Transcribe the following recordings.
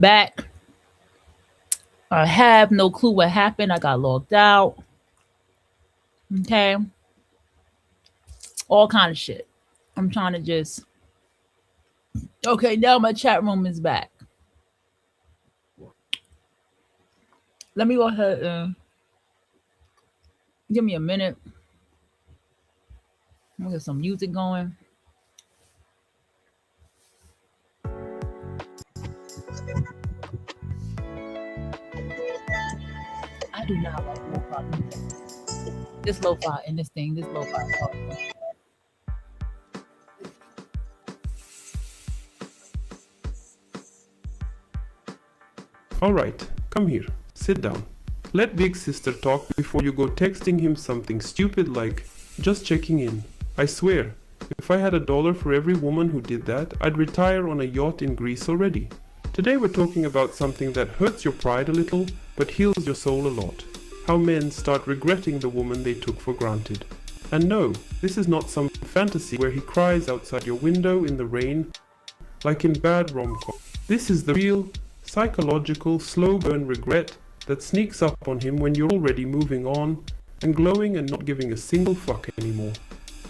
Back. I have no clue what happened. I got logged out. Okay. All kind of shit. I'm trying to just. Okay, now my chat room is back. Let me go ahead and give me a minute. We'll get some music going. I do not like lo-fi music. This lo-fi and this thing, this lo-fi. Alright, come here, sit down. Let big sister talk before you go texting him something stupid like, just checking in. I swear, if I had $1 for every woman who did that, I'd retire on a yacht in Greece already. Today we're talking about something that hurts your pride a little, but heals your soul a lot. How men start regretting the woman they took for granted. And no, this is not some fantasy where he cries outside your window in the rain, like in bad rom-com. This is the real, psychological, slow burn regret that sneaks up on him when you're already moving on and glowing and not giving a single fuck anymore.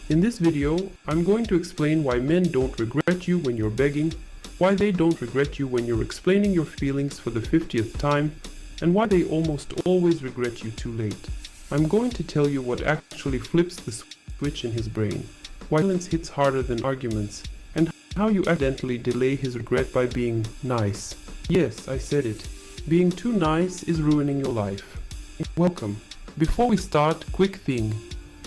In this video, I'm going to explain why men don't regret you when you're begging, why they don't regret you when you're explaining your feelings for the 50th time, and why they almost always regret you too late. I'm going to tell you what actually flips the switch in his brain, why violence hits harder than arguments, and how you accidentally delay his regret by being nice. Yes, I said it. Being too nice is ruining your life. Welcome. Before we start, quick thing.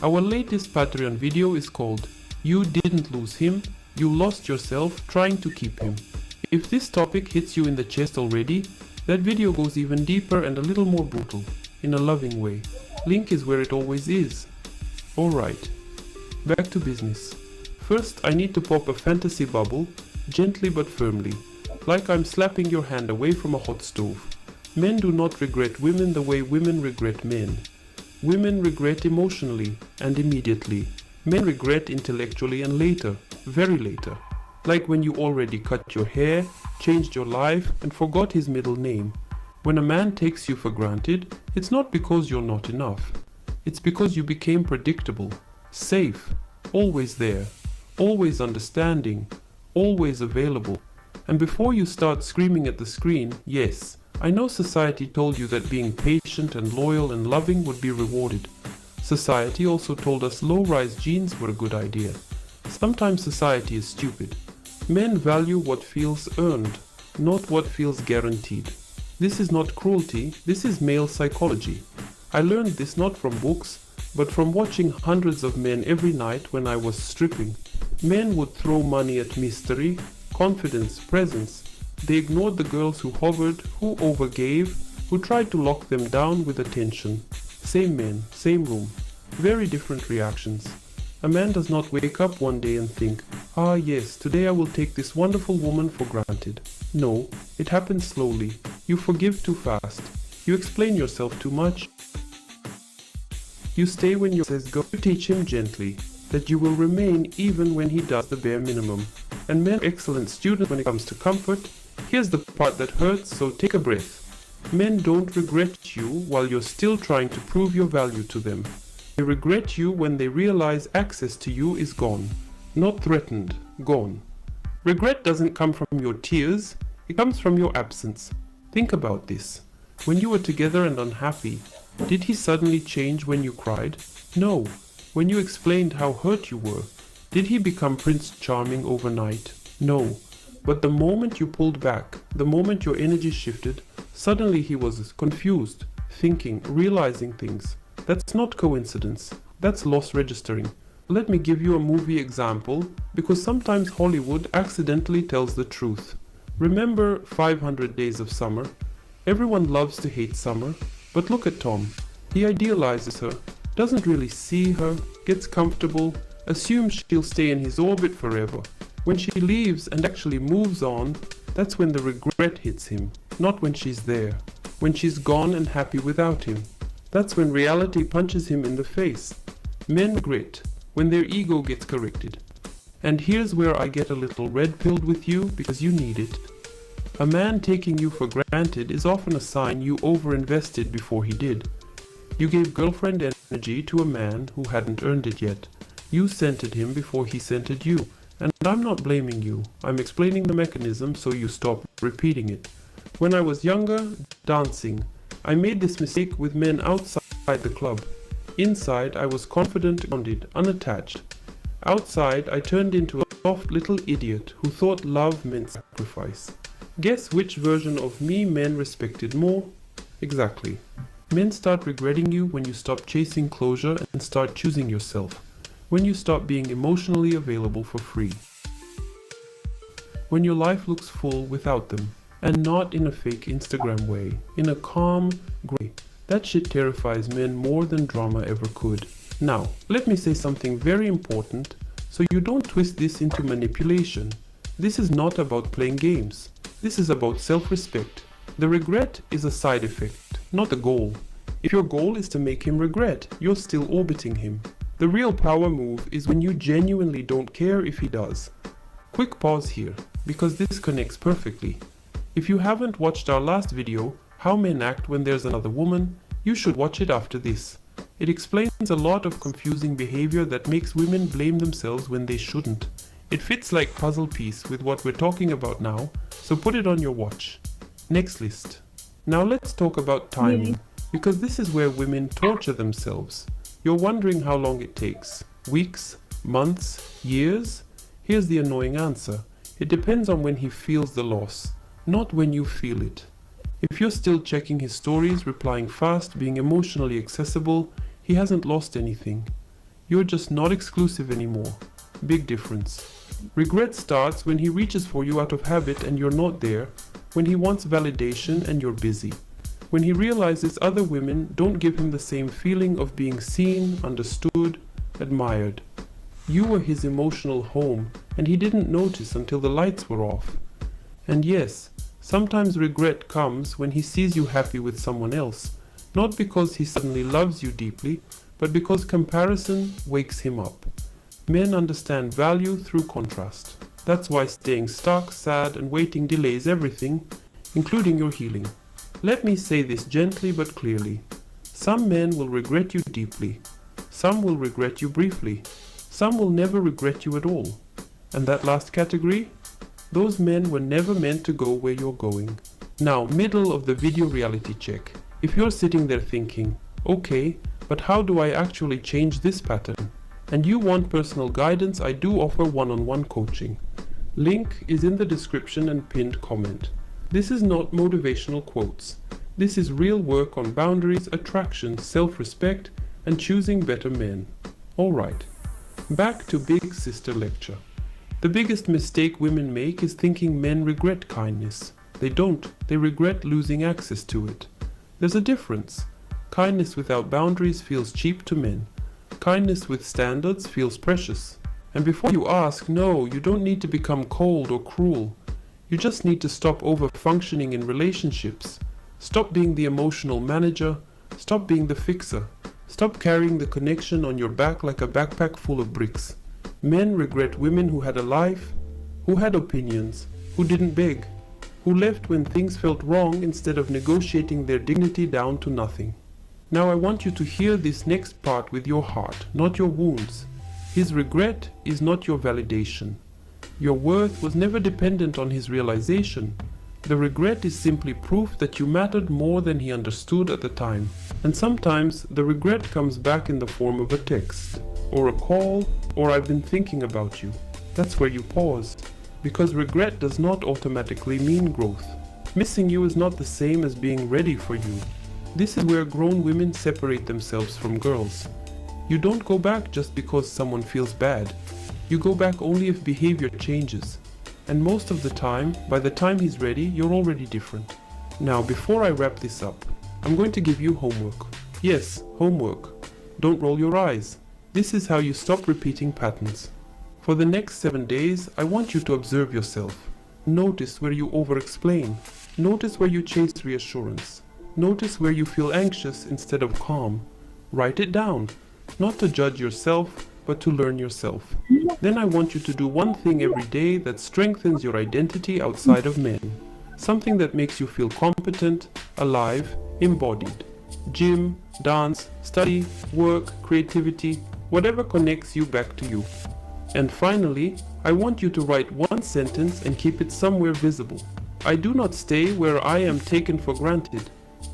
Our latest Patreon video is called You Didn't Lose Him, You Lost Yourself Trying to Keep Him. If this topic hits you in the chest already, that video goes even deeper and a little more brutal, in a loving way. Link is where it always is. Alright, back to business. First, I need to pop a fantasy bubble, gently but firmly, like I'm slapping your hand away from a hot stove. Men do not regret women the way women regret men. Women regret emotionally and immediately. Men regret intellectually and later, very later. Like when you already cut your hair, changed your life, and forgot his middle name. When a man takes you for granted, it's not because you're not enough. It's because you became predictable, safe, always there, always understanding, always available. And before you start screaming at the screen, yes, I know society told you that being patient and loyal and loving would be rewarded. Society also told us low-rise jeans were a good idea. Sometimes society is stupid. Men value what feels earned, not what feels guaranteed. This is not cruelty, this is male psychology. I learned this not from books, but from watching hundreds of men every night when I was stripping. Men would throw money at mystery, confidence, presence. They ignored the girls who hovered, who overgave, who tried to lock them down with attention. Same men, same room. Very different reactions. A man does not wake up one day and think, ah yes, today I will take this wonderful woman for granted. No, it happens slowly. You forgive too fast. You explain yourself too much. You stay when you says go. You teach him gently that you will remain even when he does the bare minimum. And men are excellent students when it comes to comfort. Here's the part that hurts, so take a breath. Men don't regret you while you're still trying to prove your value to them. They regret you when they realize access to you is gone. Not threatened, gone. Regret doesn't come from your tears, it comes from your absence. Think about this. When you were together and unhappy, did he suddenly change when you cried? No. When you explained how hurt you were, did he become Prince Charming overnight? No. But the moment you pulled back, the moment your energy shifted, suddenly he was confused, thinking, realizing things. That's not coincidence. That's loss registering. Let me give you a movie example, because sometimes Hollywood accidentally tells the truth. Remember 500 Days of Summer? Everyone loves to hate summer, but look at Tom. He idealizes her, doesn't really see her, gets comfortable, assumes she'll stay in his orbit forever. When she leaves and actually moves on, that's when the regret hits him, not when she's there. When she's gone and happy without him. That's when reality punches him in the face. Men regret when their ego gets corrected. And here's where I get a little red-pilled with you because you need it. A man taking you for granted is often a sign you overinvested before he did. You gave girlfriend energy to a man who hadn't earned it yet. You scented him before he scented you. And I'm not blaming you. I'm explaining the mechanism so you stop repeating it. When I was younger, dancing, I made this mistake with men outside the club. Inside, I was confident, grounded, unattached. Outside, I turned into a soft little idiot who thought love meant sacrifice. Guess which version of me men respected more? Exactly. Men start regretting you when you stop chasing closure and start choosing yourself. When you stop being emotionally available for free. When your life looks full without them, and not in a fake Instagram way, in a calm, gray. That shit terrifies men more than drama ever could. Now, let me say something very important, so you don't twist this into manipulation. This is not about playing games. This is about self-respect. The regret is a side effect, not the goal. If your goal is to make him regret, you're still orbiting him. The real power move is when you genuinely don't care if he does. Quick pause here, because this connects perfectly. If you haven't watched our last video, How Men Act When There's Another Woman, you should watch it after this. It explains a lot of confusing behavior that makes women blame themselves when they shouldn't. It fits like puzzle piece with what we're talking about now, so put it on your watch. Next list. Now let's talk about timing, because this is where women torture themselves. You're wondering how long it takes. Weeks? Months? Years? Here's the annoying answer. It depends on when he feels the loss, not when you feel it. If you're still checking his stories, replying fast, being emotionally accessible, he hasn't lost anything. You're just not exclusive anymore. Big difference. Regret starts when he reaches for you out of habit and you're not there, when he wants validation and you're busy. When he realizes other women don't give him the same feeling of being seen, understood, admired. You were his emotional home, and he didn't notice until the lights were off. And yes, sometimes regret comes when he sees you happy with someone else, not because he suddenly loves you deeply, but because comparison wakes him up. Men understand value through contrast. That's why staying stuck, sad, and waiting delays everything, including your healing. Let me say this gently but clearly. Some men will regret you deeply. Some will regret you briefly. Some will never regret you at all. And that last category? Those men were never meant to go where you're going. Now, middle of the video reality check. If you're sitting there thinking, okay, but how do I actually change this pattern? And you want personal guidance, I do offer one-on-one coaching. Link is in the description and pinned comment. This is not motivational quotes. This is real work on boundaries, attraction, self-respect, and choosing better men. Alright, back to Big Sister lecture. The biggest mistake women make is thinking men regret kindness. They don't, they regret losing access to it. There's a difference. Kindness without boundaries feels cheap to men. Kindness with standards feels precious. And before you ask, no, you don't need to become cold or cruel. You just need to stop over-functioning in relationships. Stop being the emotional manager. Stop being the fixer. Stop carrying the connection on your back like a backpack full of bricks. Men regret women who had a life, who had opinions, who didn't beg, who left when things felt wrong instead of negotiating their dignity down to nothing. Now I want you to hear this next part with your heart, not your wounds. His regret is not your validation. Your worth was never dependent on his realization. The regret is simply proof that you mattered more than he understood at the time. And sometimes the regret comes back in the form of a text, or a call, or I've been thinking about you. That's where you pause. Because regret does not automatically mean growth. Missing you is not the same as being ready for you. This is where grown women separate themselves from girls. You don't go back just because someone feels bad. You go back only if behavior changes. And most of the time, by the time he's ready, you're already different. Now, before I wrap this up, I'm going to give you homework. Yes, homework. Don't roll your eyes. This is how you stop repeating patterns. For the next 7 days, I want you to observe yourself. Notice where you over-explain. Notice where you chase reassurance. Notice where you feel anxious instead of calm. Write it down, not to judge yourself, but to learn yourself. Then I want you to do one thing every day that strengthens your identity outside of men. Something that makes you feel competent, alive, embodied. Gym, dance, study, work, creativity, whatever connects you back to you. And finally, I want you to write one sentence and keep it somewhere visible. I do not stay where I am taken for granted.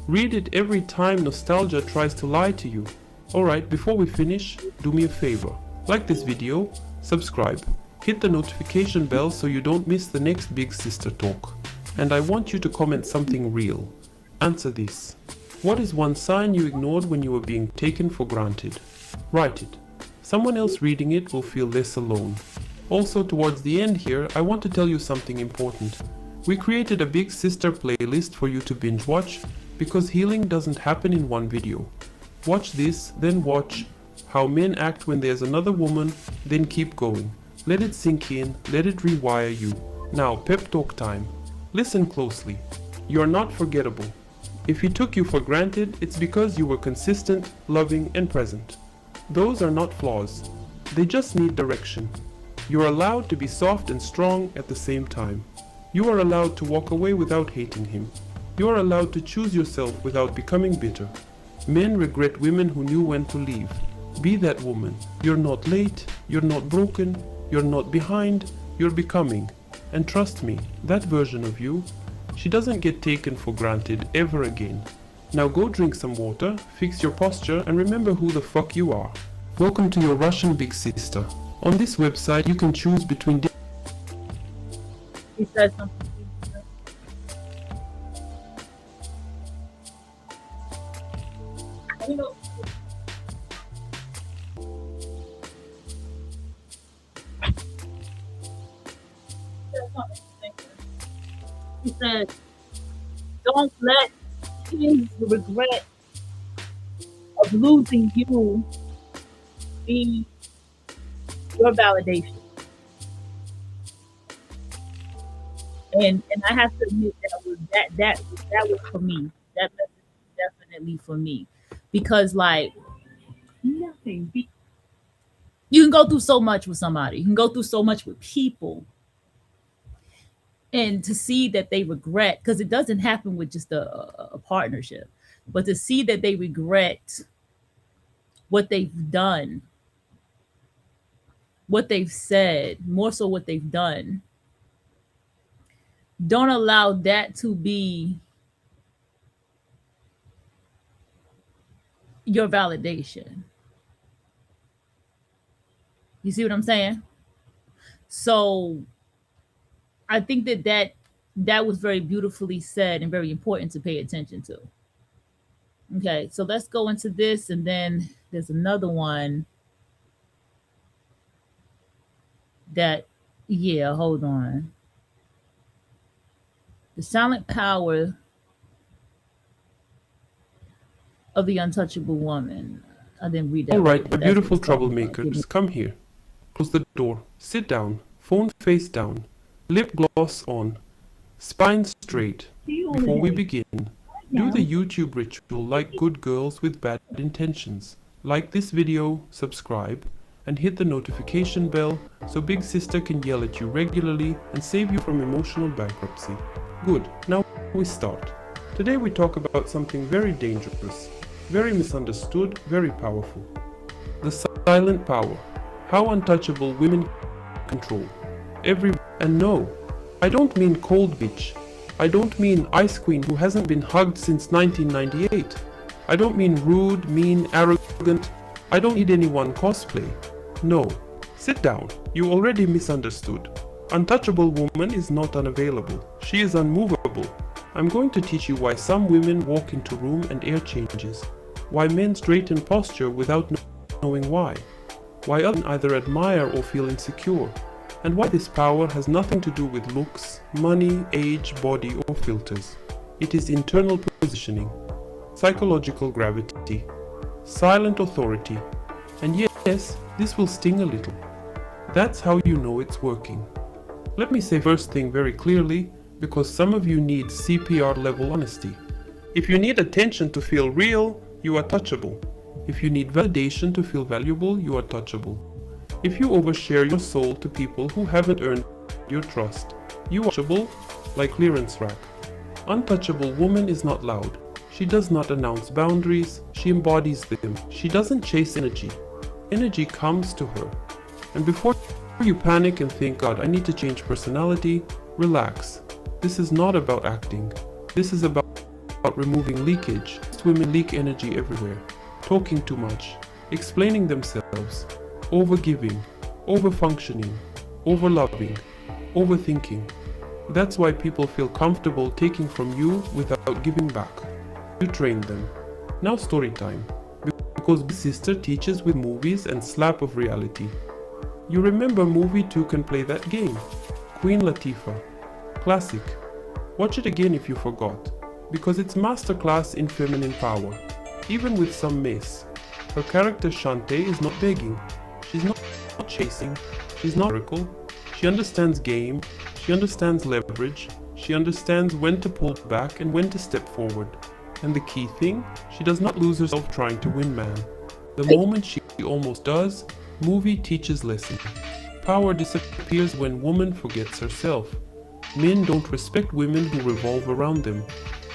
Read it every time nostalgia tries to lie to you. Alright, before we finish, do me a favor. Like this video, subscribe, hit the notification bell so you don't miss the next Big Sister talk. And I want you to comment something real. Answer this. What is one sign you ignored when you were being taken for granted? Write it. Someone else reading it will feel less alone. Also, towards the end here, I want to tell you something important. We created a Big Sister playlist for you to binge watch because healing doesn't happen in one video. Watch this, then watch how men act when there's another woman, then keep going. Let it sink in, let it rewire you. Now, pep talk time. Listen closely. You are not forgettable. If he took you for granted, it's because you were consistent, loving, and present. Those are not flaws. They just need direction. You are allowed to be soft and strong at the same time. You are allowed to walk away without hating him. You are allowed to choose yourself without becoming bitter. Men regret women who knew when to leave. Be that woman. You're not late, you're not broken, you're not behind, you're becoming. And trust me, that version of you, she doesn't get taken for granted ever again. Now go drink some water, fix your posture, and remember who the fuck you are. Welcome to your Russian Big Sister. On this website, you can choose between He said something. You know, he said, don't let his regret of losing you be your validation. And I have to admit that was for me. That was definitely for me. Because like nothing. You can go through so much with somebody. You can go through so much with people. And to see that they regret, because it doesn't happen with just a partnership, but to see that they regret what they've done, what they've said, more so what they've done. Don't allow that to be your validation. You see what I'm saying? So I think that was very beautifully said and very important to pay attention to. Okay, so let's go into this, and then there's another one that, yeah, hold on. The silent power of the untouchable woman. I didn't read that. Alright, my beautiful troublemakers, come here. Close the door. Sit down. Phone face down. Lip gloss on. Spine straight. Before we begin, do the YouTube ritual like good girls with bad intentions. Like this video, subscribe, and hit the notification bell so Big Sister can yell at you regularly and save you from emotional bankruptcy. Good, now we start. Today we talk about something very dangerous, very misunderstood, very powerful. The silent power. How untouchable women control. And no, I don't mean cold bitch. I don't mean ice queen who hasn't been hugged since 1998. I don't mean rude, mean, arrogant. I don't need anyone cosplay. No, sit down. You already misunderstood. Untouchable woman is not unavailable. She is unmovable. I'm going to teach you why some women walk into room and air changes. Why men straighten posture without knowing why. Why others either admire or feel insecure. And why this power has nothing to do with looks, money, age, body, or filters. It is internal positioning, psychological gravity, silent authority. And yes, this will sting a little. That's how you know it's working. Let me say first thing very clearly, because some of you need CPR level honesty. If you need attention to feel real, you are touchable. If you need validation to feel valuable, you are touchable. If you overshare your soul to people who haven't earned your trust, you are touchable like clearance rack. Untouchable woman is not loud. She does not announce boundaries, she embodies them. She doesn't chase energy. Energy comes to her. And before you panic and think, God, I need to change personality, relax. This is not about acting. This is about removing leakage. Most women leak energy everywhere. Talking too much, explaining themselves, overgiving, overfunctioning, overloving, overthinking. That's why people feel comfortable taking from you without giving back. You train them. Now story time. Because Big Sister teaches with movies and slap of reality. You remember movie 2 can play that game. Queen Latifah. Classic. Watch it again if you forgot. Because it's masterclass in feminine power. Even with some mess. Her character Shantae is not begging. She's not chasing. She's not miracle. She understands game. She understands leverage. She understands when to pull back and when to step forward. And the key thing, she does not lose herself trying to win man. The moment she almost does, movie teaches lesson. Power disappears when woman forgets herself. Men don't respect women who revolve around them.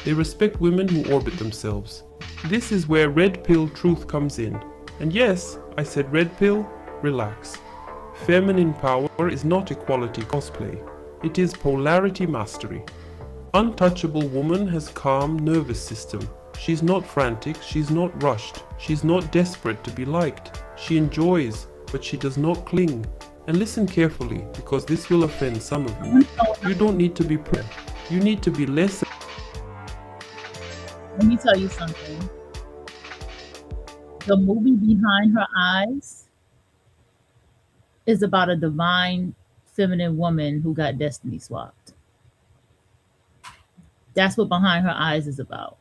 They respect women who orbit themselves. This is where red pill truth comes in. And yes, I said red pill, relax. Feminine power is not equality cosplay. It is polarity mastery. Untouchable woman has calm nervous system. She's not frantic, she's not rushed, she's not desperate to be liked. She enjoys, but she does not cling. And listen carefully, because this will offend some of you. You don't need to be you need to be less. Let me tell you something. The movie Behind Her Eyes is about a divine feminine woman who got destiny swapped. That's what Behind Her Eyes is about.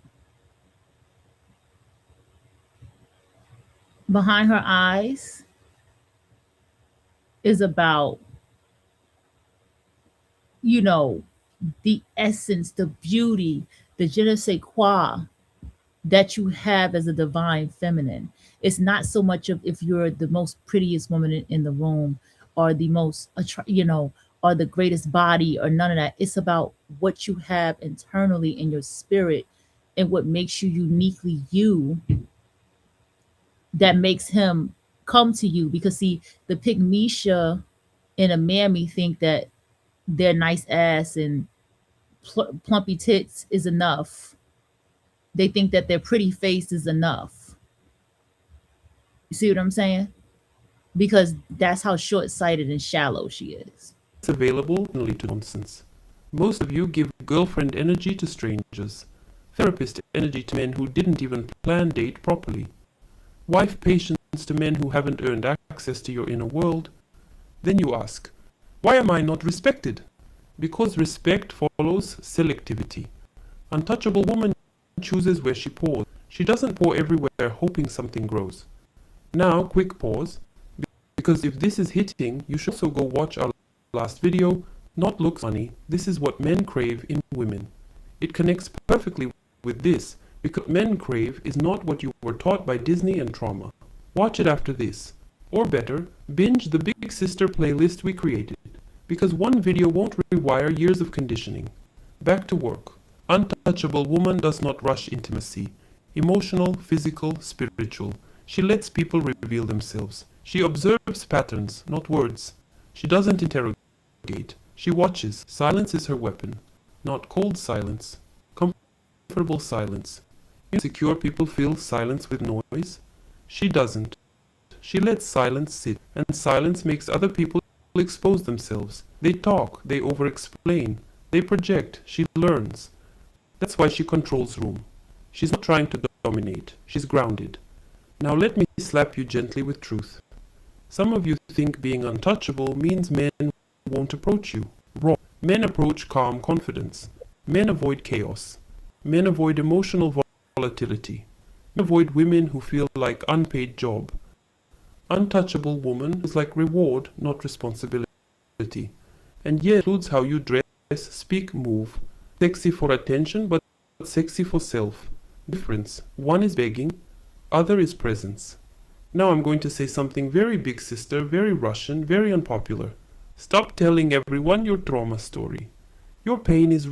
Behind Her Eyes is about, you know, the essence, the beauty, the je ne sais quoi that you have as a divine feminine. It's not so much of if you're the most prettiest woman in the room or the most, or the greatest body or none of that. It's about what you have internally in your spirit and what makes you uniquely you that makes him come to you. Because see, the pygmisha and a mammy think that their nice ass and plumpy tits is enough. They think that their pretty face is enough. You see what I'm saying? Because that's how short-sighted and shallow she is. It's available only to nonsense. Most of you give girlfriend energy to strangers, therapist energy to men who didn't even plan date properly, wife patience to men who haven't earned access to your inner world. Then you ask, why am I not respected? Because respect follows selectivity. Untouchable woman chooses where she pours. She doesn't pour everywhere hoping something grows. Now, quick pause, because if this is hitting, you should also go watch our last video, Not Looks Money. This is what men crave in women. It connects perfectly with this, because men crave is not what you were taught by Disney and trauma. Watch it after this. Or better, binge the Big Sister playlist we created, because one video won't rewire years of conditioning. Back to work. Untouchable woman does not rush intimacy. Emotional, physical, spiritual. She lets people reveal themselves. She observes patterns, not words. She doesn't interrogate. She watches. Silence is her weapon. Not cold silence. Comfortable silence. Insecure people fill silence with noise. She doesn't. She lets silence sit, and silence makes other people expose themselves. They talk, they over-explain, they project. She learns. That's why she controls room. She's not trying to dominate. She's grounded. Now let me slap you gently with truth. Some of you think being untouchable means men won't approach you. Wrong. Men approach calm confidence. Men avoid chaos. Men avoid emotional volatility. Men avoid women who feel like unpaid job. Untouchable woman is like reward, not responsibility. And yet includes how you dress, speak, move. Sexy for attention, but sexy for self. Difference. One is begging, other is presence. Now I'm going to say something very Big Sister, very Russian, very unpopular. Stop telling everyone your trauma story. Your pain is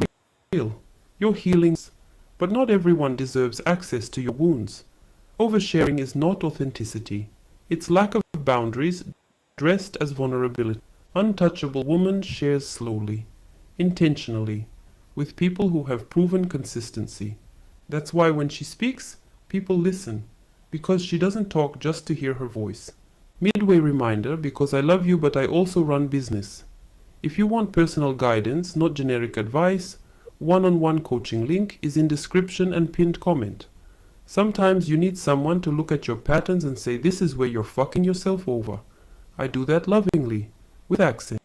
real. Your healings, but not everyone deserves access to your wounds. Oversharing is not authenticity. It's lack of boundaries dressed as vulnerability. Untouchable woman shares slowly, intentionally, with people who have proven consistency. That's why when she speaks, people listen, because she doesn't talk just to hear her voice. Midway reminder, because I love you but I also run business. If you want personal guidance, not generic advice, one-on-one coaching link is in description and pinned comment. Sometimes you need someone to look at your patterns and say this is where you're fucking yourself over. I do that lovingly, with accent.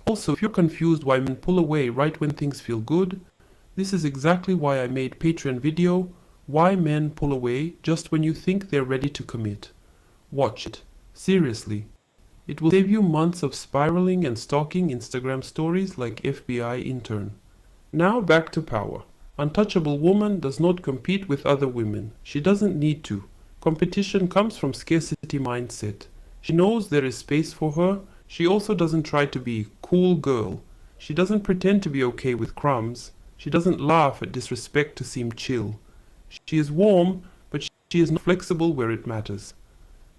Also, if you're confused why men pull away right when things feel good, this is exactly why I made Patreon video, Why Men Pull Away Just When You Think They're Ready to Commit. Watch it. Seriously. It will save you months of spiraling and stalking Instagram stories like FBI intern. Now back to power. Untouchable woman does not compete with other women. She doesn't need to. Competition comes from scarcity mindset. She knows there is space for her. She also doesn't try to be cool girl. She doesn't pretend to be okay with crumbs. She doesn't laugh at disrespect to seem chill. She is warm, but she is not flexible where it matters.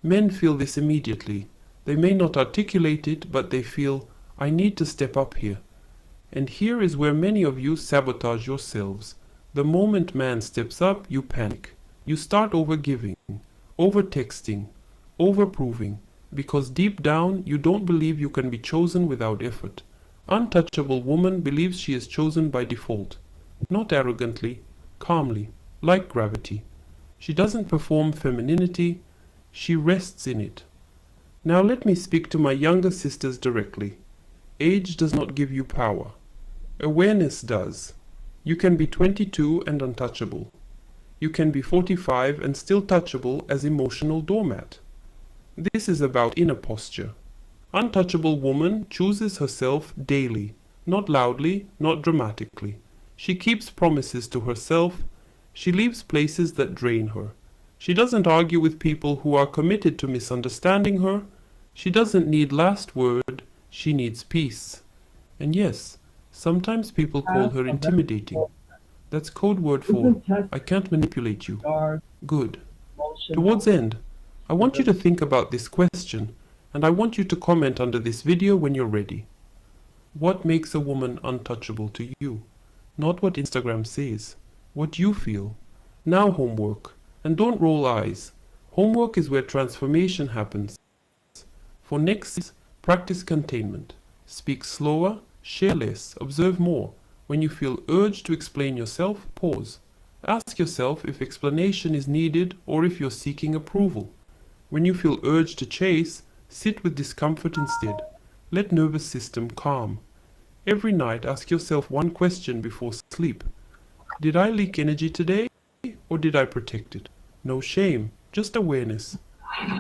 Men feel this immediately. They may not articulate it, but they feel, I need to step up here. And here is where many of you sabotage yourselves. The moment man steps up, you panic. You start overgiving, over-texting, over-proving, because deep down you don't believe you can be chosen without effort. Untouchable woman believes she is chosen by default, not arrogantly, calmly, like gravity. She doesn't perform femininity, she rests in it. Now let me speak to my younger sisters directly. Age does not give you power. Awareness does. You can be 22 and untouchable. You can be 45 and still touchable as emotional doormat. This is about inner posture. Untouchable woman chooses herself daily, not loudly, not dramatically. She keeps promises to herself. She leaves places that drain her. She doesn't argue with people who are committed to misunderstanding her. She doesn't need last word. She needs peace. And yes, sometimes people call her intimidating. That's code word for, I can't manipulate you. Good. Towards end, I want you to think about this question, and I want you to comment under this video when you're ready. What makes a woman untouchable to you? Not what Instagram says, what you feel. Now homework, and don't roll eyes. Homework is where transformation happens. For next, practice containment. Speak slower, share less, observe more. When you feel urged to explain yourself, pause. Ask yourself if explanation is needed or if you're seeking approval. When you feel urged to chase, sit with discomfort instead. Let nervous system calm. Every night ask yourself one question before sleep. Did I leak energy today or did I protect it? No shame, just awareness.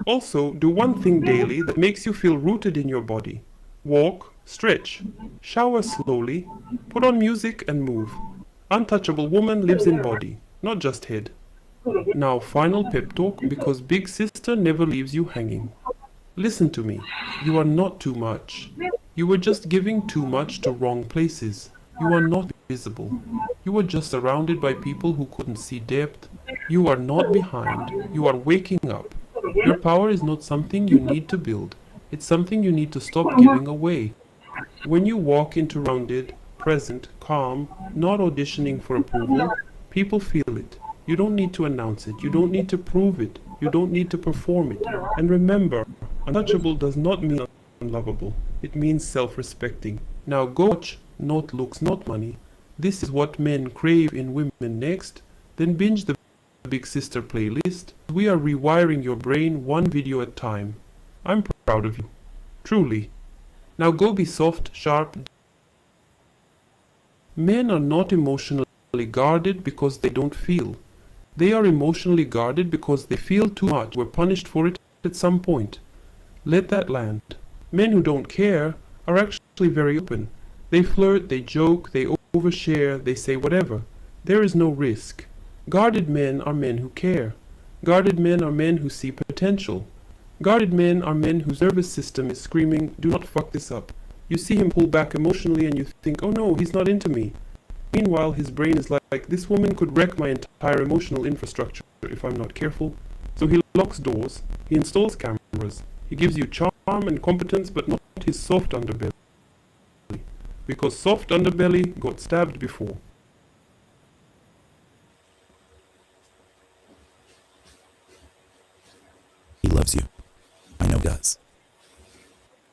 Also, do one thing daily that makes you feel rooted in your body. Walk, stretch, shower slowly, put on music and move. Untouchable woman lives in body, not just head. Now final pep talk because big sister never leaves you hanging. Listen to me. You are not too much. You were just giving too much to wrong places. You are not visible. You were just surrounded by people who couldn't see depth. You are not behind. You are waking up. Your power is not something you need to build. It's something you need to stop giving away. When you walk into rounded, present, calm, not auditioning for approval, people feel it. You don't need to announce it. You don't need to prove it. You don't need to perform it. And remember, untouchable does not mean unlovable. It means self-respecting. Now go watch, not looks, not money. This is what men crave in women next. Then binge the Big Sister playlist. We are rewiring your brain one video at a time. I'm proud of you. Truly. Now go be soft, sharp. Men are not emotionally guarded because they don't feel. They are emotionally guarded because they feel too much, were punished for it at some point. Let that land. Men who don't care are actually very open. They flirt, they joke, they overshare, they say whatever. There is no risk. Guarded men are men who care. Guarded men are men who see potential. Guarded men are men whose nervous system is screaming, do not fuck this up. You see him pull back emotionally and you think, oh no, he's not into me. Meanwhile, his brain is like, this woman could wreck my entire emotional infrastructure if I'm not careful. So he locks doors, he installs cameras, he gives you charm and competence, but not his soft underbelly. Because soft underbelly got stabbed before. He loves you. I know he does.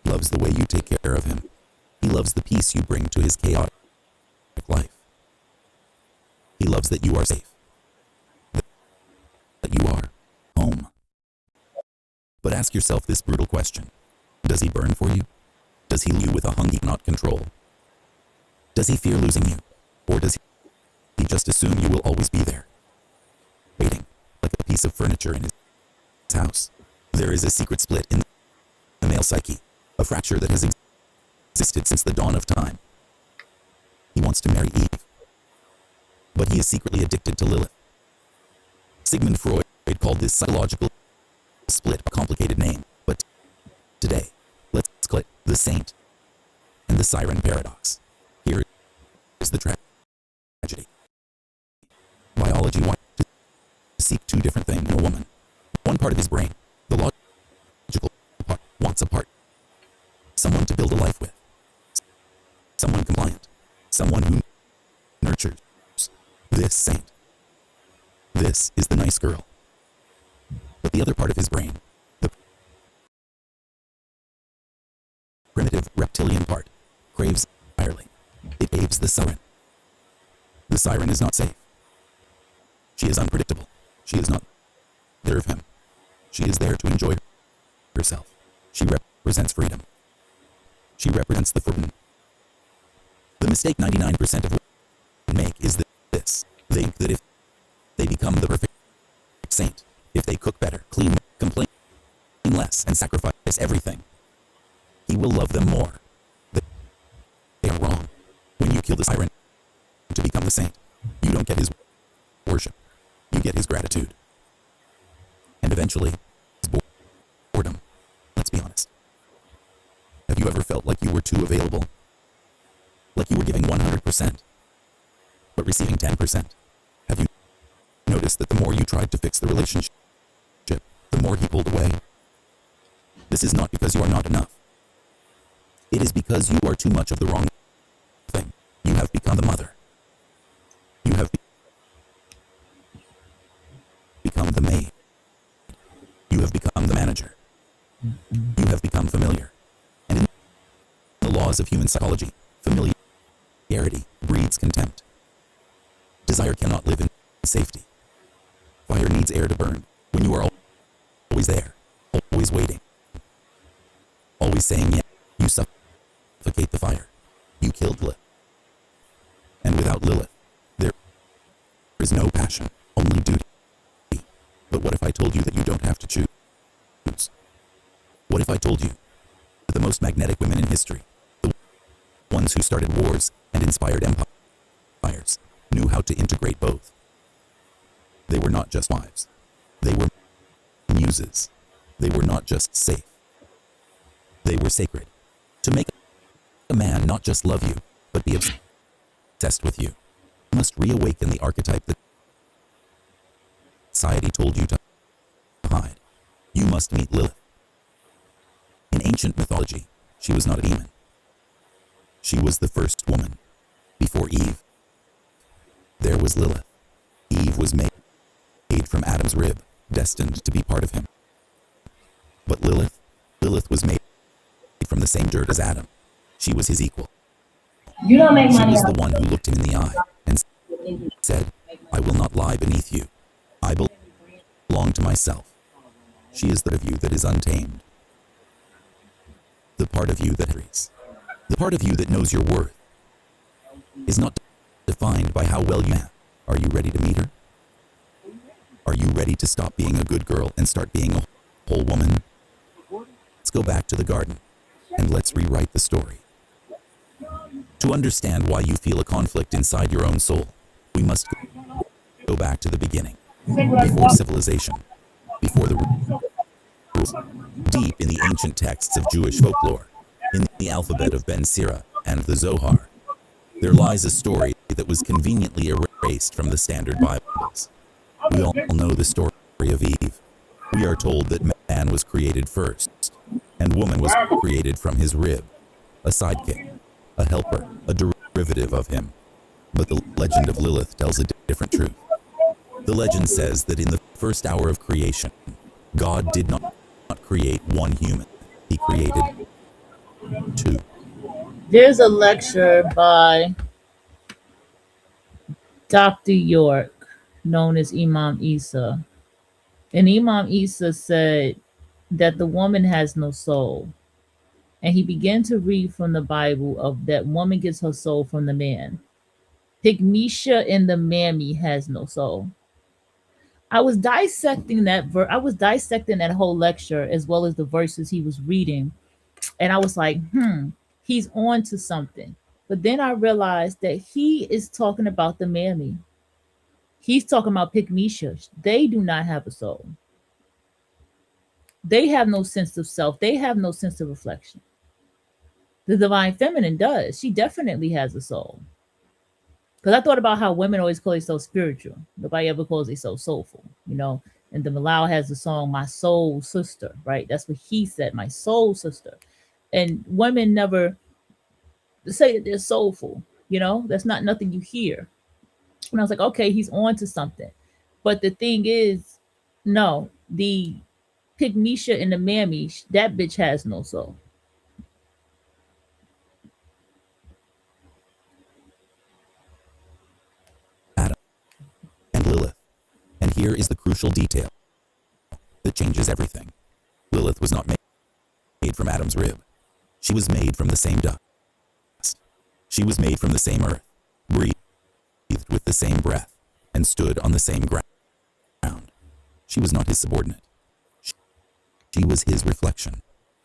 He loves the way you take care of him. He loves the peace you bring to his chaotic life. He loves that you are safe. That you are home. But ask yourself this brutal question. Does he burn for you? Does he leave you with a hunger he cannot control? Does he fear losing you? Or does he just assume you will always be there? Waiting, like a piece of furniture in his house. There is a secret split in the male psyche, a fracture that has existed since the dawn of time. He wants to marry Eve, but he is secretly addicted to Lilith. Sigmund Freud called this psychological split a complicated name, but today, let's call it the saint and the siren paradox. Here is the tragedy. Biology wants to seek two different things in a woman. One part of his brain, the logical part, wants a part. Someone to build a life with. Someone compliant. Someone who nurtures this saint. This is the nice girl. But the other part of his brain, the primitive reptilian part, craves entirely. It craves the siren. The siren is not safe. She is unpredictable. She is not there of him. She is there to enjoy herself. She represents freedom. She represents the forbidden. The mistake 99% of women make is this. They think that if they become the perfect saint, if they cook better, clean, complain less, and sacrifice everything, he will love them more. They are wrong. When you kill the siren to become the saint, you don't get his worship. You get his gratitude. And eventually, his boredom. Let's be honest. Have you ever felt like you were too available? Like you were giving 100%, but receiving 10%? Have you noticed that the more you tried to fix the relationship, the more he pulled away? This is not because you are not enough. It is because you are too much of the wrong thing. You have become the mother. You have become the maid. You have become the manager. You have become familiar. And in the laws of human psychology, familiarity breeds contempt. Desire cannot live in safety. Fire needs air to burn. When you are always there, always waiting, always saying yes, you suffocate the fire. You killed Lilith. And without Lilith, there is no passion, only duty. But what if I told you that you don't have to choose? What if I told you that the most magnetic women in history, the ones who started wars and inspired empires, knew how to integrate both? They were not just wives. They were muses. They were not just safe. They were sacred. To make a man not just love you, but be obsessed with you, you must reawaken the archetype that society told you to hide. You must meet Lilith. In ancient mythology, she was not a demon. She was the first woman. Before Eve, there was Lilith. Eve was made from Adam's rib, destined to be part of him. But Lilith was made from the same dirt as Adam. She was his equal. You don't make She money was off the one who looked him in the eye and said, I will not lie beneath you. I belong to myself. She is the part of you that is untamed. The part of you that agrees. The part of you that knows your worth is not defined by how well you have. Are you ready to meet her? Are you ready to stop being a good girl and start being a whole woman? Let's go back to the garden and let's rewrite the story. To understand why you feel a conflict inside your own soul, we must go back to the beginning, before civilization, before the rules. Deep in the ancient texts of Jewish folklore, in the alphabet of Ben Sira and the Zohar, there lies a story that that was conveniently erased from the standard Bibles. We all know the story of Eve. We are told that man was created first, and woman was created from his rib, a sidekick, a helper, a derivative of him. But the legend of Lilith tells a different truth. The legend says that in the first hour of creation, God did not create one human. He created two. There's a lecture by Dr. York, known as Imam Isa. And Imam Isa said that the woman has no soul. And he began to read from the Bible of that woman gets her soul from the man. Pygmesia in the mammy has no soul. I was dissecting I was dissecting that whole lecture as well as the verses he was reading. And I was like, he's on to something. But then I realized that he is talking about the mammy. He's talking about Pygmesia. They do not have a soul. They have no sense of self. They have no sense of reflection. The divine feminine does. She definitely has a soul. Because I thought about how women always call themselves spiritual. Nobody ever calls themselves soulful, you know. And the Malao has the song "My Soul Sister," right? That's what he said, "My soul sister." And women never say that they're soulful, you know. That's not nothing you hear. And I was like, okay, he's on to something. But the thing is, no, the Pygmesia and the mammy, that bitch has no soul. Adam and Lilith. And here is the crucial detail that changes everything. Lilith was not made from Adam's rib. She was made from the same dust. She was made from the same earth, breathed with the same breath, and stood on the same ground. She was not his subordinate. She was his reflection.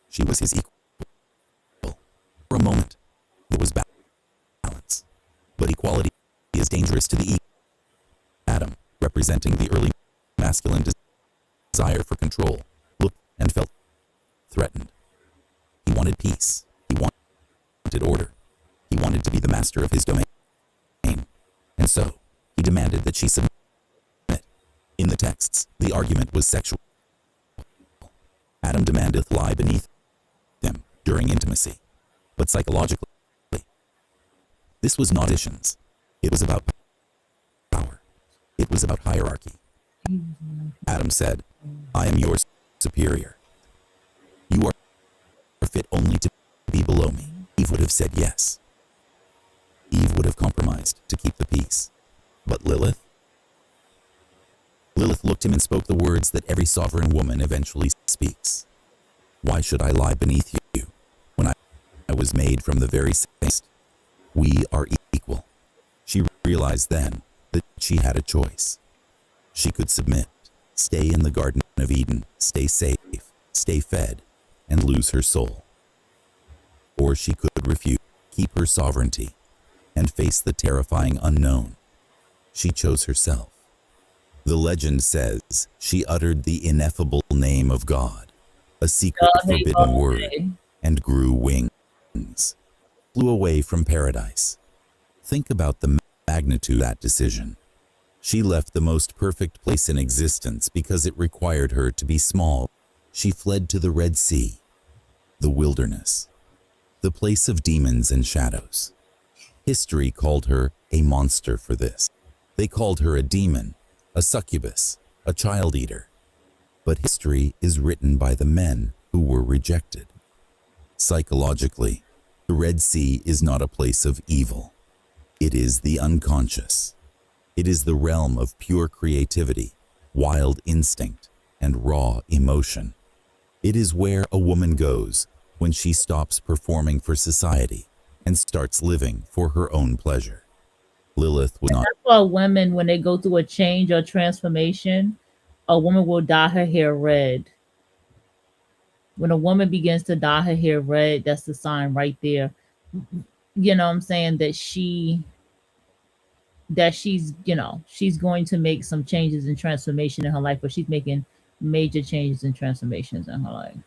She was his equal. For a moment, there was balance. But equality is dangerous to the equal. Adam, representing the early masculine desire for control, looked and felt threatened. He wanted peace. He wanted order. He wanted to be the master of his domain. And so, he demanded that she submit. In the texts, the argument was sexual. Adam demanded lie beneath him during intimacy. But psychologically, this was not additions. It was about power. It was about hierarchy. Adam said, "I am your superior. You are fit only to be below me." Eve would have said yes. Eve would have compromised to keep the peace. But Lilith looked him and spoke the words that every sovereign woman eventually speaks. "Why should I lie beneath you when I was made from the very same? We are equal." She realized then that she had a choice. She could submit, stay in the Garden of Eden, stay safe, stay fed, and lose her soul. Or she could refuse, keep her sovereignty, and face the terrifying unknown. She chose herself. The legend says she uttered the ineffable name of God, a secret forbidden word, and grew wings, flew away from paradise. Think about the magnitude of that decision. She left the most perfect place in existence because it required her to be small. She fled to the Red Sea, the wilderness, the place of demons and shadows. History called her a monster for this. They called her a demon, a succubus, a child eater. But history is written by the men who were rejected. Psychologically, the Red Sea is not a place of evil. It is the unconscious. It is the realm of pure creativity, wild instinct, and raw emotion. It is where a woman goes when she stops performing for society and starts living for her own pleasure. Lilith was not. That's why women, when they go through a change or transformation, a woman will dye her hair red. When a woman begins to dye her hair red, that's the sign right there. You know what I'm saying? That she's, she's going to make some changes and transformation in her life, but she's making major changes and transformations in her life.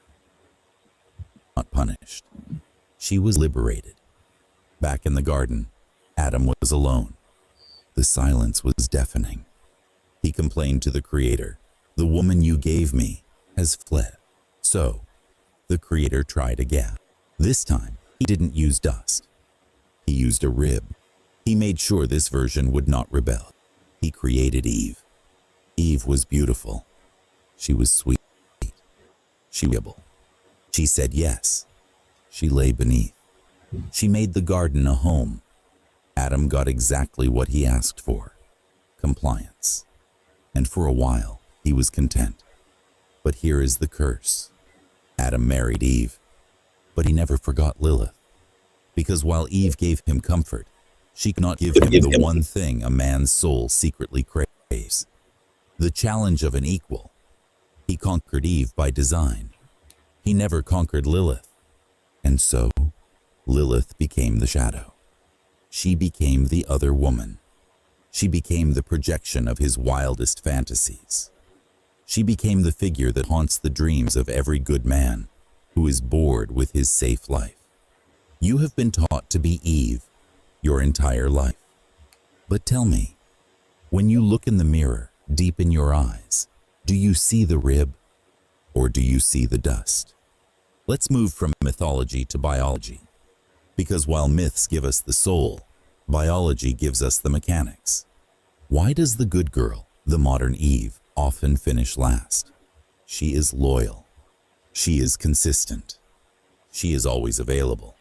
Not punished. She was liberated. Back in the garden, Adam was alone. The silence was deafening. He complained to the Creator, "The woman you gave me has fled." So, the Creator tried again. This time, he didn't use dust. He used a rib. He made sure this version would not rebel. He created Eve. Eve was beautiful. She was sweet. She was able. She said yes. She lay beneath. She made the garden a home. Adam got exactly what he asked for: compliance. And for a while, he was content. But here is the curse. Adam married Eve, but he never forgot Lilith. Because while Eve gave him comfort, she could not give him the one thing a man's soul secretly craves: the challenge of an equal. He conquered Eve by design. He never conquered Lilith. And so, Lilith became the shadow. She became the other woman. She became the projection of his wildest fantasies. She became the figure that haunts the dreams of every good man who is bored with his safe life. You have been taught to be Eve your entire life. But tell me, when you look in the mirror, deep in your eyes, do you see the rib, or do you see the dust? Let's move from mythology to biology. Because while myths give us the soul, biology gives us the mechanics. Why does the good girl, the modern Eve, often finish last? She is loyal. She is consistent. She is always available.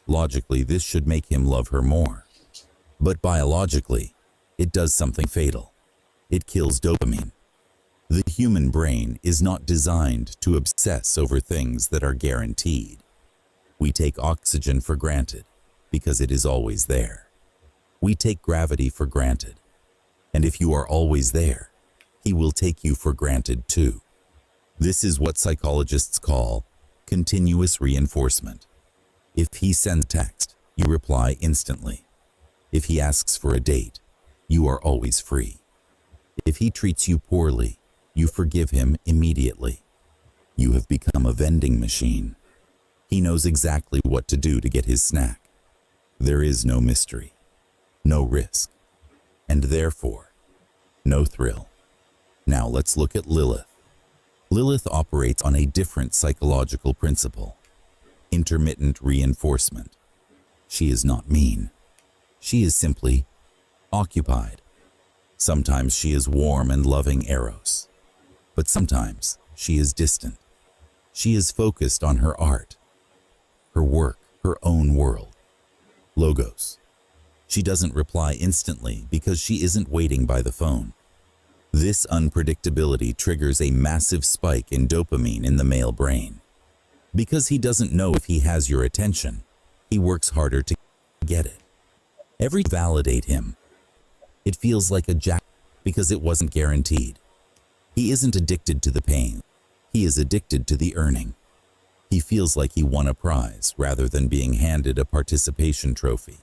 Logically, this should make him love her more. But biologically, it does something fatal. It kills dopamine. The human brain is not designed to obsess over things that are guaranteed. We take oxygen for granted because it is always there. We take gravity for granted. And if you are always there, he will take you for granted too. This is what psychologists call continuous reinforcement. If he sends text, you reply instantly. If he asks for a date, you are always free. If he treats you poorly, you forgive him immediately. You have become a vending machine. He knows exactly what to do to get his snack. There is no mystery, no risk, and therefore, no thrill. Now let's look at Lilith. Lilith operates on a different psychological principle: intermittent reinforcement. She is not mean. She is simply occupied. Sometimes she is warm and loving Eros, but sometimes she is distant. She is focused on her art, her work, her own world. Logos. She doesn't reply instantly because she isn't waiting by the phone. This unpredictability triggers a massive spike in dopamine in the male brain. Because he doesn't know if he has your attention, he works harder to get it. Every validate him. It feels like a jack because it wasn't guaranteed. He isn't addicted to the pain. He is addicted to the earning. He feels like he won a prize rather than being handed a participation trophy.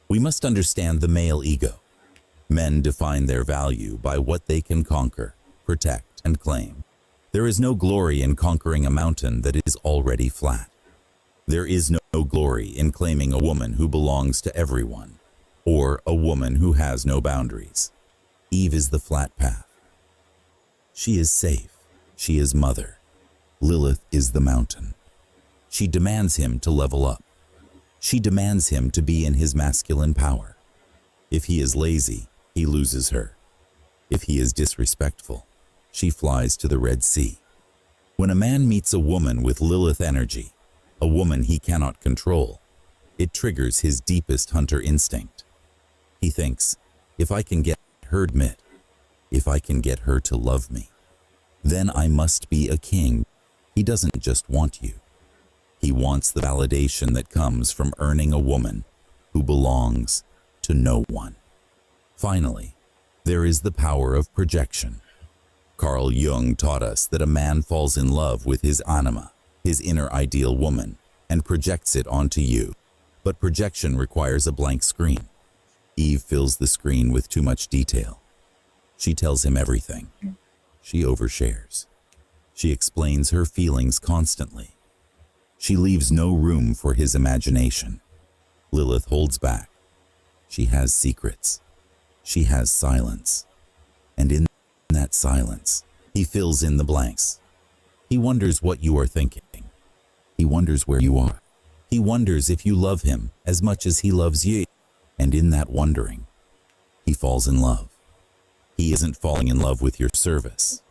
We must understand the male ego. Men define their value by what they can conquer, protect, and claim. There is no glory in conquering a mountain that is already flat. There is no glory in claiming a woman who belongs to everyone, or a woman who has no boundaries. Eve is the flat path. She is safe. She is mother. Lilith is the mountain. She demands him to level up. She demands him to be in his masculine power. If he is lazy, he loses her. If he is disrespectful, she flies to the Red Sea. When a man meets a woman with Lilith energy, a woman he cannot control, it triggers his deepest hunter instinct. He thinks, if I can get her to admit, if I can get her to love me, then I must be a king. He doesn't just want you. He wants the validation that comes from earning a woman who belongs to no one. Finally, there is the power of projection. Carl Jung taught us that a man falls in love with his anima, his inner ideal woman, and projects it onto you. But projection requires a blank screen. Eve fills the screen with too much detail. She tells him everything. She overshares. She explains her feelings constantly. She leaves no room for his imagination. Lilith holds back. She has secrets. She has silence. And in that silence, he fills in the blanks. He wonders what you are thinking. He wonders where you are. He wonders if you love him as much as he loves you. And in that wondering, he falls in love. He isn't falling in love with your service.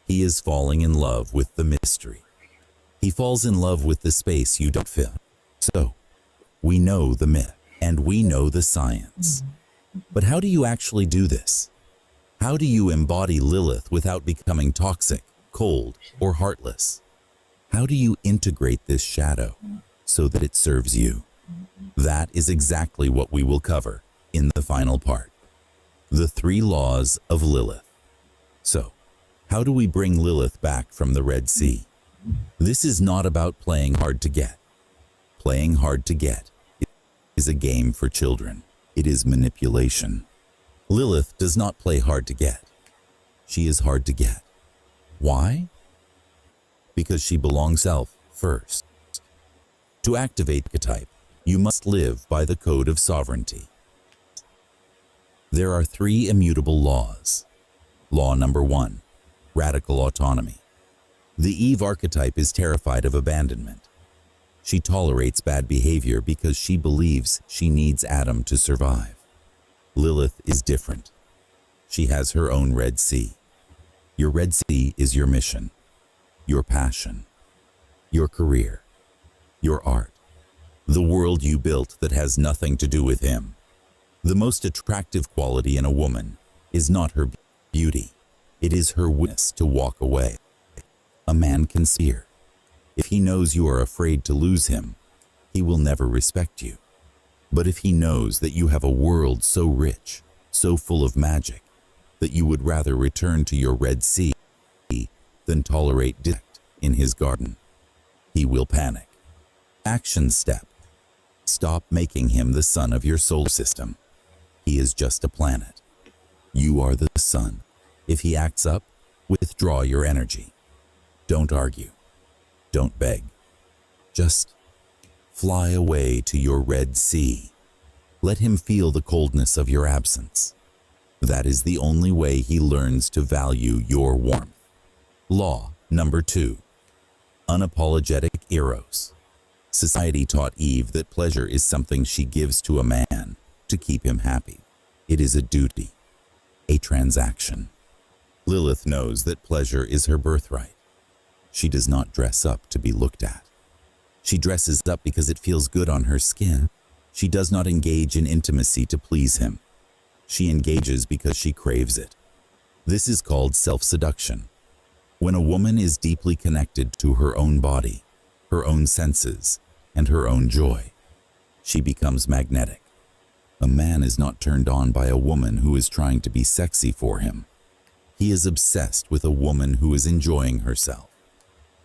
He is falling in love with the mystery. He falls in love with the space you don't fill. So, we know the myth and we know the science. But how do you actually do this? How do you embody Lilith without becoming toxic, cold, or heartless? How do you integrate this shadow so that it serves you? That is exactly what we will cover in the final part. The 3 laws of Lilith. So, how do we bring Lilith back from the Red Sea? This is not about playing hard to get. Playing hard to get is a game for children. It is manipulation. Lilith does not play hard to get. She is hard to get. Why? Because she belongs self first. To activate the type, you must live by the code of sovereignty. There are 3 immutable laws. Law number 1, radical autonomy. The Eve archetype is terrified of abandonment. She tolerates bad behavior because she believes she needs Adam to survive. Lilith is different. She has her own Red Sea. Your Red Sea is your mission, your passion, your career, your art, the world you built that has nothing to do with him. The most attractive quality in a woman is not her beauty. It is her willingness to walk away. A man can fear. If he knows you are afraid to lose him, he will never respect you. But if he knows that you have a world so rich, so full of magic, that you would rather return to your Red Sea than tolerate defect in his garden, he will panic. Action step. Stop making him the sun of your solar system. He is just a planet. You are the sun. If he acts up, withdraw your energy. Don't argue. Don't beg. Just fly away to your Red Sea. Let him feel the coldness of your absence. That is the only way he learns to value your warmth. Law number 2, unapologetic eros. Society taught Eve that pleasure is something she gives to a man to keep him happy. It is a duty, a transaction. Lilith knows that pleasure is her birthright. She does not dress up to be looked at. She dresses up because it feels good on her skin. She does not engage in intimacy to please him. She engages because she craves it. This is called self-seduction. When a woman is deeply connected to her own body, her own senses, and her own joy, she becomes magnetic. A man is not turned on by a woman who is trying to be sexy for him. He is obsessed with a woman who is enjoying herself.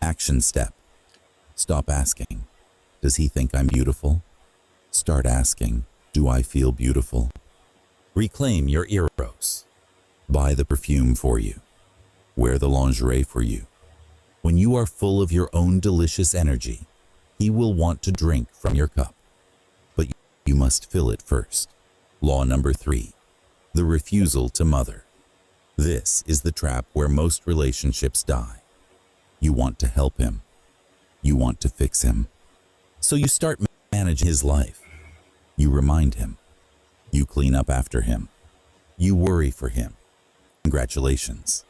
Action step. Stop asking, does he think I'm beautiful? Start asking, do I feel beautiful? Reclaim your eros. Buy the perfume for you. Wear the lingerie for you. When you are full of your own delicious energy, he will want to drink from your cup. But you must fill it first. Law number 3, the refusal to mother. This is the trap where most relationships die. You want to help him. You want to fix him. So you start managing his life. You remind him. You clean up after him. You worry for him. Congratulations.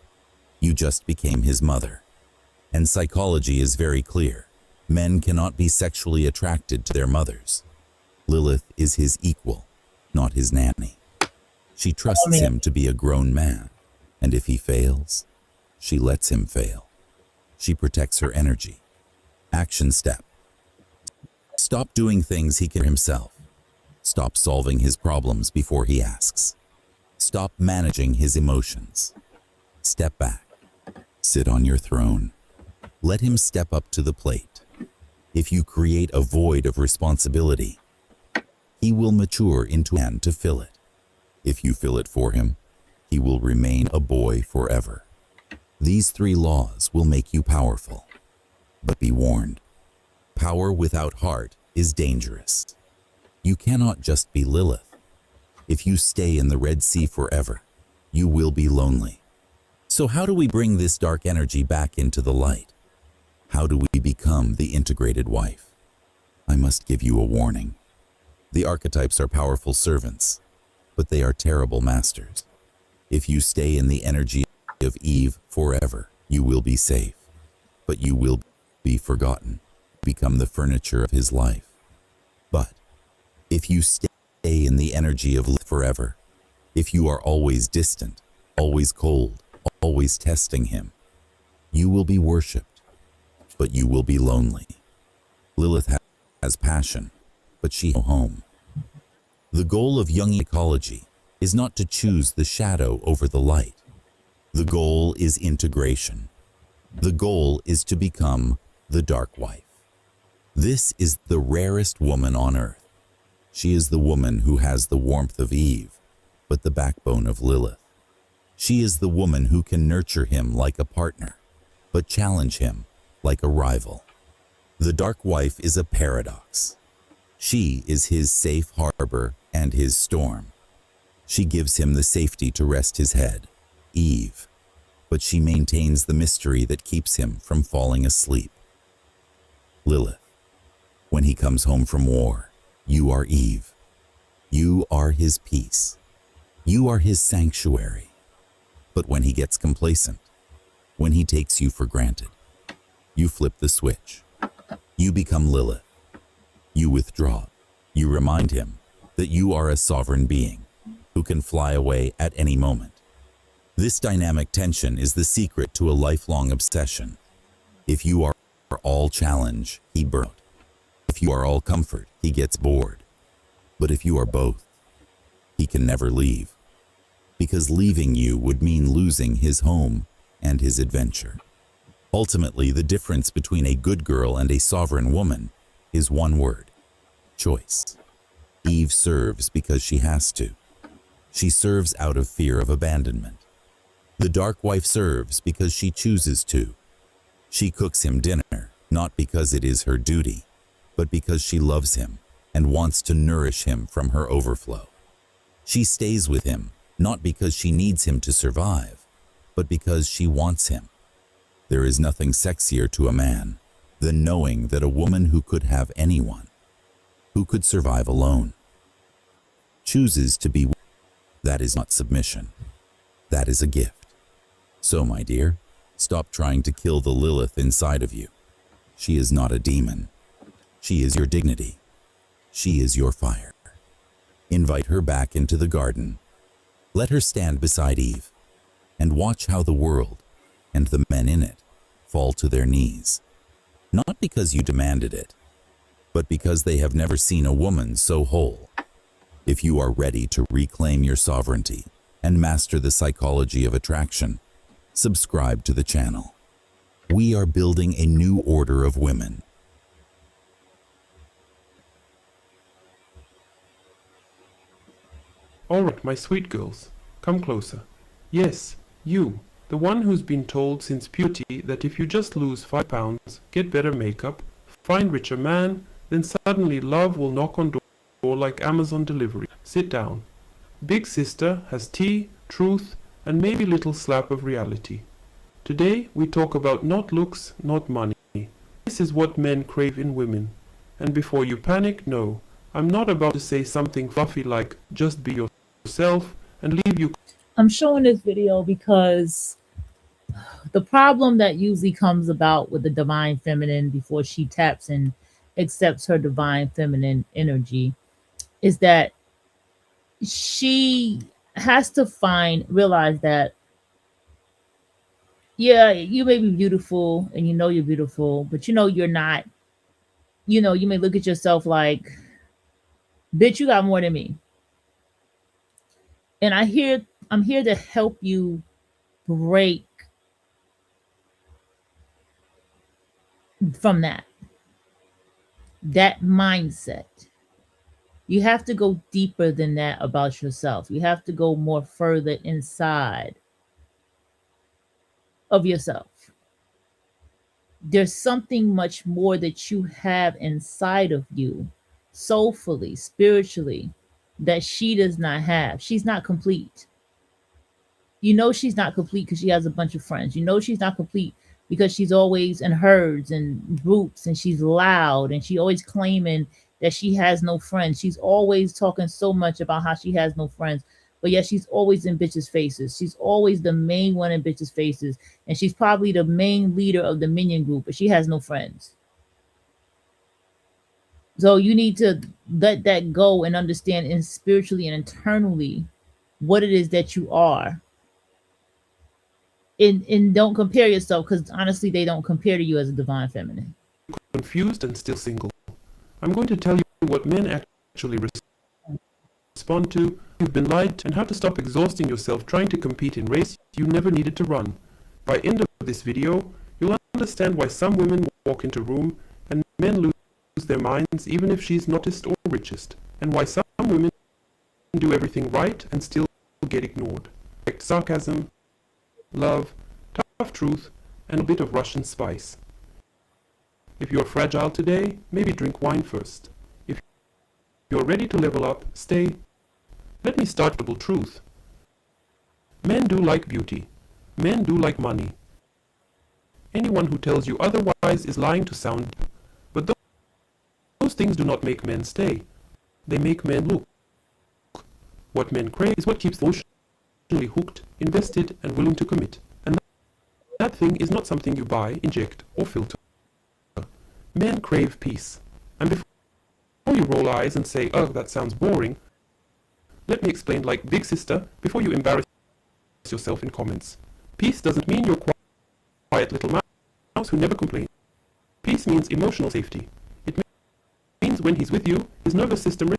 You just became his mother. And psychology is very clear. Men cannot be sexually attracted to their mothers. Lilith is his equal, not his nanny. She trusts him to be a grown man. And if he fails, she lets him fail. She protects her energy. Action step. Stop doing things he can himself. Stop solving his problems before he asks. Stop managing his emotions. Step back. Sit on your throne. Let him step up to the plate. If you create a void of responsibility, he will mature into a man to fill it. If you fill it for him, he will remain a boy forever. These 3 laws will make you powerful. But be warned, power without heart is dangerous. You cannot just be Lilith. If you stay in the Red Sea forever, you will be lonely. So how do we bring this dark energy back into the light? How do we become the integrated wife? I must give you a warning. The archetypes are powerful servants, but they are terrible masters. If you stay in the energy of Eve forever, you will be safe, but you will be forgotten, become the furniture of his life. But if you stay in the energy of Lilith forever, if you are always distant, always cold, always testing him, you will be worshipped, but you will be lonely. Lilith has passion, but she has no home. The goal of Jungian ecology is not to choose the shadow over the light. The goal is integration. The goal is to become the dark wife. This is the rarest woman on earth. She is the woman who has the warmth of Eve, but the backbone of Lilith. She is the woman who can nurture him like a partner, but challenge him like a rival. The dark wife is a paradox. She is his safe harbor and his storm. She gives him the safety to rest his head, Eve, but she maintains the mystery that keeps him from falling asleep. Lilith, when he comes home from war, you are Eve. You are his peace. You are his sanctuary. But when he gets complacent, when he takes you for granted, you flip the switch. You become Lilith. You withdraw. You remind him that you are a sovereign being who can fly away at any moment. This dynamic tension is the secret to a lifelong obsession. If you are all challenge, he burns. If you are all comfort, he gets bored. But if you are both, he can never leave. Because leaving you would mean losing his home and his adventure. Ultimately, the difference between a good girl and a sovereign woman is one word: choice. Eve serves because she has to. She serves out of fear of abandonment. The dark wife serves because she chooses to. She cooks him dinner, not because it is her duty, but because she loves him and wants to nourish him from her overflow. She stays with him, not because she needs him to survive, but because she wants him. There is nothing sexier to a man than knowing that a woman who could have anyone, who could survive alone, chooses to be with him. That is not submission. That is a gift. So, my dear, stop trying to kill the Lilith inside of you. She is not a demon. She is your dignity. She is your fire. Invite her back into the garden. Let her stand beside Eve and watch how the world and the men in it fall to their knees. Not because you demanded it, but because they have never seen a woman so whole. If you are ready to reclaim your sovereignty and master the psychology of attraction, subscribe to the channel. We are building a new order of women. All right, my sweet girls, come closer. Yes, you, the one who's been told since puberty that if you just lose 5 pounds, get better makeup, find richer man, then suddenly love will knock on door like Amazon delivery. Sit down. Big sister has tea, truth, and maybe little slap of reality. Today we talk about not looks, not money. This is what men crave in women. And before you panic, no, I'm not about to say something fluffy like just be yourself and leave you. I'm showing this video because the problem that usually comes about with the divine feminine before she taps and accepts her divine feminine energy is that she has to realize that, yeah, you may be beautiful and you know you're beautiful, but you know you're not. You know, you may look at yourself like, bitch, you got more than me. And I'm here to help you break from that mindset. You have to go deeper than that about yourself. You have to go more further inside of yourself. There's something much more that you have inside of you, soulfully, spiritually, that she does not have. She's not complete. You know she's not complete because she has a bunch of friends. You know she's not complete because she's always in herds and groups and she's loud and she always claiming that she has no friends. She's always talking so much about how she has no friends. But yet she's always in bitches' faces. She's always the main one in bitches' faces. And she's probably the main leader of the minion group, but she has no friends. So you need to let that go and understand and spiritually and internally what it is that you are. And don't compare yourself because honestly they don't compare to you as a divine feminine. confused and still single. I'm going to tell you what men actually respond to. You've been lied to, and how to stop exhausting yourself trying to compete in race you never needed to run. By end of this video, you'll understand why some women walk into a room and men lose their minds even if she's noticed or richest, and why some women do everything right and still get ignored. Like sarcasm, love, tough truth, and a bit of Russian spice. If you're fragile today, maybe drink wine first. If you're ready to level up, stay. Let me start with the truth. Men do like beauty. Men do like money. Anyone who tells you otherwise is lying to sound deep. But those things do not make men stay. They make men look. What men crave is what keeps them emotionally hooked, invested, and willing to commit. And that thing is not something you buy, inject, or filter. Men crave peace. And before you roll eyes and say, oh, that sounds boring, let me explain like big sister before you embarrass yourself in comments. Peace doesn't mean you're quiet little mouse who never complains. Peace means emotional safety. It means when he's with you, his nervous system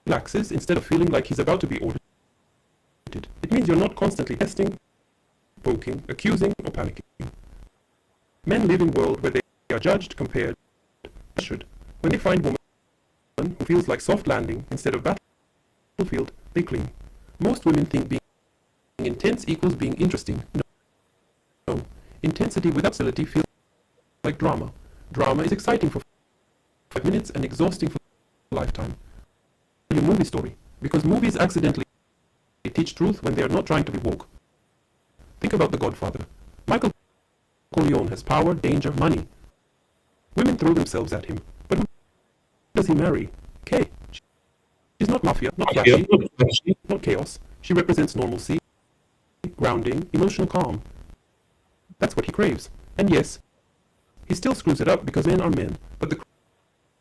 relaxes instead of feeling like he's about to be audited. It means you're not constantly testing, poking, accusing, or panicking. Men live in a world where they are judged, compared, pressured. When they find woman who feels like soft landing instead of battlefield, they cling. Most women think being intense equals being interesting. No. Intensity without facility feels like drama. Drama is exciting for 5 minutes and exhausting for a lifetime. Your movie story, because movies accidentally teach truth when they are not trying to be woke. Think about The Godfather. Michael Corleone has power, danger, money. Women throw themselves at him, but who does he marry? Kay. She's not mafia, not flashy, not chaos. She represents normalcy, grounding, emotional calm. That's what he craves. And yes, he still screws it up because men are men, but the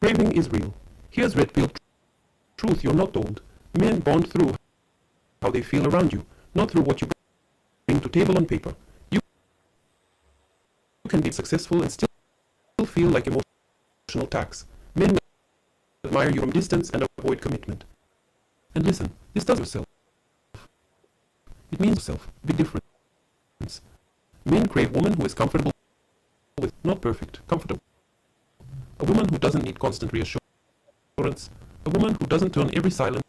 craving is real. Here's red pill truth you're not told. Men bond through how they feel around you, not through what you bring to table on paper. You can be successful and still feel like emotional tax. Men admire you from distance and avoid commitment. And listen, this does yourself. It means yourself. Big difference. Men crave a woman who is comfortable with, not perfect, comfortable. A woman who doesn't need constant reassurance. A woman who doesn't turn every silence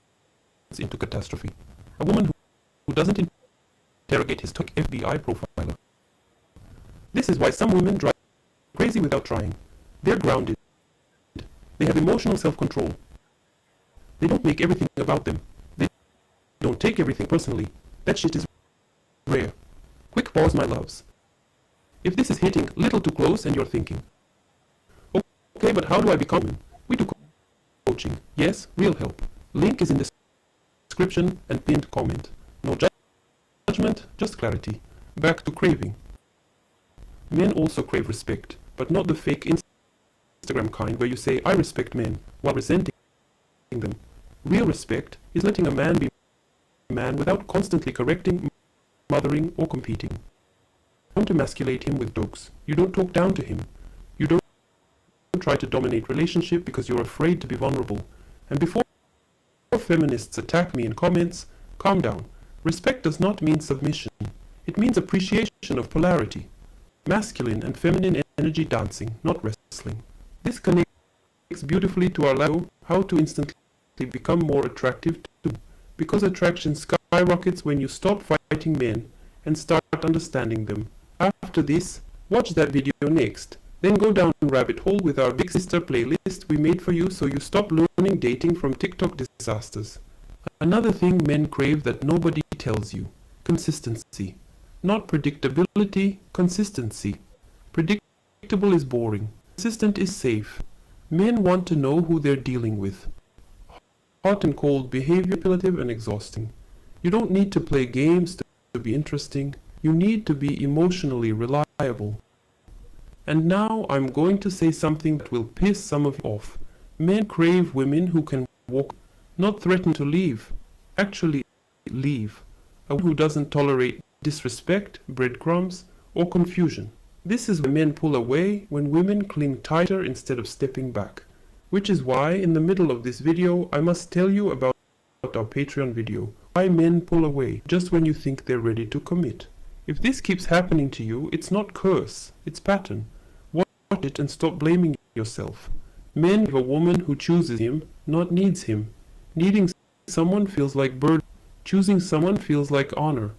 into catastrophe. A woman who doesn't interrogate his FBI profiler. This is why some women drive crazy without trying. They're grounded. They have emotional self-control. They don't make everything about them. They don't take everything personally. That shit is rare. Quick pause, my loves. If this is hitting a little too close and you're thinking, okay, but how do I become one? We do coaching. Yes, real help. Link is in the description and pinned comment. No judgment, just clarity. Back to craving. Men also crave respect, but not the fake Instagram kind where you say, I respect men, while resenting them. Real respect is letting a man be a man without constantly correcting, mothering, or competing. You don't emasculate him with jokes. You don't talk down to him. You don't try to dominate relationship because you're afraid to be vulnerable. And before feminists attack me in comments, calm down. Respect does not mean submission. It means appreciation of polarity. Masculine and feminine energy dancing, not wrestling. This connects beautifully to our love, how to instantly become more attractive to, because attraction skyrockets when you stop fighting men and start understanding them. After this, watch that video next. Then go down a rabbit hole with our Big Sister playlist we made for you so you stop learning dating from TikTok disasters. Another thing men crave that nobody tells you: consistency. Not predictability, consistency. Predictable is boring. Consistent is safe. Men want to know who they're dealing with. Hot and cold behavior, manipulative and exhausting. You don't need to play games to be interesting. You need to be emotionally reliable. And now I'm going to say something that will piss some of you off. Men crave women who can walk, not threaten to leave. Actually, leave. A woman who doesn't tolerate disrespect, breadcrumbs, or confusion. This is when men pull away, when women cling tighter instead of stepping back. Which is why, in the middle of this video, I must tell you about our Patreon video. Why men pull away just when you think they're ready to commit. If this keeps happening to you, it's not curse, it's pattern. Watch it and stop blaming yourself. Men have a woman who chooses him, not needs him. Needing someone feels like burden. Choosing someone feels like honor.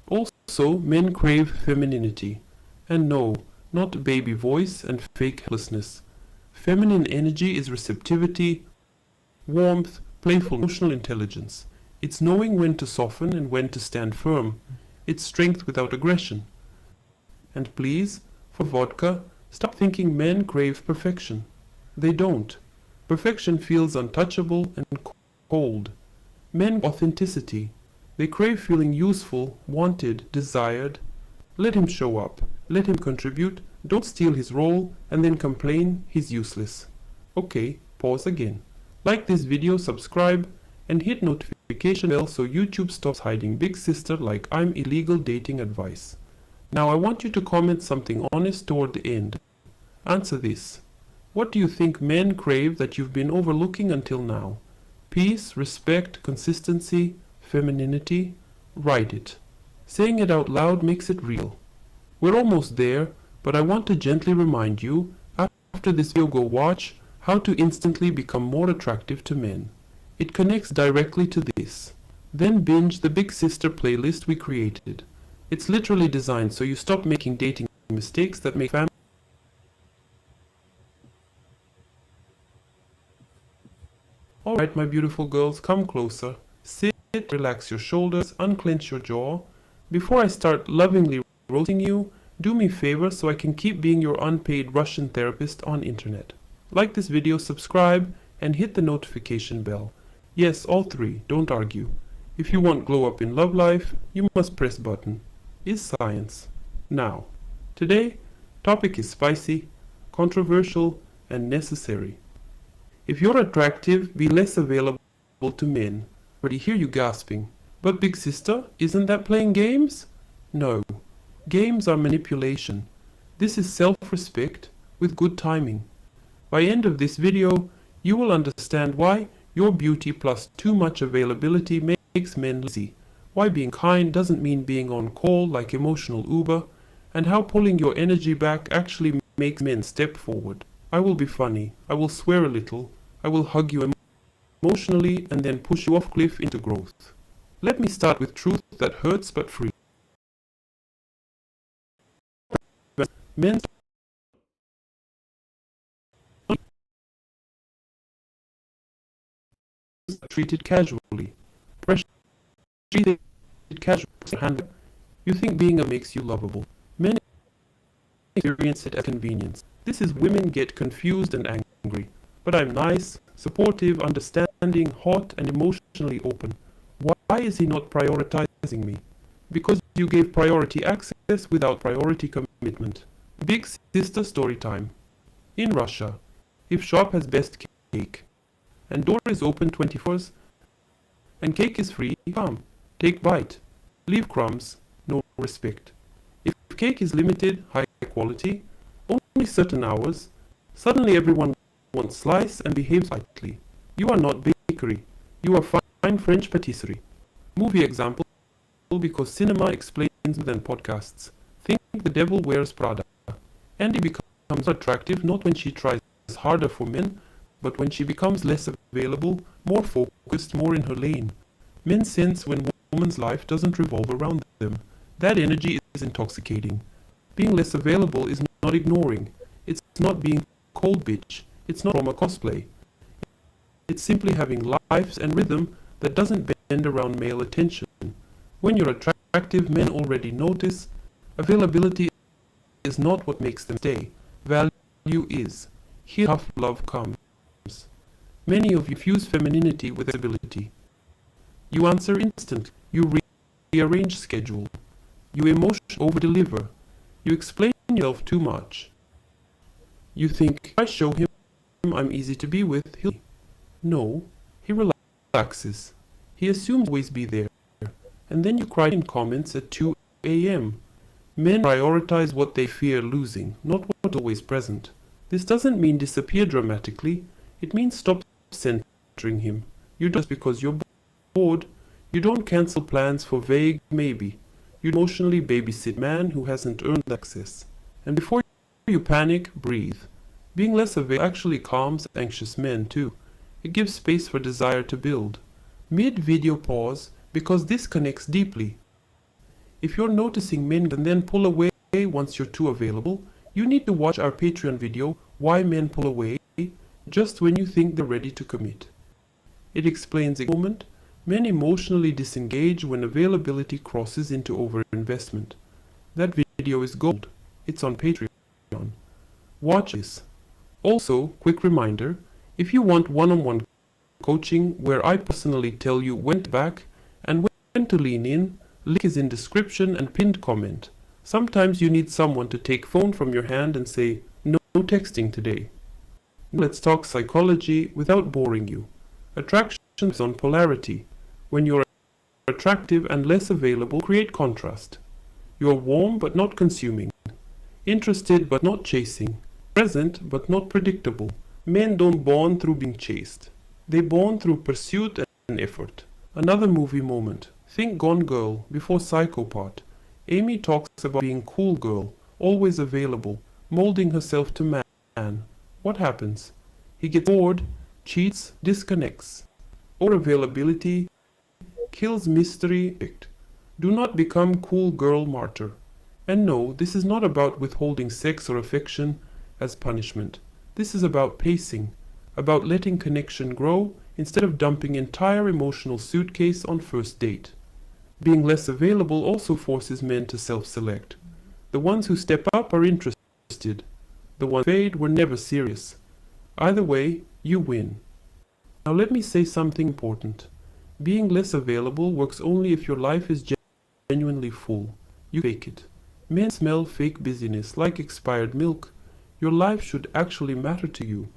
Also, men crave femininity. And no, not baby voice and fake helplessness. Feminine energy is receptivity, warmth, playful emotional intelligence. It's knowing when to soften and when to stand firm. It's strength without aggression. And please, for vodka, stop thinking men crave perfection. They don't. Perfection feels untouchable and cold. Men authenticity. They crave feeling useful, wanted, desired. Let him show up. Let him contribute. Don't steal his role and then complain he's useless. Okay, pause again. Like this video, subscribe, and hit notification bell so YouTube stops hiding big sister like I'm illegal dating advice. Now I want you to comment something honest toward the end. Answer this. What do you think men crave that you've been overlooking until now? Peace, respect, consistency, femininity? Write it. Saying it out loud makes it real. We're almost there, but I want to gently remind you, after this video go watch, how to instantly become more attractive to men. It connects directly to this. Then binge the Big Sister playlist we created. It's literally designed so you stop making dating mistakes that make family. Alright, my beautiful girls, come closer. Sit, relax your shoulders, unclench your jaw. Before I start lovingly roasting you, do me a favor so I can keep being your unpaid Russian therapist on internet. Like this video, subscribe, and hit the notification bell. Yes, all three, don't argue. If you want glow up in love life, you must press button. Is science. Now, today, topic is spicy, controversial, and necessary. If you're attractive, be less available to men. Already hear you gasping. But big sister, isn't that playing games? No. Games are manipulation. This is self-respect with good timing. By end of this video, you will understand why your beauty plus too much availability makes men lazy, why being kind doesn't mean being on call like emotional Uber, and how pulling your energy back actually makes men step forward. I will be funny, I will swear a little, I will hug you emotionally and then push you off cliff into growth. Let me start with truth that hurts but free. Men are treated casually. Pressure treated casually. You think being a makes you lovable. Men experience it as convenience. This is women get confused and angry. But I'm nice, supportive, understanding, hot, and emotionally open. Why is he not prioritizing me? Because you gave priority access without priority commitment. Big sister story time. In Russia, if shop has best cake, and door is open 24/7, and cake is free, come, take bite. Leave crumbs, no respect. If cake is limited, high quality, only certain hours, suddenly everyone wants slice and behaves lightly. You are not bakery, you are fine French patisserie. Movie example, because cinema explains than podcasts. Think The Devil Wears Prada. Andy becomes attractive not when she tries harder for men, but when she becomes less available, more focused, more in her lane. Men sense when a woman's life doesn't revolve around them. That energy is intoxicating. Being less available is not ignoring. It's not being cold bitch. It's not from a cosplay. It's simply having lives and rhythm that doesn't around male attention. When you're attractive, men already notice. Availability is not what makes them stay. Value is. Here tough love comes. Many of you fuse femininity with ability. You answer instantly. You rearrange schedule. You emotionally over-deliver. You explain yourself too much. You think, if I show him I'm easy to be with, he'll... No, he relaxes. He assumes always be there. And then you cry in comments at 2 a.m. Men prioritize what they fear losing, not what's always present. This doesn't mean disappear dramatically. It means stop centering him. You don't just because you're bored. You don't cancel plans for vague maybe. You emotionally babysit man who hasn't earned access. And before you panic, breathe. Being less available actually calms anxious men too. It gives space for desire to build. Mid-video pause because this connects deeply. If you're noticing men and then pull away once you're too available, you need to watch our Patreon video, Why Men Pull Away, just when you think they're ready to commit. It explains a moment. Men emotionally disengage when availability crosses into overinvestment. That video is gold. It's on Patreon. Watch this. Also, quick reminder, if you want one-on-one coaching where I personally tell you when to back and when to lean in, link is in description and pinned comment. Sometimes you need someone to take phone from your hand and say, no texting today. Let's talk psychology without boring you. Attraction is on polarity. When you're attractive and less available, create contrast. You're warm but not consuming. Interested but not chasing. Present but not predictable. Men don't bond through being chased. They bond through pursuit and effort. Another movie moment. Think Gone Girl before Psychopath. Amy talks about being cool girl, always available, molding herself to man. What happens? He gets bored, cheats, disconnects. Or availability kills mystery. Do not become cool girl martyr. And no, this is not about withholding sex or affection as punishment. This is about pacing, about letting connection grow instead of dumping entire emotional suitcase on first date. Being less available also forces men to self-select. The ones who step up are interested. The ones who fade were never serious. Either way, you win. Now let me say something important. Being less available works only if your life is genuinely full. You fake it. Men smell fake busyness like expired milk. Your life should actually matter to you.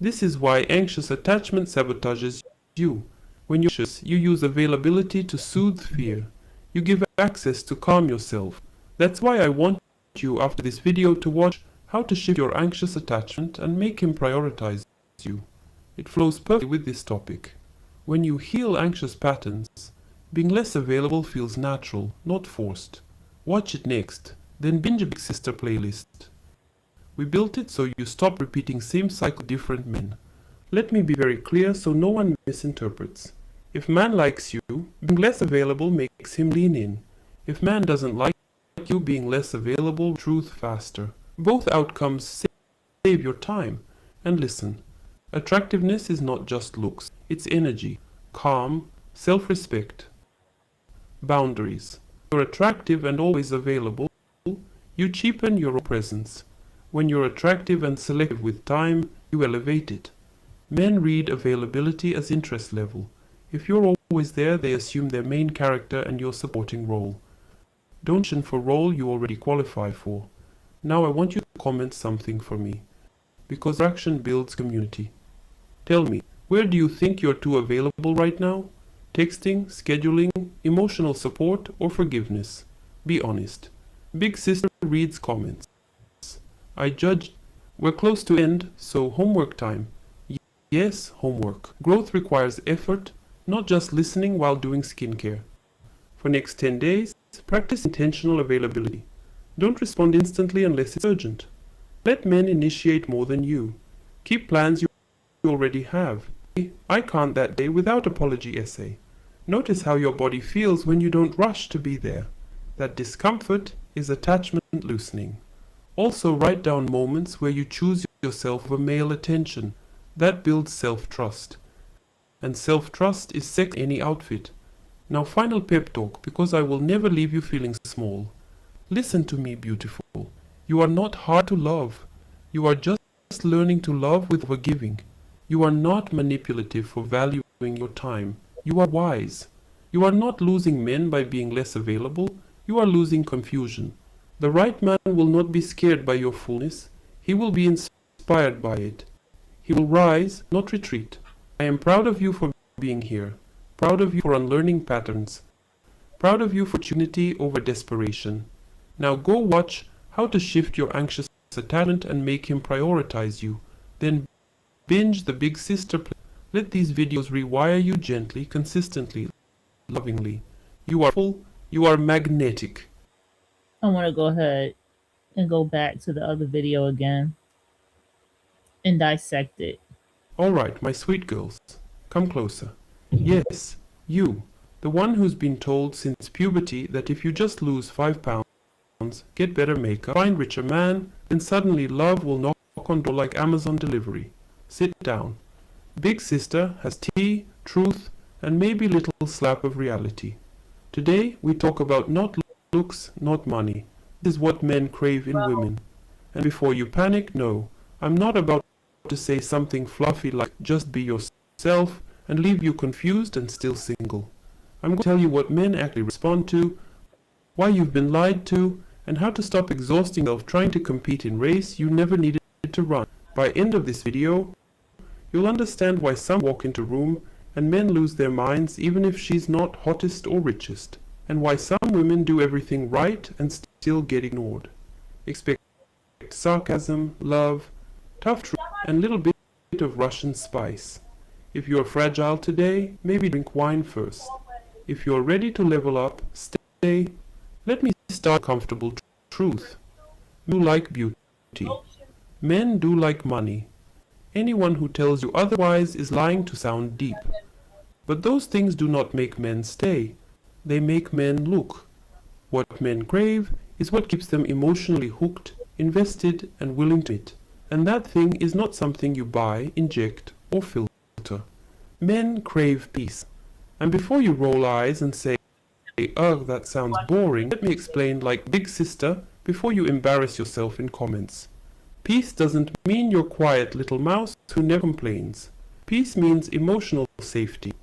This is why anxious attachment sabotages you. When you're anxious, you use availability to soothe fear. You give access to calm yourself. That's why I want you after this video to watch how to shift your anxious attachment and make him prioritize you. It flows perfectly with this topic. When you heal anxious patterns, being less available feels natural, not forced. Watch it next, then binge a Big Sister playlist. We built it so you stop repeating same cycle different men. Let me be very clear so no one misinterprets. If man likes you, being less available makes him lean in. If man doesn't like you, being less available, truth faster. Both outcomes save your time. And listen, attractiveness is not just looks, it's energy, calm, self-respect, boundaries. You're attractive and always available, you cheapen your own presence. When you're attractive and selective with time, you elevate it. Men read availability as interest level. If you're always there, they assume their main character and your supporting role. Don't audition for role you already qualify for. Now I want you to comment something for me. Because action builds community. Tell me, where do you think you're too available right now? Texting, scheduling, emotional support, or forgiveness? Be honest. Big Sister reads comments. I judge. We're close to end, so homework time. Yes, homework. Growth requires effort, not just listening while doing skincare. For next 10 days, practice intentional availability. Don't respond instantly unless it's urgent. Let men initiate more than you. Keep plans you already have. I can't that day without apology essay. Notice how your body feels when you don't rush to be there. That discomfort is attachment loosening. Also write down moments where you choose yourself over male attention. That builds self-trust. And self-trust is sex in any outfit. Now final pep talk, because I will never leave you feeling small. Listen to me, beautiful. You are not hard to love. You are just learning to love with forgiving. You are not manipulative for valuing your time. You are wise. You are not losing men by being less available. You are losing confusion. The right man will not be scared by your fullness. He will be inspired by it. He will rise, not retreat. I am proud of you for being here. Proud of you for unlearning patterns. Proud of you for opportunity over desperation. Now go watch how to shift your anxious attachment and make him prioritize you. Then binge the Big Sister play. Let these videos rewire you gently, consistently, lovingly. You are full, you are magnetic. I want to go ahead and go back to the other video again and dissect it. Alright, my sweet girls, come closer. Yes, you, the one who's been told since puberty that if you just lose 5 pounds, get better makeup, find richer man, then suddenly love will knock on door like Amazon delivery. Sit down. Big Sister has tea, truth, and maybe little slap of reality. Today we talk about not looks, not money. This is what men crave in women. And before you panic, no, I'm not about to say something fluffy like just be yourself and leave you confused and still single. I'm going to tell you what men actually respond to, why you've been lied to, and how to stop exhausting yourself trying to compete in race you never needed to run. By end of this video, you'll understand why some walk into room and men lose their minds even if she's not hottest or richest, and why some women do everything right and still get ignored. Expect sarcasm, love, tough truth, and little bit of Russian spice. If you're fragile today, maybe drink wine first. If you're ready to level up, stay. Let me start comfortable truth. You like beauty. Men do like money. Anyone who tells you otherwise is lying to sound deep. But those things do not make men stay. They make men look. What men crave is what keeps them emotionally hooked, invested, and willing to it. And that thing is not something you buy, inject, or filter. Men crave peace. And before you roll eyes and say, ugh, that sounds boring, let me explain like Big Sister before you embarrass yourself in comments. Peace doesn't mean your quiet little mouse who never complains. Peace means emotional safety.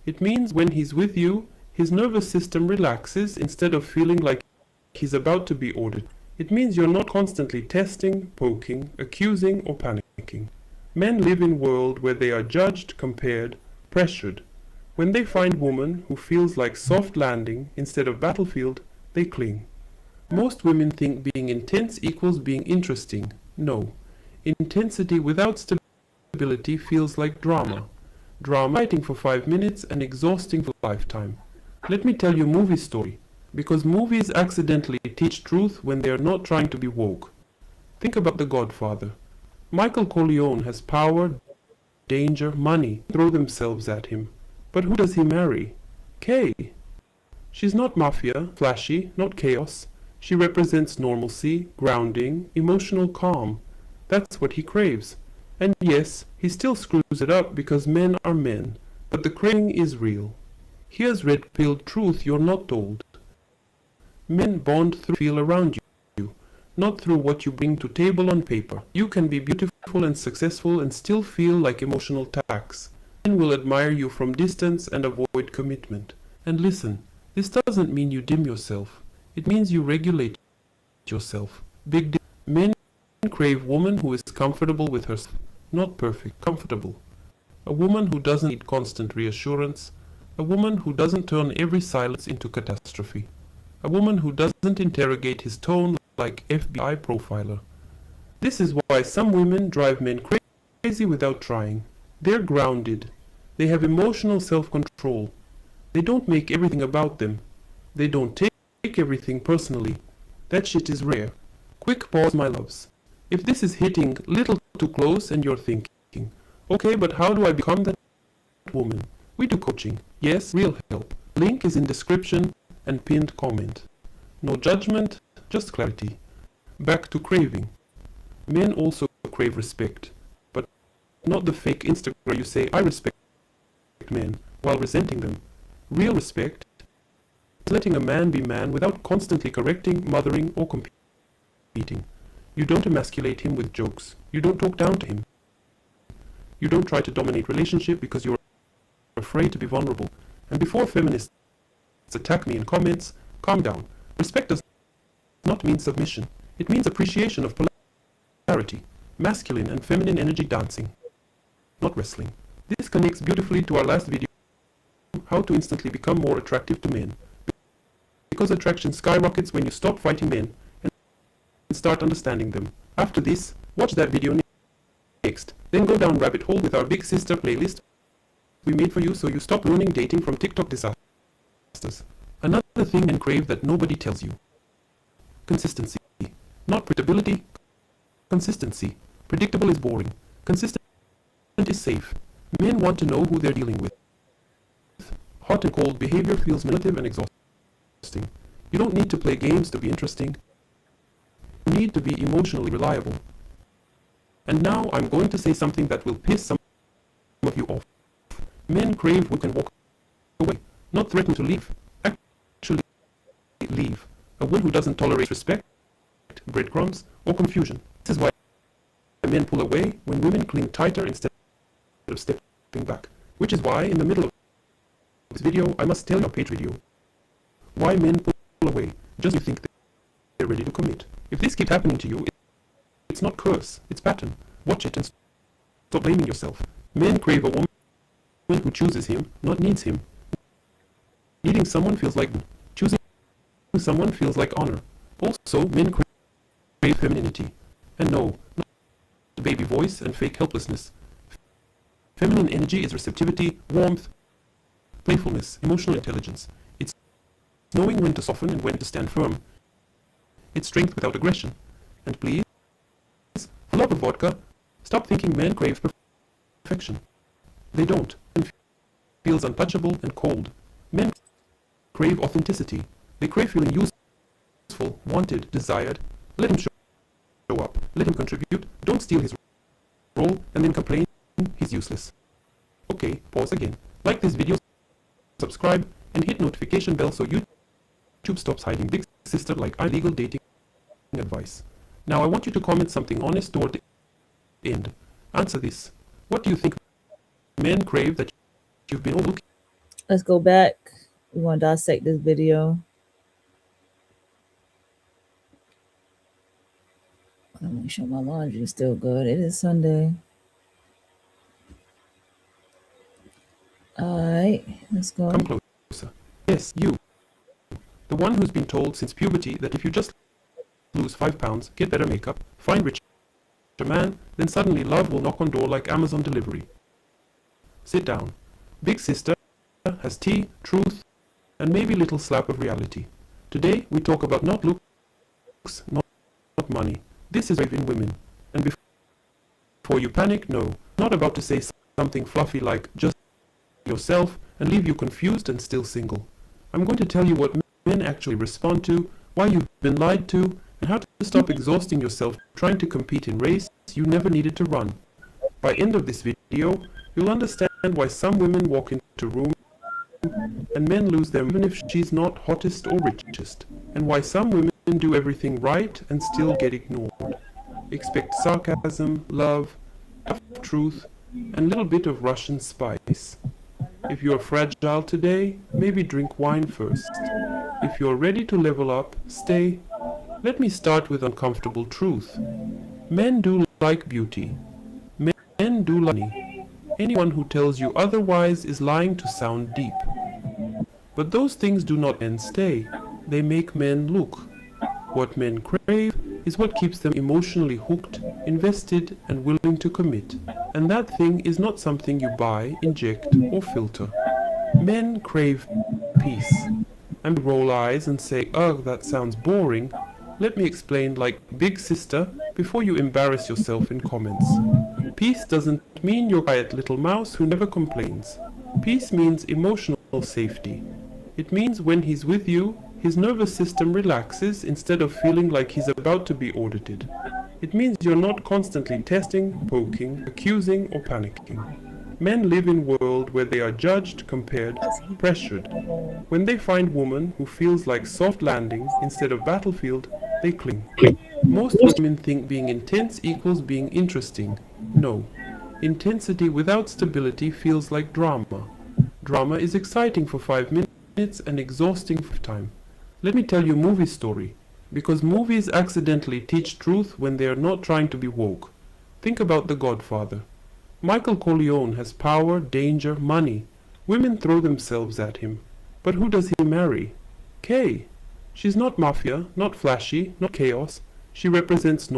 It means when he's with you, his nervous system relaxes instead of feeling like he's about to be ordered. It means you're not constantly testing, poking, accusing, or panicking. Men live in a world where they are judged, compared, pressured. When they find a woman who feels like soft landing instead of battlefield, they cling. Most women think being intense equals being interesting. No. Intensity without stability feels like drama. Drama fighting for 5 minutes and exhausting for a lifetime. Let me tell you a movie story. Because movies accidentally teach truth when they are not trying to be woke. Think about The Godfather. Michael Corleone has power, danger, money throw themselves at him. But who does he marry? Kay. She's not mafia, flashy, not chaos. She represents normalcy, grounding, emotional calm. That's what he craves. And yes, he still screws it up because men are men. But the craving is real. Here's red-pilled truth you're not told. Men bond through feel around you, not through what you bring to table on paper. You can be beautiful and successful and still feel like emotional tax. Men will admire you from distance and avoid commitment. And listen, this doesn't mean you dim yourself. It means you regulate yourself. Men crave woman who is comfortable with herself, not perfect, comfortable. A woman who doesn't need constant reassurance. A woman who doesn't turn every silence into catastrophe. A woman who doesn't interrogate his tone like FBI profiler. This is why some women drive men crazy without trying. They're grounded. They have emotional self-control. They don't make everything about them. They don't take everything personally. That shit is rare. Quick pause, my loves. If this is hitting little too close and you're thinking, okay, but how do I become that woman? We do coaching. Yes, real help. Link is in description and pinned comment. No judgment, just clarity. Back to craving. Men also crave respect, but not the fake Instagram you say I respect men while resenting them. Real respect letting a man be man without constantly correcting, mothering, or competing. You don't emasculate him with jokes. You don't talk down to him. You don't try to dominate relationship because you're afraid to be vulnerable. And before feminists attack me in comments, calm down. Respect does not mean submission. It means appreciation of polarity, masculine and feminine energy dancing, not wrestling. This connects beautifully to our last video, how to instantly become more attractive to men. Because attraction skyrockets when you stop fighting men and start understanding them. After this, watch that video next. Then go down rabbit hole with our Big Sister playlist we made for you so you stop ruining dating from TikTok disasters. Another thing and crave that nobody tells you. Consistency. Not predictability. Consistency. Predictable is boring. Consistent is safe. Men want to know who they're dealing with. Hot and cold behavior feels manipulative and exhausting. You don't need to play games to be interesting. You need to be emotionally reliable. And now I'm going to say something that will piss some of you off. Men crave who can walk away, not threaten to leave. Actually leave. A woman who doesn't tolerate respect, breadcrumbs, or confusion. This is why men pull away when women cling tighter instead of stepping back. Which is why in the middle of this video I must tell you a page video. Why men pull away just when you think they're ready to commit. If this keeps happening to you, it's not curse, it's pattern. Watch it and stop blaming yourself. Men crave a woman who chooses him, not needs him. Needing someone feels like choosing someone feels like honor. Also, men crave femininity. And no, not the baby voice and fake helplessness. Feminine energy is receptivity, warmth, playfulness, emotional intelligence. It's knowing when to soften and when to stand firm. It's strength without aggression. And please, for love of vodka, stop thinking men crave perfection. They don't, and feels untouchable and cold. Men crave authenticity. They crave feeling useful, wanted, desired. Let him show up. Let him contribute. Don't steal his role and then complain he's useless. Okay, pause again. Like this video, subscribe, and hit notification bell so YouTube stops hiding Big Sister like illegal dating advice. Now I want you to comment something honest toward the end. Answer this. What do you think men crave that you've been overlooking? Let's go back. We want to dissect this video. I want to make sure my laundry is still good. It is Sunday. Alright, let's go. Come closer. Yes, you. The one who's been told since puberty that if you just lose 5 pounds, get better makeup, find richer man, then suddenly love will knock on door like Amazon delivery. Sit down. Big Sister has tea, truth, and maybe a little slap of reality. Today we talk about not looks, not money. This is in women. And before you panic, no, not about to say something fluffy like just yourself and leave you confused and still single. I'm going to tell you what men actually respond to, why you've been lied to, and how to stop exhausting yourself trying to compete in race you never needed to run. By end of this video, you'll understand why some women walk into room and men lose them even if she's not hottest or richest, and why some women do everything right and still get ignored. Expect sarcasm, love, truth, and a little bit of Russian spice. If you're fragile today, maybe drink wine first. If you're ready to level up, stay. Let me start with uncomfortable truth. Men do like beauty. Men do like money. Anyone who tells you otherwise is lying to sound deep. But those things do not end stay. They make men look. What men crave is what keeps them emotionally hooked, invested, and willing to commit. And that thing is not something you buy, inject, or filter. Men crave peace. And roll eyes and say, ugh, that sounds boring. Let me explain like Big Sister before you embarrass yourself in comments. Peace doesn't mean your quiet little mouse who never complains. Peace means emotional safety. It means when he's with you, his nervous system relaxes instead of feeling like he's about to be audited. It means you're not constantly testing, poking, accusing, or panicking. Men live in a world where they are judged, compared, pressured. When they find woman who feels like soft landing instead of battlefield, they cling. Most women think being intense equals being interesting. No. Intensity without stability feels like drama. Drama is exciting for 5 minutes and exhausting for time. Let me tell you a movie story. Because movies accidentally teach truth when they are not trying to be woke. Think about The Godfather. Michael Corleone has power, danger, money. Women throw themselves at him. But who does he marry? Kay. She's not mafia, not flashy, not chaos. She represents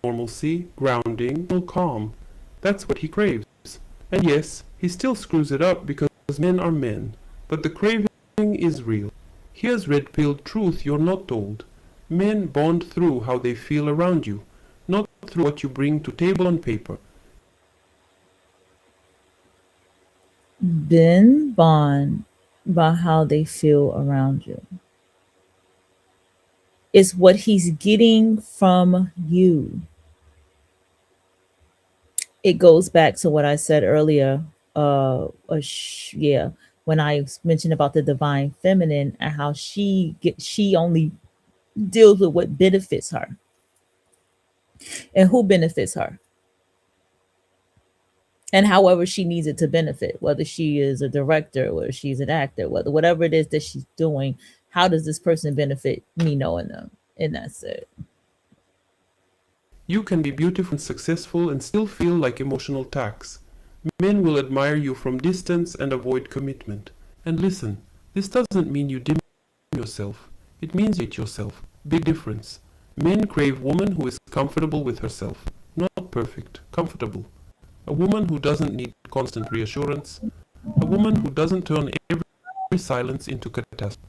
normalcy, grounding, calm. That's what he craves. And yes, he still screws it up because men are men. But the craving is real. Here's red-pilled truth you're not told. Men bond through how they feel around you, not through what you bring to table on paper. Then bond by how they feel around you. It's what he's getting from you. It goes back to what I said earlier. Yeah, when I mentioned about the divine feminine and how she only deals with what benefits her and who benefits her, and however she needs it to benefit, whether she is a director, whether she's an actor, whatever it is that she's doing, how does this person benefit me knowing them? And that's it. You can be beautiful and successful and still feel like emotional tax. Men will admire you from distance and avoid commitment. And listen, this doesn't mean you dim yourself. It means you hate yourself. Big difference. Men crave woman who is comfortable with herself. Not perfect, comfortable. A woman who doesn't need constant reassurance. A woman who doesn't turn every silence into catastrophe.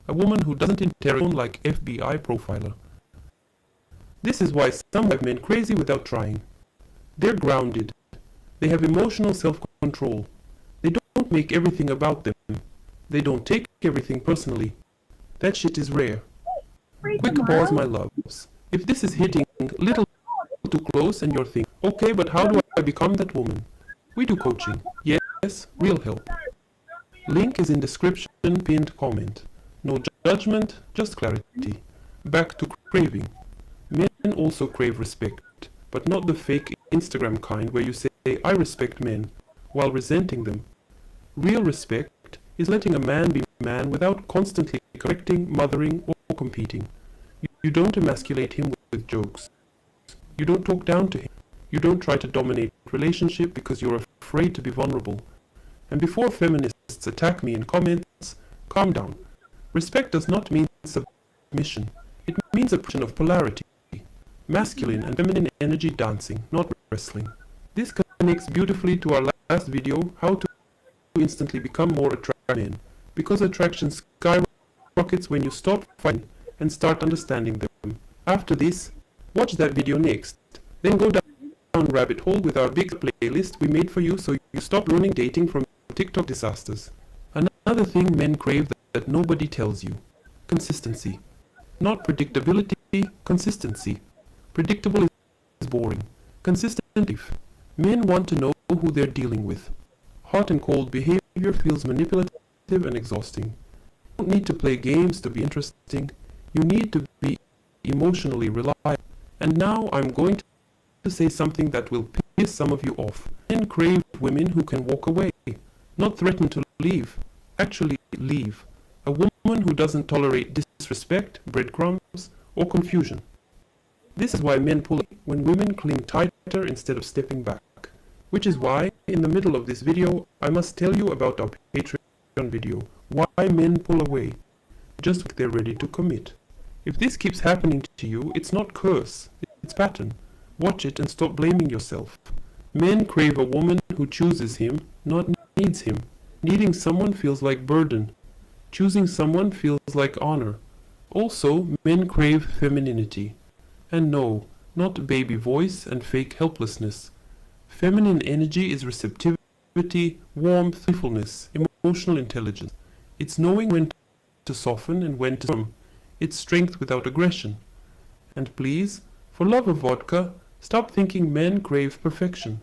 A woman who doesn't interrogate like FBI profiler. This is why some drive men crazy without trying. They're grounded. They have emotional self-control. They don't make everything about them. They don't take everything personally. That shit is rare. Quick pause, my loves. If this is hitting little too close and you're thinking, okay, but how do I become that woman? We do coaching. Yes, real help. Link is in description, pinned comment. No judgment, just clarity. Back to craving. Men also crave respect, but not the fake Instagram kind where you say, I respect men, while resenting them. Real respect is letting a man be man without constantly correcting, mothering, or competing. You don't emasculate him with jokes. You don't talk down to him. You don't try to dominate relationship because you're afraid to be vulnerable. And before feminists attack me in comments, calm down. Respect does not mean submission. It means a position of polarity. Masculine and feminine energy dancing, not wrestling. This connects beautifully to our last video, how to instantly become more attractive men. Because attraction skyrockets when you stop fighting and start understanding them. After this, watch that video next. Then go down rabbit hole with our big playlist we made for you so you stop ruining dating from TikTok disasters. Another thing men crave that nobody tells you. Consistency. Not predictability, consistency. Predictable is boring. Consistent. Men want to know who they're dealing with. Hot and cold behavior feels manipulative and exhausting. You don't need to play games to be interesting. You need to be emotionally reliable. And now I'm going to say something that will piss some of you off. Men crave women who can walk away, not threaten to leave. Actually leave. A woman who doesn't tolerate disrespect, breadcrumbs, or confusion. This is why men pull when women cling tighter instead of stepping back. Which is why, in the middle of this video, I must tell you about our Patreon video, Why Men Pull Away, just when they're ready to commit. If this keeps happening to you, it's not curse, it's pattern. Watch it and stop blaming yourself. Men crave a woman who chooses him, not needs him. Needing someone feels like burden. Choosing someone feels like honor. Also, men crave femininity. And no, not baby voice and fake helplessness. Feminine energy is receptivity, warmth, playfulness, emotional intelligence. It's knowing when to soften and when to firm. It's strength without aggression. And please, for love of vodka, stop thinking men crave perfection.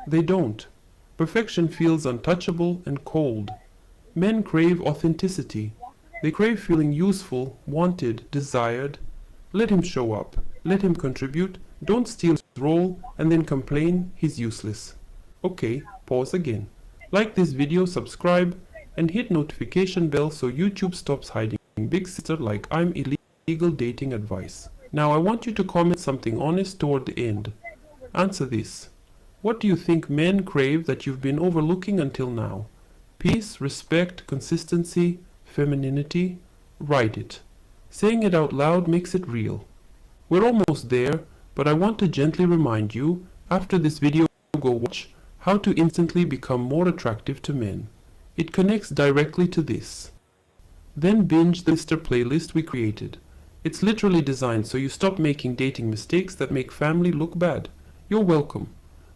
They don't. Perfection feels untouchable and cold. Men crave authenticity. They crave feeling useful, wanted, desired. Let him show up. Let him contribute. Don't steal his role and then complain he's useless. Okay, pause again. Like this video, subscribe, and hit notification bell so YouTube stops hiding big sister like I'm illegal dating advice. Now I want you to comment something honest toward the end. Answer this. What do you think men crave that you've been overlooking until now? Peace, respect, consistency, femininity? Write it. Saying it out loud makes it real. We're almost there, but I want to gently remind you, after this video go watch, how to instantly become more attractive to men. It connects directly to this. Then binge the sister playlist we created. It's literally designed so you stop making dating mistakes that make family look bad. You're welcome.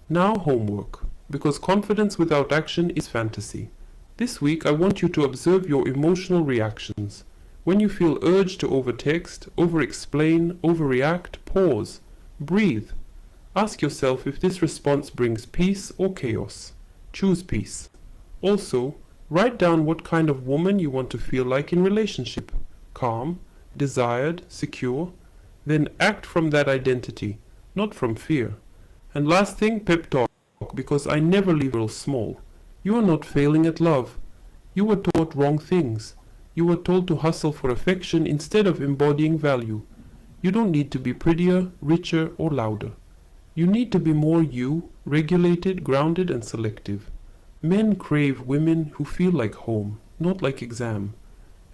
Now homework, because confidence without action is fantasy. This week I want you to observe your emotional reactions. When you feel urged to overtext, over-explain, overreact, pause. Breathe. Ask yourself if this response brings peace or chaos. Choose peace. Also, write down what kind of woman you want to feel like in relationship. Calm, desired, secure. Then act from that identity, not from fear. And last thing, pep talk, because I never leave girls small. You are not failing at love. You were taught wrong things. You were told to hustle for affection instead of embodying value. You don't need to be prettier, richer, or louder. You need to be more you, regulated, grounded, and selective. Men crave women who feel like home, not like exam.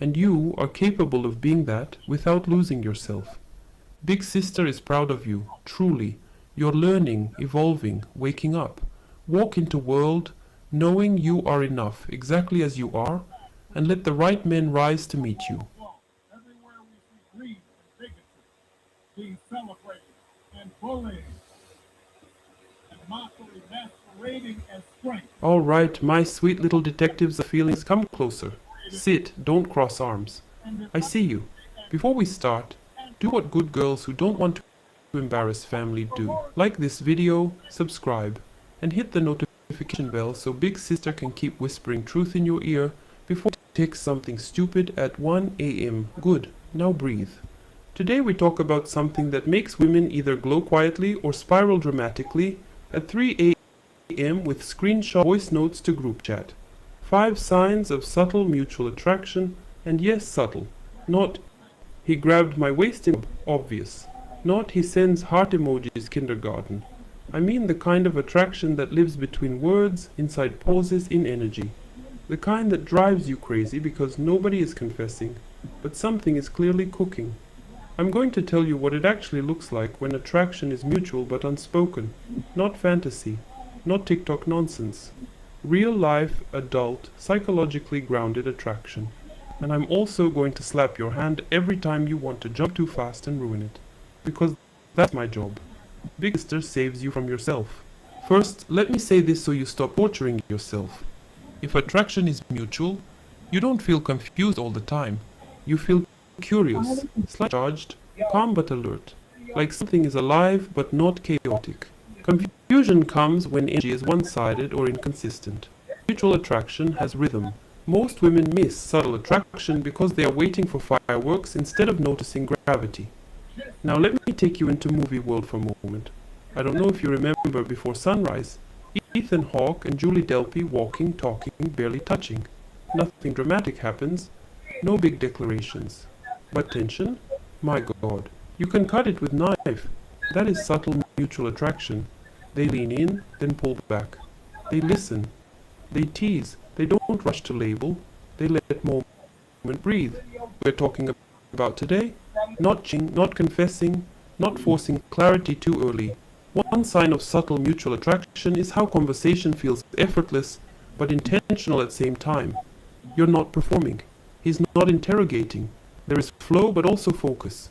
And you are capable of being that without losing yourself. Big sister is proud of you, truly. You're learning, evolving, waking up. Walk into world knowing you are enough exactly as you are, and let the right men rise to meet you. Everywhere we see greed and bigotry being celebrated and bullying and mockery masquerading as strength. All right, my sweet little detectives of feelings, come closer. Sit, don't cross arms. I see you. Before we start, do what good girls who don't want to embarrass family do. Like this video, subscribe, and hit the notification bell so Big Sister can keep whispering truth in your ear before you text something stupid at 1 a.m. Good, now breathe. Today we talk about something that makes women either glow quietly or spiral dramatically at 3 a.m. with screenshot voice notes to group chat. 5 signs of subtle mutual attraction, and yes, subtle. Not, he grabbed my waist in obvious. Not, he sends heart emojis kindergarten. I mean the kind of attraction that lives between words, inside pauses, in energy. The kind that drives you crazy because nobody is confessing, but something is clearly cooking. I'm going to tell you what it actually looks like when attraction is mutual but unspoken. Not fantasy, not TikTok nonsense. Real life, adult, psychologically grounded attraction. And I'm also going to slap your hand every time you want to jump too fast and ruin it. Because that's my job. Big Sister saves you from yourself. First, let me say this so you stop torturing yourself. If attraction is mutual, you don't feel confused all the time. You feel curious, slightly charged, calm but alert. Like something is alive but not chaotic. Confusion comes when energy is one-sided or inconsistent. Mutual attraction has rhythm. Most women miss subtle attraction because they are waiting for fireworks instead of noticing gravity. Now let me take you into movie world for a moment. I don't know if you remember Before Sunrise, Ethan Hawke and Julie Delpy walking, talking, barely touching. Nothing dramatic happens, no big declarations. But tension? My God, you can cut it with knife. That is subtle mutual attraction. They lean in, then pull back. They listen. They tease. They don't rush to label. They let moment breathe. We're talking about today. Not cheating, not confessing, not forcing clarity too early. One sign of subtle mutual attraction is how conversation feels effortless but intentional at the same time. You're not performing. He's not interrogating. There is flow but also focus.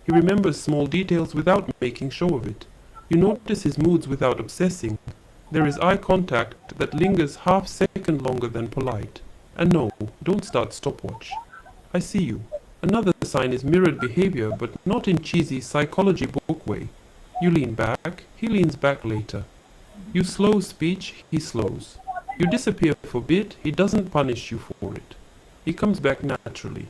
He remembers small details without making show of it. You notice his moods without obsessing. There is eye contact that lingers half second longer than polite. And no, don't start stopwatch. I see you. Another sign is mirrored behavior, but not in cheesy psychology book way. You lean back, he leans back later. You slow speech, he slows. You disappear for a bit, he doesn't punish you for it. He comes back naturally.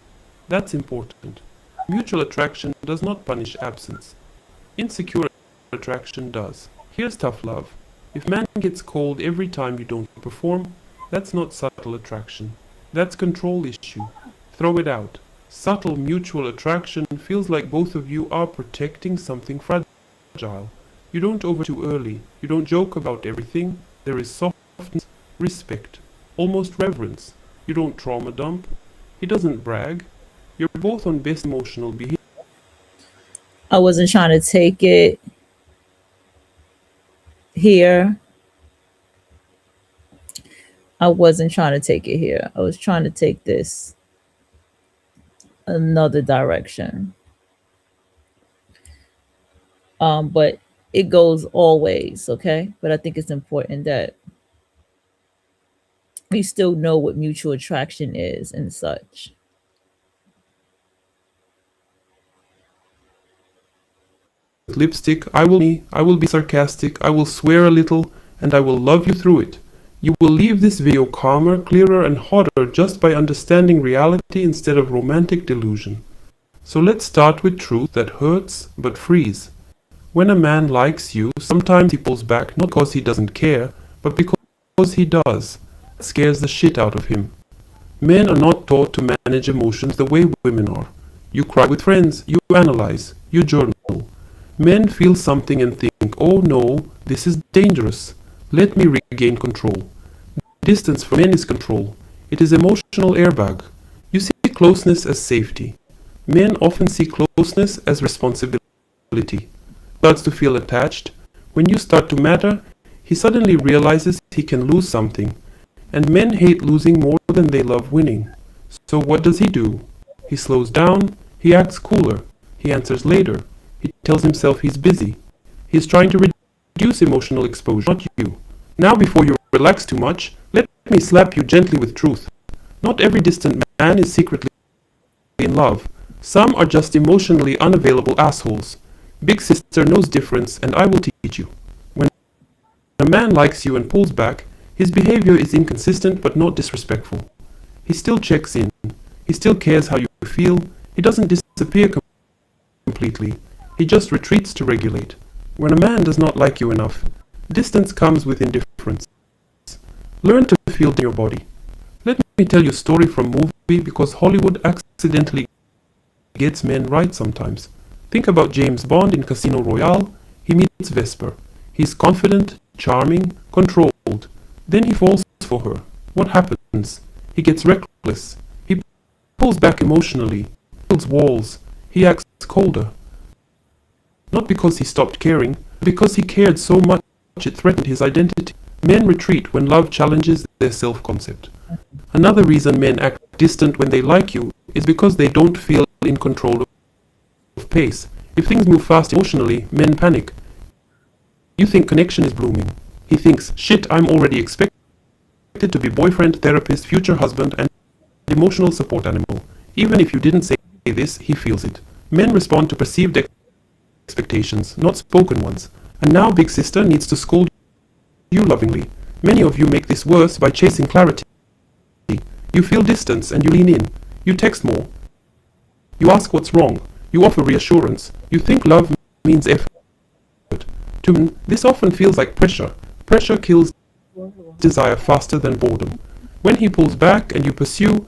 That's important. Mutual attraction does not punish absence. Insecure attraction does. Here's tough love. If man gets cold every time you don't perform, that's not subtle attraction. That's control issue. Throw it out. Subtle mutual attraction feels like both of you are protecting something fragile. You don't over too early. You don't joke about everything. There is softness, respect, almost reverence. You don't trauma dump. He doesn't brag. You're both on best emotional behavior. I wasn't trying to take it here. I wasn't trying to take it here. I was trying to take this another direction. But it goes always, okay? But I think it's important that we still know what mutual attraction is and such. Lipstick, I will be sarcastic, I will swear a little, and I will love you through it. You will leave this video calmer, clearer, and hotter just by understanding reality instead of romantic delusion. So let's start with truth that hurts but frees. When a man likes you, sometimes he pulls back not because he doesn't care, but because he does. That scares the shit out of him. Men are not taught to manage emotions the way women are. You cry with friends, you analyze, you journal. Men feel something and think, oh no, this is dangerous. Let me regain control. Distance for men is control. It is emotional airbag. You see closeness as safety. Men often see closeness as responsibility. Starts to feel attached. When you start to matter, he suddenly realizes he can lose something. And men hate losing more than they love winning. So what does he do? He slows down, he acts cooler, he answers later, he tells himself he's busy. He's trying to reduce emotional exposure, not you. Now before you relax too much, let me slap you gently with truth. Not every distant man is secretly in love. Some are just emotionally unavailable assholes. Big sister knows difference and I will teach you. When a man likes you and pulls back, his behavior is inconsistent but not disrespectful. He still checks in. He still cares how you feel. He doesn't disappear completely. He just retreats to regulate. When a man does not like you enough, distance comes with indifference. Learn to feel in your body. Let me tell you a story from a movie because Hollywood accidentally gets men right sometimes. Think about James Bond in Casino Royale. He meets Vesper. He's confident, charming, controlled. Then he falls for her. What happens? He gets reckless. He pulls back emotionally, builds walls. He acts colder. Not because he stopped caring, but because he cared so much it threatened his identity. Men retreat when love challenges their self-concept. Another reason men act distant when they like you is because they don't feel in control of pace. If things move fast emotionally, men panic. You think connection is blooming. He thinks, shit, I'm already expected to be boyfriend, therapist, future husband, and emotional support animal. Even if you didn't say this, he feels it. Men respond to perceived expectations, not spoken ones. And now Big Sister needs to scold you lovingly. Many of you make this worse by chasing clarity. You feel distance and you lean in. You text more. You ask what's wrong. You offer reassurance. You think love means effort. To men, this often feels like pressure. Pressure kills desire faster than boredom. When he pulls back and you pursue,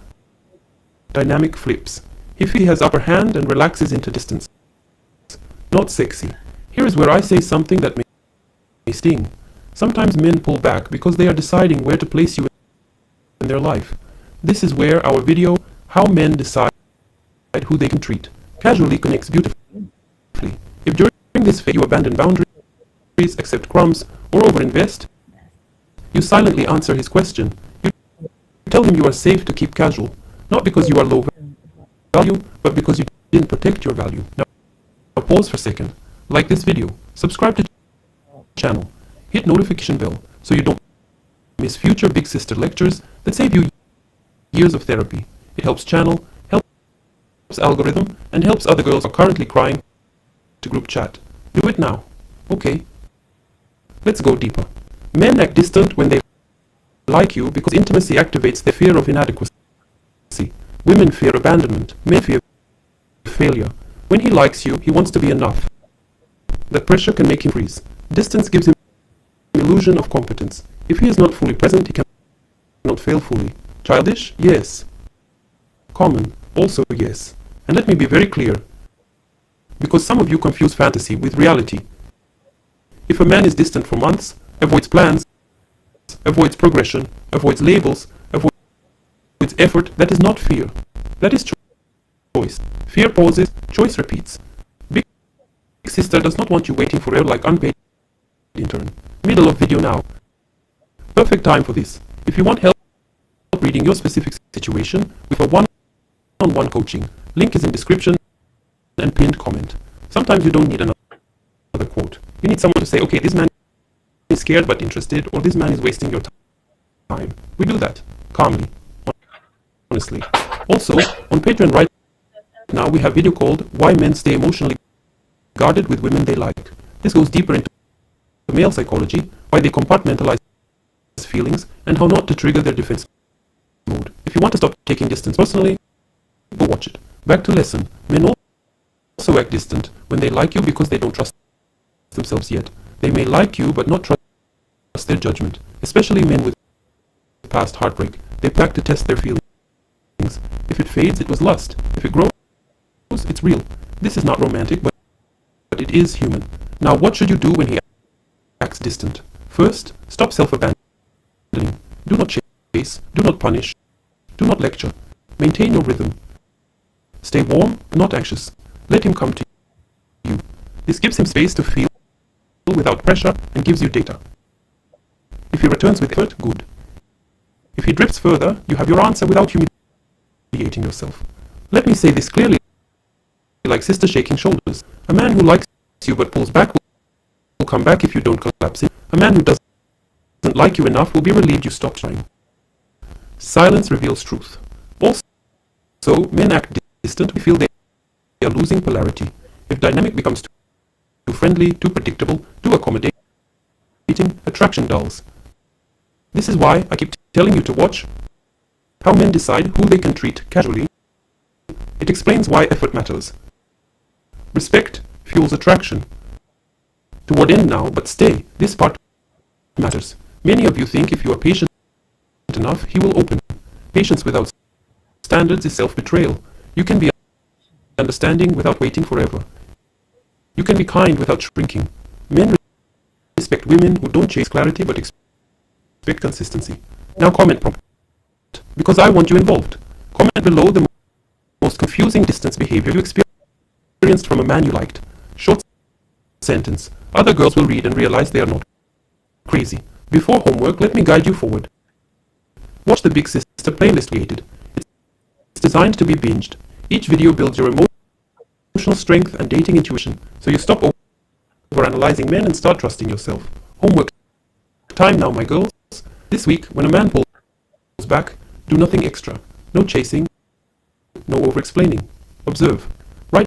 dynamic flips. He feels he has upper hand and relaxes into distance. Not sexy. Here is where I say something that may sting. Sometimes men pull back because they are deciding where to place you in their life. This is where our video, How Men Decide Who They Can Treat, casually connects beautifully. If during this phase you abandon boundaries, accept crumbs, or overinvest, you silently answer his question. You tell him you are safe to keep casual, not because you are low value, but because you didn't protect your value. Now pause for a second, like this video, subscribe to the channel, hit notification bell so you don't miss future Big Sister lectures that save you years of therapy. It helps channel, helps algorithm, and helps other girls who are currently crying to group chat. Do it now. Okay. Let's go deeper. Men act distant when they like you because intimacy activates their fear of inadequacy. Women fear abandonment. Men fear failure. When he likes you, he wants to be enough. That pressure can make him freeze. Distance gives him an illusion of competence. If he is not fully present, he cannot fail fully. Childish? Yes. Common? Also yes. And let me be very clear, because some of you confuse fantasy with reality. If a man is distant for months, avoids plans, avoids progression, avoids labels, avoids effort, that is not fear. That is choice. Fear pauses, choice repeats. Big sister does not want you waiting forever like unpaid intern. Middle of video now. Perfect time for this. If you want help reading your specific situation with a one-on-one coaching, link is in description and pinned comment. Sometimes you don't need another quote. You need someone to say, okay, this man is scared but interested, or this man is wasting your time. We do that calmly, honestly. Also, on Patreon right now we have a video called Why Men Stay Emotionally Guarded with Women They Like. This goes deeper into male psychology, why they compartmentalize feelings, and how not to trigger their defense mode. If you want to stop taking distance personally, go watch it. Back to lesson. Men also act distant when they like you because they don't trust themselves yet. They may like you but not trust their judgment, especially men with past heartbreak. They pack to test their feelings. If it fades, it was lust. If it grows, it's real. This is not romantic, but it is human. Now, what should you do when he acts distant? First, stop self-abandoning. Do not chase, do not punish, do not lecture. Maintain your rhythm. Stay warm, not anxious. Let him come to you. This gives him space to feel without pressure and gives you data. If he returns with effort, good. If he drifts further, you have your answer without humiliating yourself. Let me say this clearly, like sister shaking shoulders. A man who likes you but pulls back will come back if you don't collapse. A man who doesn't like you enough will be relieved you stopped trying. Silence reveals truth. Also, men act distant. We feel they are losing polarity. If dynamic becomes too friendly, too predictable, too accommodating, attraction dulls. This is why I keep telling you to watch how men decide who they can treat casually. It explains why effort matters. Respect fuels attraction. Toward end now, but stay. This part matters. Many of you think if you are patient enough, he will open. Patience without standards is self-betrayal. You can be understanding without waiting forever. You can be kind without shrinking. Men respect women who don't chase clarity but expect consistency. Now comment prompt. Because I want you involved. Comment below the most confusing distance behavior you experienced from a man you liked. Short sentence. Other girls will read and realize they are not crazy. Before homework, let me guide you forward. Watch the Big Sister playlist created. It's designed to be binged. Each video builds your emotional strength and dating intuition, so you stop overanalyzing men and start trusting yourself. Homework time now, my girls. This week, when a man pulls back, do nothing extra. No chasing, no over-explaining. Observe. Write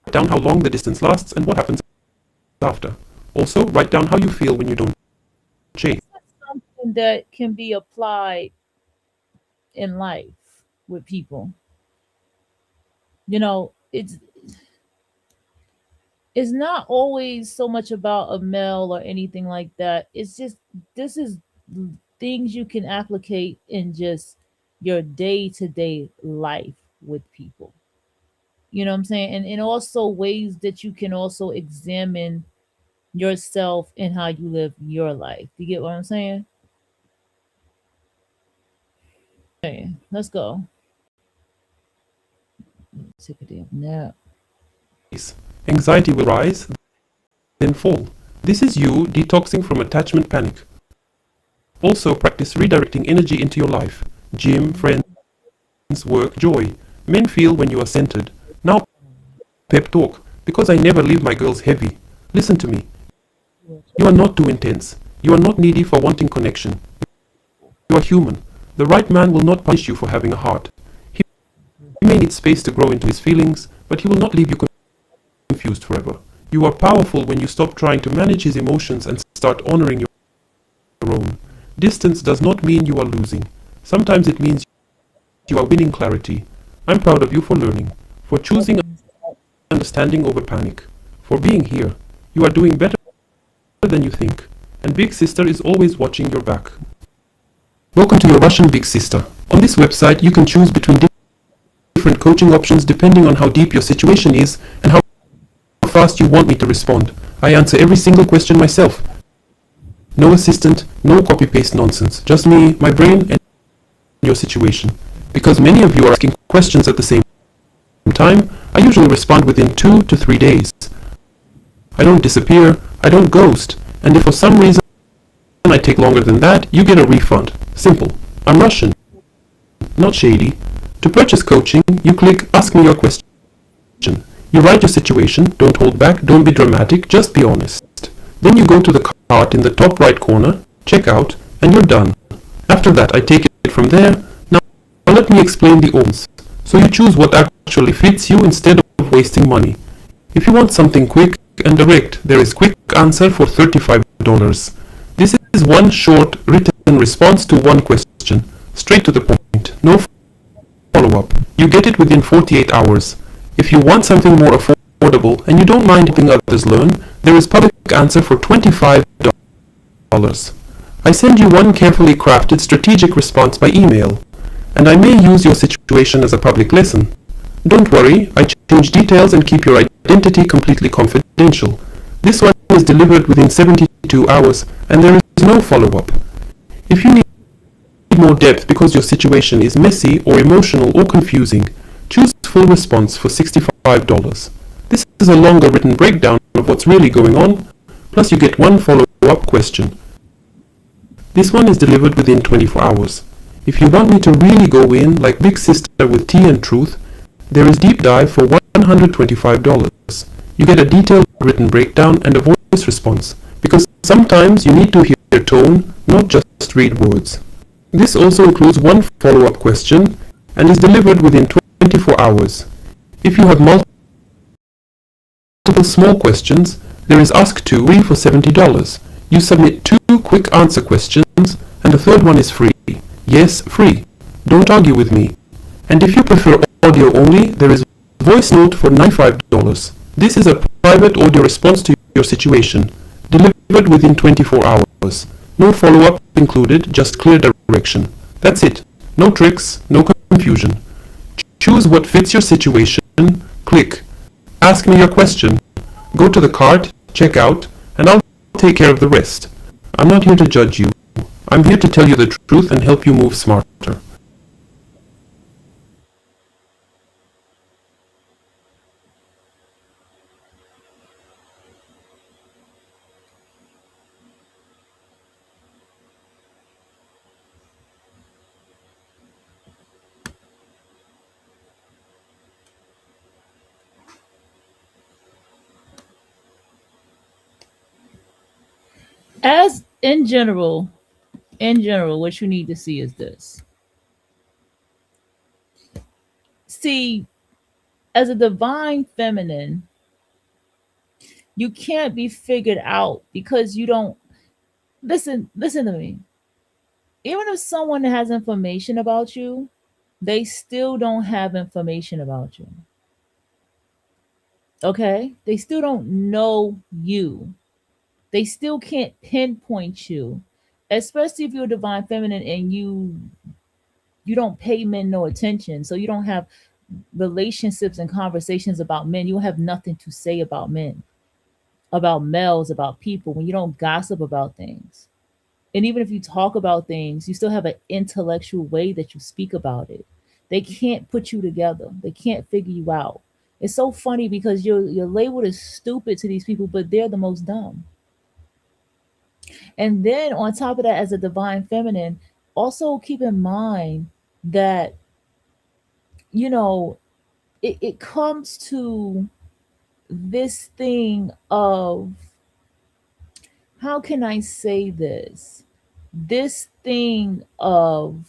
down how long the distance lasts and what happens after. Also, write down how you feel when you don't chase. Something that can be applied in life with people. You know, it's not always so much about a male or anything like that. It's just this is things you can applicate in just your day-to-day life with people. You know what I'm saying? And also ways that you can also examine yourself and how you live your life. You get what I'm saying? Okay, let's go. Take a damn nap. Anxiety will rise, then fall. This is you detoxing from attachment panic. Also practice redirecting energy into your life. Gym, friends, work, joy. Men feel when you are centered. Now pep talk. Because I never leave my girls heavy. Listen to me. You are not too intense. You are not needy for wanting connection. You are human. The right man will not punish you for having a heart. He may need space to grow into his feelings, but he will not leave you confused forever. You are powerful when you stop trying to manage his emotions and start honoring Distance does not mean you are losing. Sometimes it means you are winning clarity. I'm proud of you for learning, for choosing understanding over panic, for being here. You are doing better than you think, and Big Sister is always watching your back. Welcome to your Russian Big Sister. On this website, you can choose between different coaching options depending on how deep your situation is and how fast you want me to respond. I answer every single question myself. No assistant, no copy paste nonsense. Just me, my brain, and your situation. Because many of you are asking questions at the same time, I usually respond within 2 to 3 days. I don't disappear, I don't ghost, and if for some reason I take longer than that, you get a refund. Simple. I'm Russian, not shady. To purchase coaching, you click Ask Me Your Question. You write your situation, don't hold back, don't be dramatic, just be honest. Then you go to the cart in the top right corner, check out, and you're done. After that, I take it from there. Now let me explain the options. So you choose what actually fits you instead of wasting money. If you want something quick and direct, there is Quick Answer for $35. This is one short written response to one question, straight to the point, no follow-up. You get it within 48 hours. If you want something more affordable and you don't mind helping others learn, there is Public Answer for $25. I send you one carefully crafted strategic response by email, and I may use your situation as a public lesson. Don't worry, I change details and keep your identity completely confidential. This one is delivered within 72 hours, and there is no follow-up. If you need more depth because your situation is messy or emotional or confusing, choose Full Response for $65. This is a longer written breakdown of what's really going on, plus you get one follow-up question. This one is delivered within 24 hours. If you want me to really go in, like Big Sister with tea and truth, there is Deep Dive for $125. You get a detailed written breakdown and a voice response, because sometimes you need to hear tone, not just read words. This also includes one follow-up question and is delivered within 24 hours. If you have multiple small questions, there is Ask To free for $70. You submit 2 quick answer questions, and the third one is free. Yes, free. Don't argue with me. And if you prefer audio only, there is Voice Note for $95. This is a private audio response to your situation, delivered within 24 hours. No follow-up included, just clear direction. That's it. No tricks, no confusion. Choose what fits your situation, click Ask Me Your Question, go to the cart, check out, and I'll take care of the rest. I'm not here to judge you. I'm here to tell you the truth and help you move smarter. As in general, what you need to see is this. See, as a divine feminine, you can't be figured out because you don't listen to me. Even if someone has information about you, they still don't have information about you. Okay? They still don't know you. They still can't pinpoint you. Especially if you're a divine feminine and you don't pay men no attention. So you don't have relationships and conversations about men. You have nothing to say about men, about males, about people when you don't gossip about things. And even if you talk about things, you still have an intellectual way that you speak about it. They can't put you together. They can't figure you out. It's so funny because you're labeled as stupid to these people, but they're the most dumb. And then on top of that, as a divine feminine, also keep in mind that, you know, it comes to this thing of, how can I say this? This thing of,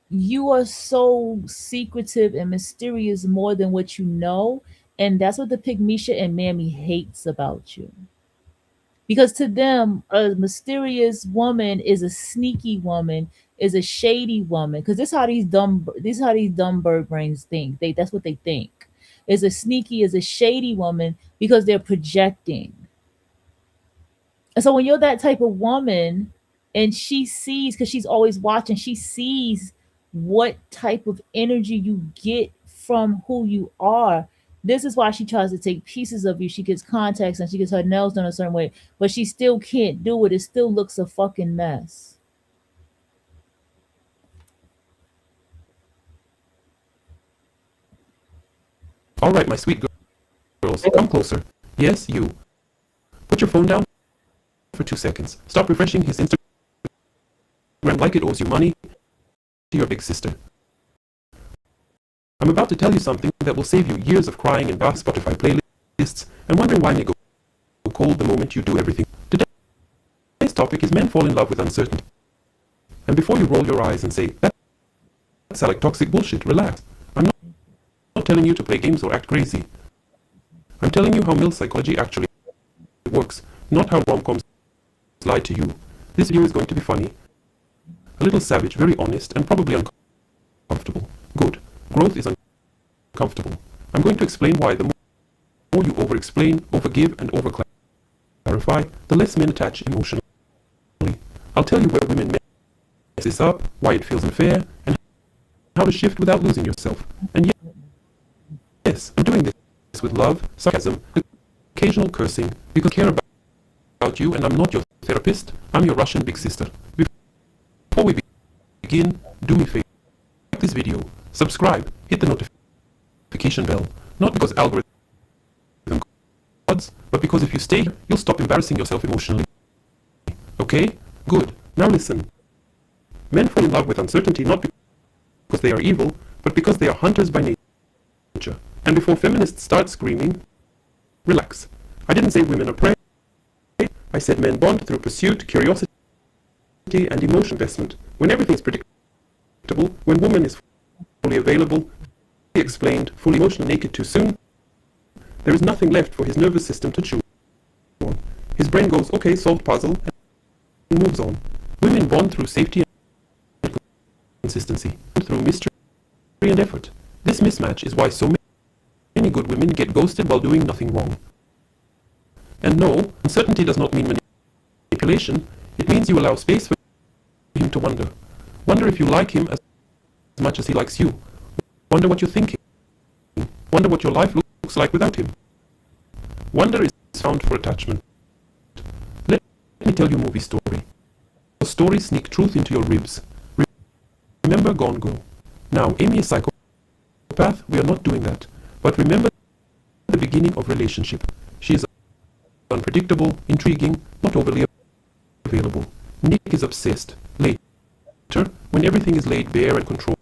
you are so secretive and mysterious more than what you know. And that's what the Pygmisha and Mammy hates about you. Because to them, a mysterious woman is a sneaky woman, is a shady woman. Because this how these dumb bird brains think. That's what they think. Is a sneaky, is a shady woman because they're projecting. And so when you're that type of woman, and she sees, because she's always watching, she sees what type of energy you get from who you are. This is why she tries to take pieces of you. She gets contacts and she gets her nails done a certain way, but she still can't do it. It still looks a fucking mess. All right, my sweet girls, come closer. Yes, you. Put your phone down for 2 seconds. Stop refreshing his Instagram like it owes you money to your big sister. I'm about to tell you something that will save you years of crying in bath Spotify playlists and wondering why they go cold the moment you do everything. Today's topic is men fall in love with uncertainty. And before you roll your eyes and say, that sounds like toxic bullshit, relax. I'm not telling you to play games or act crazy. I'm telling you how male psychology actually works, not how rom-coms lie to you. This video is going to be funny, a little savage, very honest, and probably uncomfortable. Good. Growth is uncomfortable. I'm going to explain why. The more you over-explain, over-give, and over-clarify, the less men attach emotionally. I'll tell you where women mess this up, why it feels unfair, and how to shift without losing yourself. And yes, I'm doing this with love, sarcasm, occasional cursing, because I care about you and I'm not your therapist. I'm your Russian big sister. Before we begin, do me a favor. Like this video, subscribe, hit the notification bell, not because algorithm gods, but because if you stay here, you'll stop embarrassing yourself emotionally. Okay? Good. Now listen. Men fall in love with uncertainty not because they are evil, but because they are hunters by nature. And before feminists start screaming, relax. I didn't say women are prey. I said men bond through pursuit, curiosity, and emotional investment. When everything's predictable, when woman is fully available, fully explained, fully emotionally naked too soon, there is nothing left for his nervous system to chew on. His brain goes, okay, solved puzzle, and moves on. Women bond through safety and consistency, through mystery and effort. This mismatch is why so many good women get ghosted while doing nothing wrong. And no, uncertainty does not mean manipulation. It means you allow space for him to wonder. Wonder if you like him as much as he likes you. Wonder what you're thinking. Wonder what your life looks like without him. Wonder is found for attachment. Let me tell you a movie story. Your stories sneak truth into your ribs. Remember Gone Girl. Now, Amy is psychopath. We are not doing that. But remember the beginning of relationship. She is unpredictable, intriguing, not overly available. Nick is obsessed. Later, when everything is laid bare and controlled,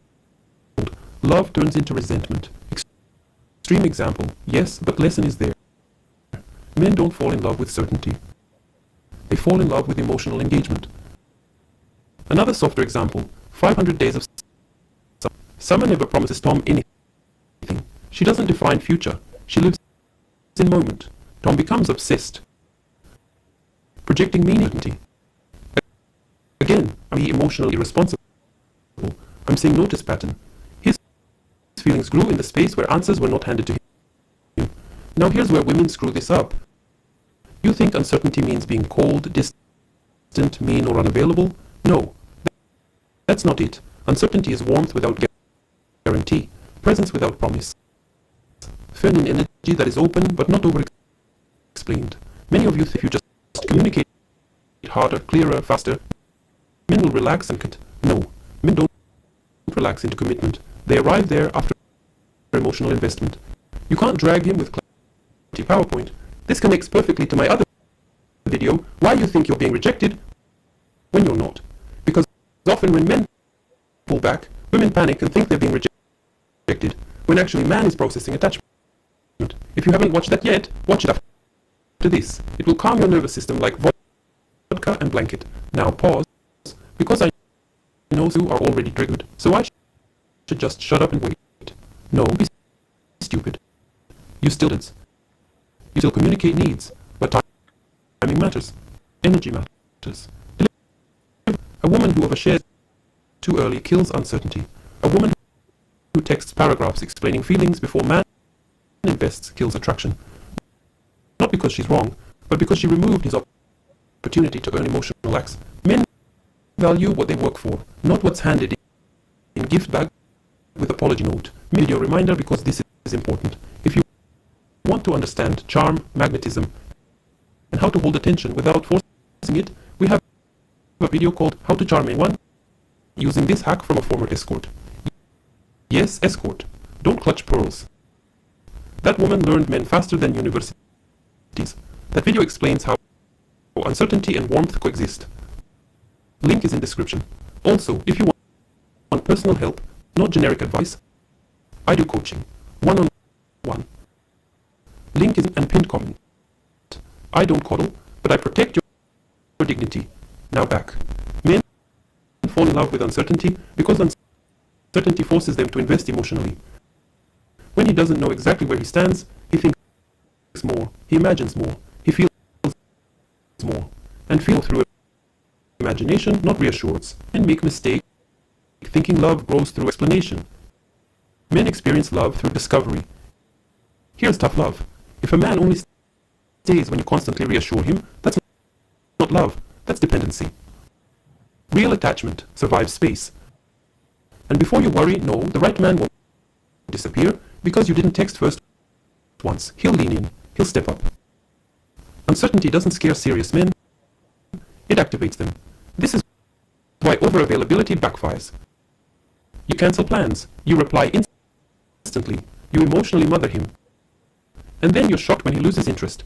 love turns into resentment. Extreme example, yes, but lesson is there. Men don't fall in love with certainty. They fall in love with emotional engagement. Another softer example, 500 Days of Summer never promises Tom anything. She doesn't define future. She lives in moment. Tom becomes obsessed, projecting meaning. Again, I'm emotionally responsible. I'm saying notice pattern. His feelings grew in the space where answers were not handed to him. Now here's where women screw this up. You think uncertainty means being cold, distant, mean, or unavailable? No, that's not it. Uncertainty is warmth without guarantee, presence without promise. Feminine energy that is open but not over-explained. Many of you, if you just communicate harder, clearer, faster, men will relax and commit. No, men don't relax into commitment. They arrive there after emotional investment. You can't drag him with clarity PowerPoint. This connects perfectly to my other video, why you think you're being rejected when you're not. Because often when men pull back, women panic and think they're being rejected, when actually man is processing attachment. If you haven't watched that yet, watch it after this. It will calm your nervous system like vodka and blanket. Now pause, because I know you are already triggered, so I should just shut up and wait. No, be stupid. You still communicate needs, but time timing matters. Energy matters. A woman who overshares too early kills uncertainty. A woman who texts paragraphs explaining feelings before man invests kills attraction. Not because she's wrong, but because she removed his opportunity to earn emotional acts. Men value what they work for, not what's handed in gift bag with apology note. Video reminder because this is important. If you want to understand charm, magnetism, and how to hold attention without forcing it, we have a video called How to Charm a One using this hack from a former escort. Yes, escort. Don't clutch pearls. That woman learned men faster than universities. That video explains how uncertainty and warmth coexist. Link is in description. Also, if you want personal help, not generic advice, I do coaching, one-on-one. Link is and pinned comment. I don't coddle, but I protect your dignity. Now back. Men fall in love with uncertainty because uncertainty forces them to invest emotionally. When he doesn't know exactly where he stands, he thinks more, he imagines more, he feels more, and feel through imagination, not reassurance, and make mistakes thinking love grows through explanation. Men experience love through discovery. Here's tough love. If a man only stays when you constantly reassure him, that's not love, that's dependency. Real attachment survives space. And before you worry, no, the right man won't disappear because you didn't text first once. He'll lean in, he'll step up. Uncertainty doesn't scare serious men, it activates them. This is why over-availability backfires. You cancel plans, you reply instantly, you emotionally mother him. And then you're shocked when he loses interest.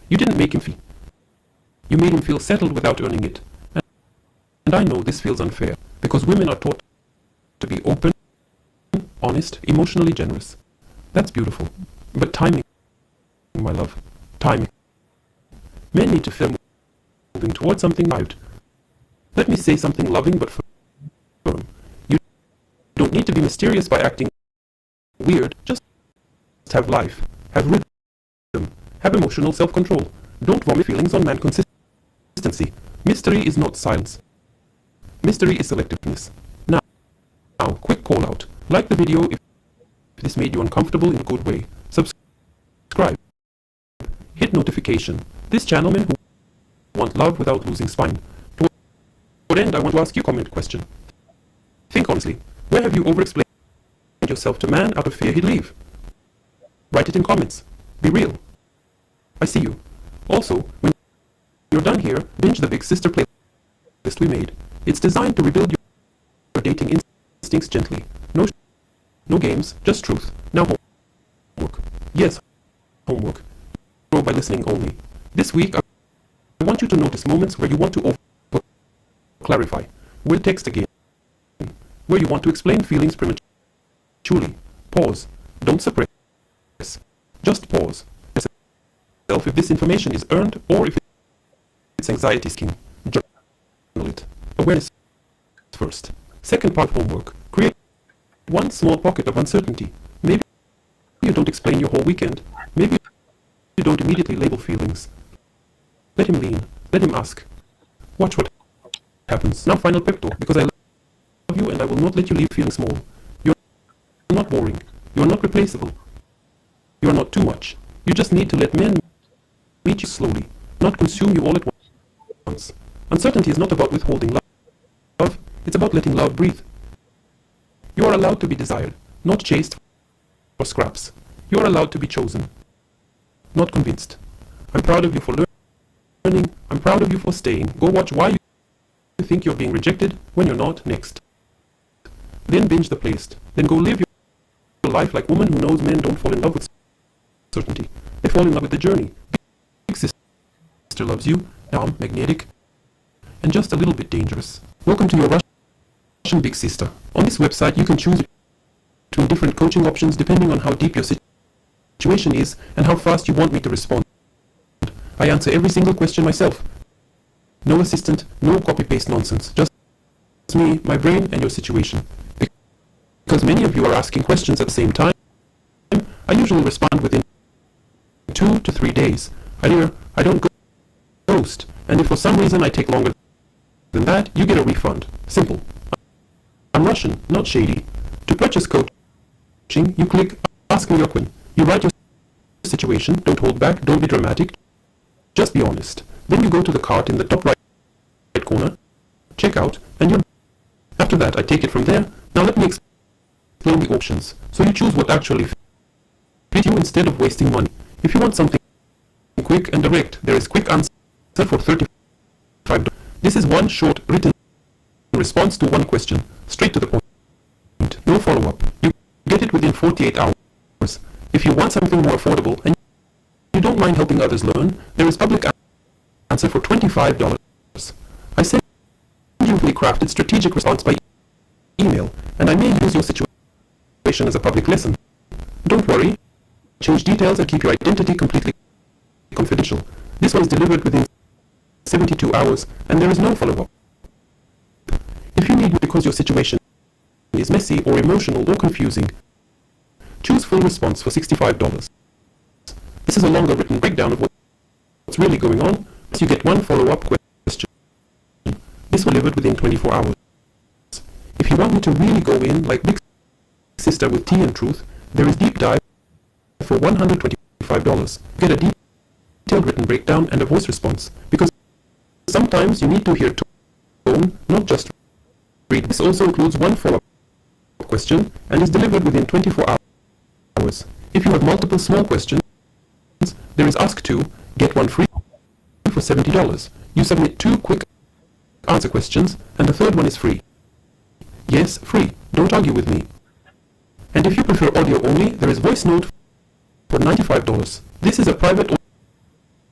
You didn't make him feel. You made him feel settled without earning it. And I know this feels unfair, because women are taught to be open, honest, emotionally generous. That's beautiful. But timing, my love, timing. Men need to feel moving towards something right. Let me say something loving but firm. You don't need to be mysterious by acting weird. Just have life, have rhythm, have emotional self-control. Don't vomit feelings on man consistency. Mystery is not silence. Mystery is selectiveness. Now, quick call out. Like the video if this made you uncomfortable in a good way. Subscribe. Hit notification. This channel men who want love without losing spine. To end, I want to ask you a comment question. Think honestly. Where have you over-explained yourself to man out of fear he'd leave? Write it in comments. Be real. I see you. Also, when you're done here, binge the Big Sister playlist we made. It's designed to rebuild your dating instincts gently. No games, just truth. Now homework. Yes, homework. Grow by listening only. This week, I want you to notice moments where you want to clarify. Where text again. Where you want to explain feelings prematurely. Pause. Don't suppress. Just pause. Ask yourself if this information is earned or if it's anxiety king. Journal it. Awareness first. Second part homework. Create one small pocket of uncertainty. Maybe you don't explain your whole weekend. Maybe you don't immediately label feelings. Let him lean. Let him ask. Watch what happens. Now final pep talk, because I love you and I will not let you leave feeling small. You're not boring. You're not replaceable. You're not too much. You just need to let men meet you slowly, not consume you all at once. Uncertainty is not about withholding love. It's about letting love breathe. You are allowed to be desired, not chased for scraps. You are allowed to be chosen, not convinced. I'm proud of you for learning. I'm proud of you for staying. Go watch why you think you're being rejected when you're not next. Then binge the playlist. Then go live your life like woman who knows men don't fall in love with certainty. They fall in love with the journey. Big Sister loves you. Calm, magnetic, and just a little bit dangerous. Welcome to your Russian Big Sister. On this website, you can choose between different coaching options depending on how deep your situation is and how fast you want me to respond. I answer every single question myself. No assistant, no copy-paste nonsense. Just me, my brain, and your situation. Because many of you are asking questions at the same time, I usually respond within 2 to 3 days. I hear I don't ghost, and if for some reason I take longer than that, you get a refund. Simple. I'm Russian, not shady. To purchase coaching, you click Ask Me Your Question. You write your situation, don't hold back, don't be dramatic, just be honest. Then you go to the cart in the top right corner, check out, and you're... After that, I take it from there. Now let me explain the options, so you choose what actually fits you instead of wasting money. If you want something quick and direct, there is Quick Answer for $35. This is one short written response to one question, straight to the point. No follow-up. You get it within 48 hours. If you want something more affordable and you don't mind helping others learn, there is Public Answer for $25. I send you a crafted strategic response by email, and I may use your situation as a public lesson. Don't worry, change details and keep your identity completely confidential. This one is delivered within 72 hours, and there is no follow-up. If you need me because your situation is messy or emotional or confusing, choose full response for $65. This is a longer written breakdown of what's really going on, so you get one follow-up question. This will delivered within 24 hours. If you want me to really go in, like Big Sister with tea and truth, there is Deep Dive for $125. Get a detailed written breakdown and a voice response, because sometimes you need to hear tone, not just read. This also includes one follow-up question and is delivered within 24 hours. If you have multiple small questions, there is Ask 2, get one free for $70. You submit 2 quick answer questions, and the third one is free. Yes, free. Don't argue with me. And if you prefer audio only, there is Voice Note for $95. This is a private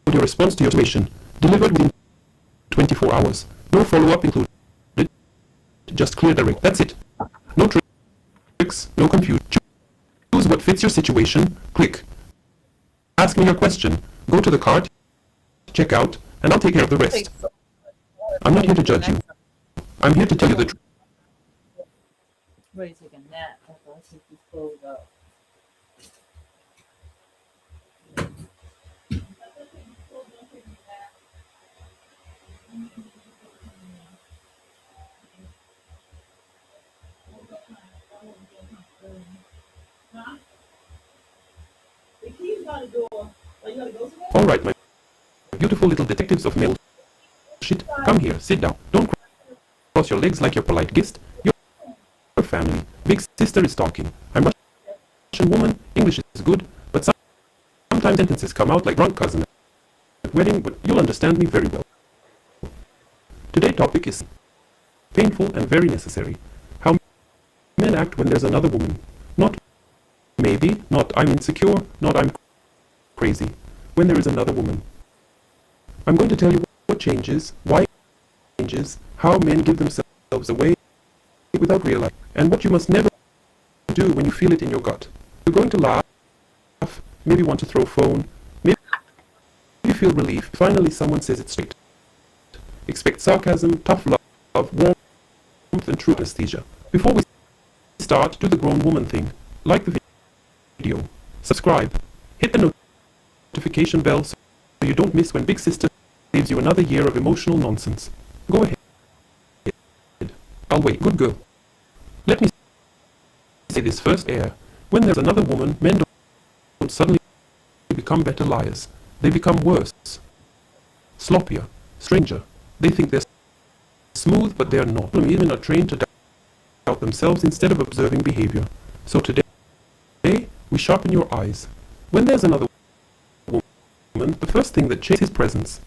audio response to your situation, delivered within 24 hours. No follow-up included. Just clear direct. That's it. No tricks, no confusion. Choose what fits your situation. Click Ask Me Your Question. Go to the cart, check out, and I'll take care of the rest. I'm not here to judge you. I'm here to tell you the truth. Ready to take a nap after I take these clothes out. The key's by the door. Oh, you gotta go to that? All right, my beautiful little detectives of male shit. Come here, sit down. Don't cross your legs like your polite guest. Your family. Big Sister is talking. I'm Russian woman. English is good, but sometimes sentences come out like drunk cousin at wedding, but you'll understand me very well. Today's topic is painful and very necessary. How men act when there's another woman. Not maybe, not I'm insecure, not I'm crazy. When there is another woman. I'm going to tell you what changes, why it changes, how men give themselves away without realizing, and what you must never do when you feel it in your gut. You're going to laugh, maybe want to throw a phone, maybe feel relief. Finally, someone says it straight. Expect sarcasm, tough love, warmth, and true anesthesia. Before we start, do the grown woman thing. Like the video, subscribe, hit the notification bell so you don't miss when Big Sister saves you another year of emotional nonsense. Go ahead. I'll wait. Good girl. Let me say this first air. When there's another woman, men don't suddenly become better liars. They become worse, sloppier, stranger. They think they're smooth, but they're not. Even are trained to doubt themselves instead of observing behavior. So today, we sharpen your eyes. When there's another woman, the first thing that changes is his presence.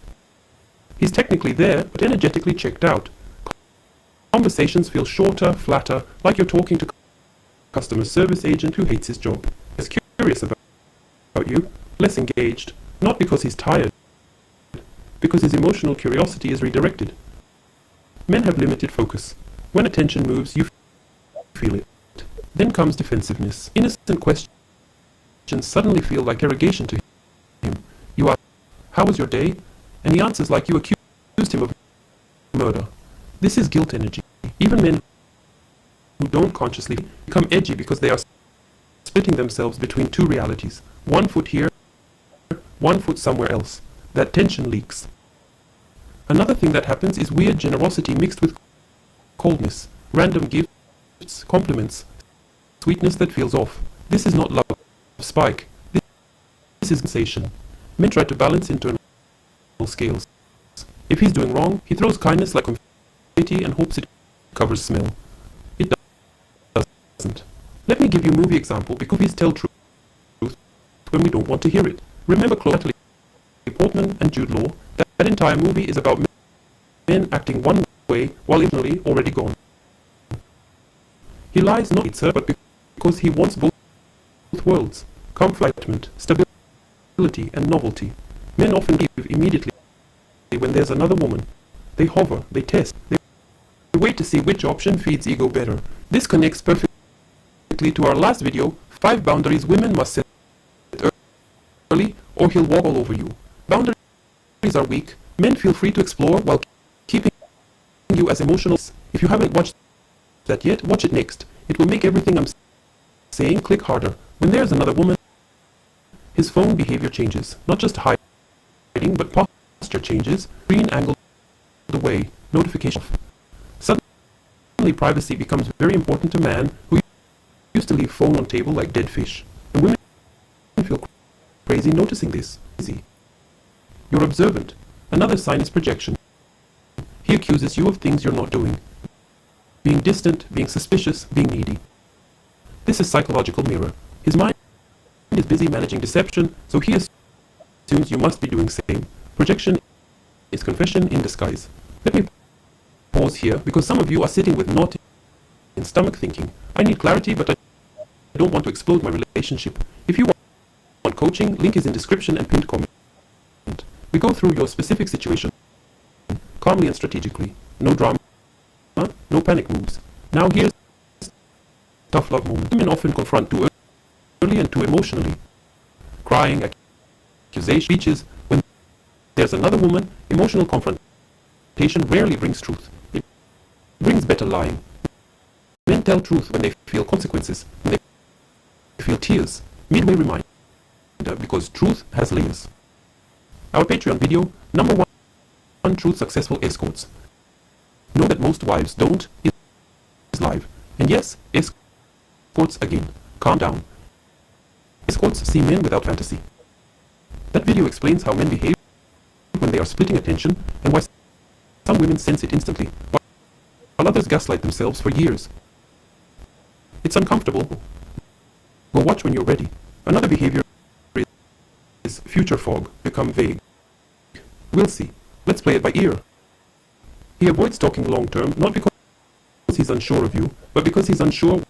He's technically there, but energetically checked out. Conversations feel shorter, flatter, like you're talking to a customer service agent who hates his job. He's curious about you, less engaged, not because he's tired, because his emotional curiosity is redirected. Men have limited focus. When attention moves, you feel it. Then comes defensiveness. Innocent questions suddenly feel like irrigation to him. You ask, "How was your day?" And he answers like you accused him of murder. This is guilt energy. Even men who don't consciously become edgy because they are splitting themselves between two realities. 1 foot here, 1 foot somewhere else. that tension leaks. Another thing that happens is weird generosity mixed with coldness, random gifts, compliments, sweetness that feels off. This is not love spike. This is sensation. Men try to balance internal scales. If he's doing wrong, he throws kindness like confetti and hopes it covers smell. It doesn't. Let me give you a movie example because movies tell truth when we don't want to hear it. Remember Chloe Portman and Jude Law? That entire movie is about men acting one way while internally already gone. He lies not to her, but because he wants both worlds, comfort, stability, and novelty. Men often leave immediately when there's another woman. They hover, they test, they wait to see which option feeds ego better. This connects perfectly to our last video, 5 boundaries women must set early or he'll walk all over you. Boundaries are weak. Men feel free to explore while keeping you as emotional. If you haven't watched that yet, watch it next. It will make everything I'm saying click harder. When there's another woman, his phone behavior changes. Not just hiding, but posture changes. Screen angle away. Notification. Suddenly privacy becomes very important to man who used to leave phone on table like dead fish. And women feel crazy noticing this. You're observant. Another sign is projection. He accuses you of things you're not doing. Being distant, being suspicious, being needy. This is psychological mirror. His mind is busy managing deception, so he assumes you must be doing same. Projection is confession in disguise. Let me pause here because some of you are sitting with knot in stomach thinking, I need clarity, but I don't want to explode my relationship. If you want coaching, link is in description and pinned comment. We go through your specific situation calmly and strategically. No drama, no panic moves. Now here's tough love moment. Women often confront too early and too emotionally. Crying, accusation, speeches. When there's another woman, emotional confrontation rarely brings truth. It brings better lying. Men tell truth when they feel consequences, when they feel tears. Midway reminder, because truth has layers. Our Patreon video, number 1 truth successful escorts. Know that most wives don't is live. And yes, escorts again. Calm down. Escorts see men without fantasy. That video explains how men behave when they are splitting attention and why some women sense it instantly, while others gaslight themselves for years. It's uncomfortable. Go watch when you're ready. Another behavior is future fog, become vague. We'll see. Let's play it by ear. He avoids talking long term, not because he's unsure of you, but because he's unsure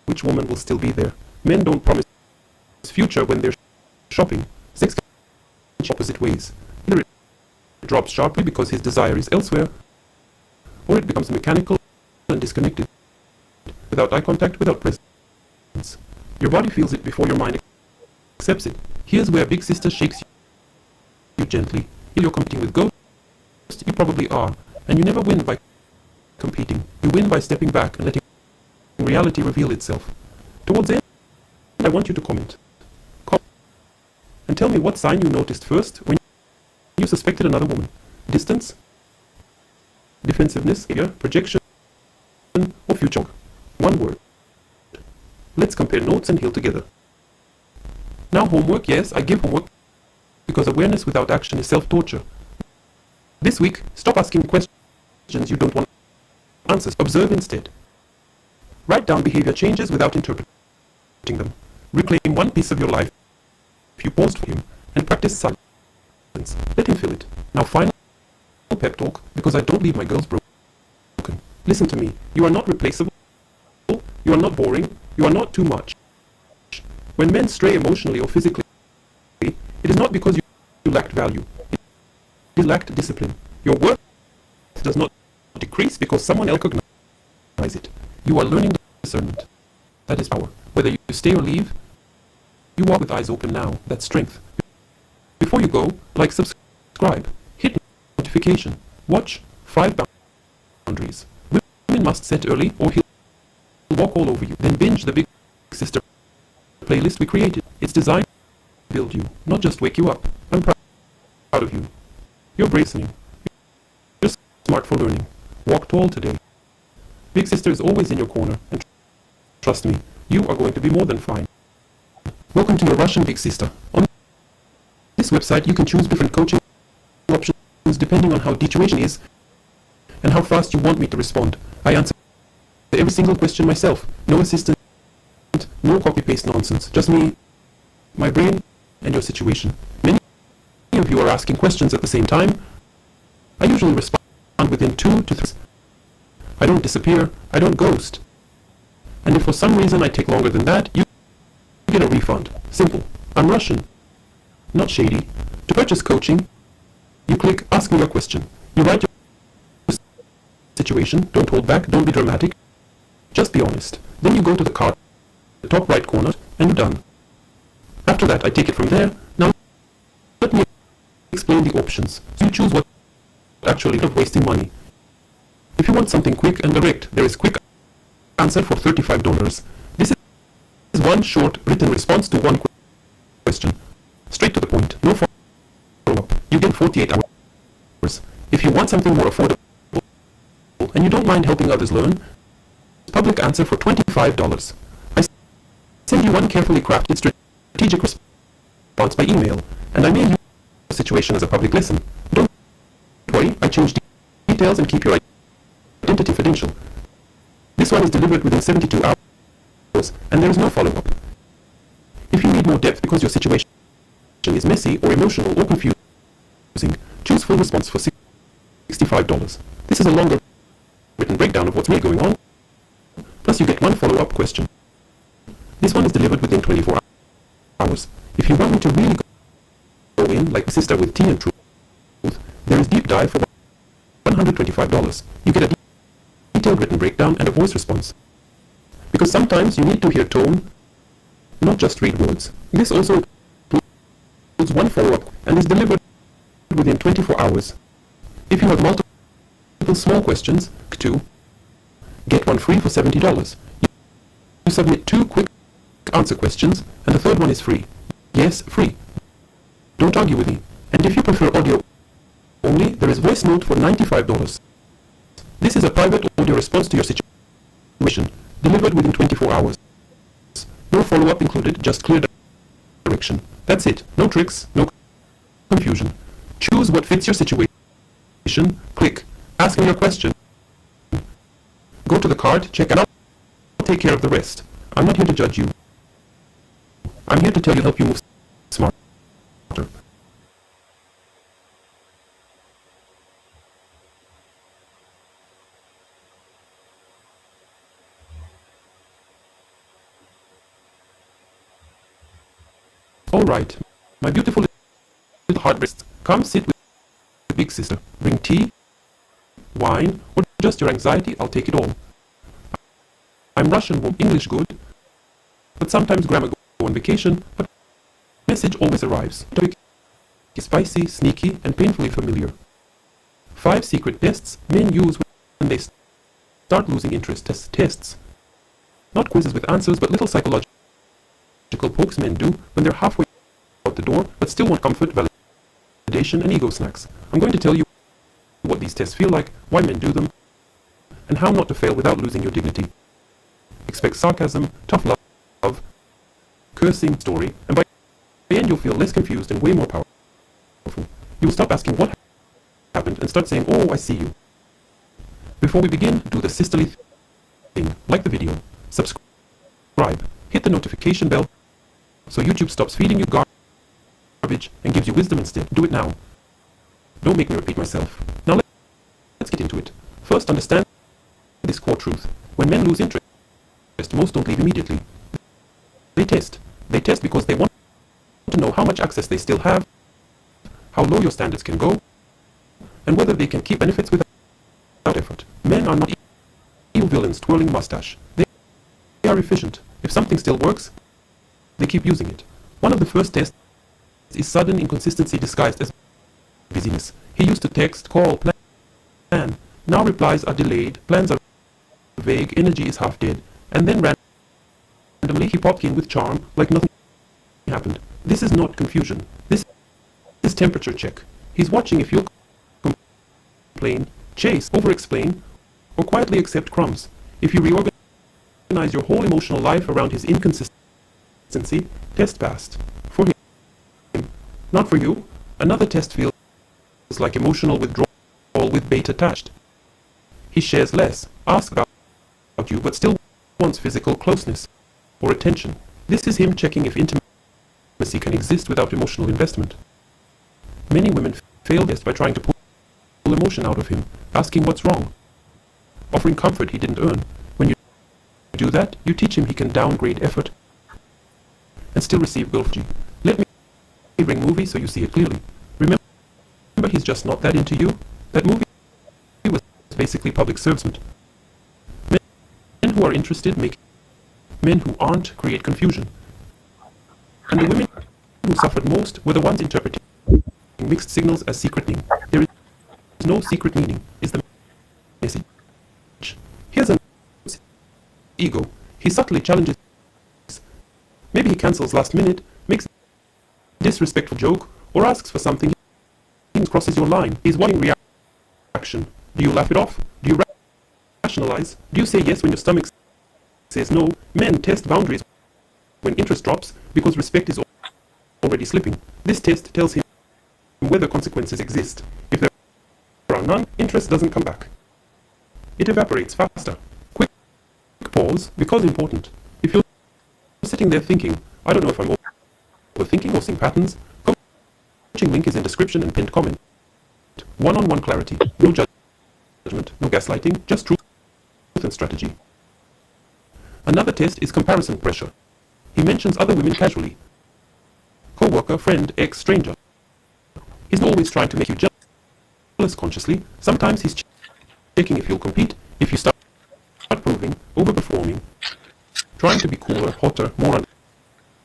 which woman will still be there. Men don't promise future when they're shopping. Sex can go opposite ways. Either it drops sharply because his desire is elsewhere, or it becomes mechanical and disconnected. Without eye contact, without presence. Your body feels it before your mind accepts it. Here's where big sister shakes you gently. If you're competing with ghosts, you probably are. And you never win by competing. You win by stepping back and letting reality reveal itself. Towards the end, I want you to comment. And tell me what sign you noticed first when you suspected another woman. Distance, defensiveness, projection, or future. One word. Let's compare notes and heal together. Now homework, yes, I give homework because awareness without action is self-torture. This week, stop asking questions you don't want answers. Observe instead. Write down behavior changes without interpreting them. Reclaim one piece of your life you paused for him and practice silence. Let him feel it. Now final pep talk because I don't leave my girls broken. Listen to me. You are not replaceable. You are not boring. You are not too much. When men stray emotionally or physically, it is not because you lacked value. You lacked discipline. Your worth does not decrease because someone else recognizes it. You are learning discernment. That is power. Whether you stay or leave, you walk with eyes open now. That's strength. Before you go, like, subscribe, hit notification, watch 5 boundaries. Women must set early or he'll walk all over you. Then binge the Big Sister playlist we created. It's designed to build you, not just wake you up. I'm proud of you. You're bracing. You're smart for learning. Walk tall today. Big sister is always in your corner, and trust me, you are going to be more than fine. Welcome to your Russian big sister. On this website, you can choose different coaching options depending on how the situation is and how fast you want me to respond. I answer every single question myself. No assistant, no copy-paste nonsense. Just me, my brain, and your situation. Many of you are asking questions at the same time. I usually respond within 2 to 3. I don't disappear. I don't ghost. And if for some reason I take longer than that, you get a refund. Simple. I'm Russian. Not shady. To purchase coaching, you click Ask Me a Question. You write your situation. Don't hold back. Don't be dramatic. Just be honest. Then you go to the card, the top right corner, and you're done. After that, I take it from there. Now, let me explain the options. So you choose what actually of wasting money. If you want something quick and direct, there is Quick Answer for $35. This is one short written response to one question. Straight to the point. No follow-up. You get 48 hours. If you want something more affordable and you don't mind helping others learn, Public Answer for $25. I send you one carefully crafted strategic response by email, and I may use the situation as a public lesson. Don't worry, I change details and keep your identity confidential. This one is delivered within 72 hours, and there is no follow-up. If you need more depth because your situation is messy or emotional or confusing, choose Full Response for $65. This is a longer written breakdown of what's really going on, plus you get one follow-up question. This one is delivered within 24 hours. If you want me to really go in, like Sister with Tea and Truth, there is Deep Dive for $125. You get a detailed written breakdown and a voice response. Because sometimes you need to hear tone, not just read words. This also includes one follow-up and is delivered within 24 hours. If you have multiple small questions, two, get one free for $70. You submit 2 quick answer questions, and the third one is free. Yes, free. Don't argue with me. And if you prefer audio only, there is voice note for $95. This is a private audio response to your situation, delivered within 24 hours. No follow-up included, just clear direction. That's it. No tricks, no confusion. Choose what fits your situation. Click Ask Me a Question. Go to the card, check it out. I'll take care of the rest. I'm not here to judge you. I'm here to tell you, help you move smarter. All right, my beautiful little heart wrist. Come sit with Big Sister. Bring tea, wine, or just your anxiety. I'll take it all. I'm Russian, English good, but sometimes grammar go on vacation, but message always arrives. Topic is spicy, sneaky, and painfully familiar. 5 secret tests men use when they start losing interest. Tests. Not quizzes with answers, but little psychological pokes men do when they're halfway out the door, but still want comfort, validation, and ego snacks. I'm going to tell you what these tests feel like, why men do them, and how not to fail without losing your dignity. Expect sarcasm, tough love, cursing, story, and by the end you'll feel less confused and way more powerful. You'll stop asking what happened and start saying, oh, I see you. Before we begin, do the sisterly thing. Like the video, subscribe, hit the notification bell so YouTube stops feeding you garbage and gives you wisdom instead. Do it now. Don't make me repeat myself. Now let's get into it. First, understand this core truth. When men lose interest, most don't leave immediately. They test. They test because they want to know how much access they still have, how low your standards can go, and whether they can keep benefits without effort. Men are not evil villains twirling mustache. They are efficient. If something still works, they keep using it. One of the first tests is sudden inconsistency disguised as busyness. He used to text, call, plan. Now replies are delayed, plans are vague, energy is half dead, and then randomly he popped in with charm like nothing happened. This is not confusion. This is temperature check. He's watching if you'll complain, chase, over-explain, or quietly accept crumbs. If you reorganize your whole emotional life around his inconsistency, test passed. For him, not for you. Another test feels like emotional withdrawal with bait attached. He shares less, asks about you, but still wants physical closeness or attention. This is him checking if intimacy can exist without emotional investment. Many women fail best by trying to pull emotion out of him, asking what's wrong, offering comfort he didn't earn. When you do that, you teach him he can downgrade effort and still receive girlfriend. Let me bring movie so you see it clearly. Remember, he's just not that into you. That movie was basically public servicement. Men who are interested make men who aren't create confusion. And the women who suffered most were the ones interpreting mixed signals as secret meaning. There is no secret meaning, is the message. Here's an ego. He subtly challenges. Maybe he cancels last minute, makes a disrespectful joke, or asks for something he crosses your line. He's wanting reaction. Do you laugh it off? Do you rationalize? Do you say yes when your stomach says no? Men test boundaries when interest drops because respect is already slipping. This test tells him whether consequences exist. If there are none, interest doesn't come back. It evaporates faster. Quick pause, because important. If you're sitting there thinking, I don't know if I'm overthinking or seeing patterns, coaching link is in description and pinned comment. One-on-one clarity, no judgment, no gaslighting, just truth and strategy. Another test is comparison pressure. He mentions other women casually. Co-worker, friend, ex, stranger. He's always trying to make you jealous consciously. Sometimes he's checking if you'll compete, if you start proving, overperforming, trying to be cooler, hotter, more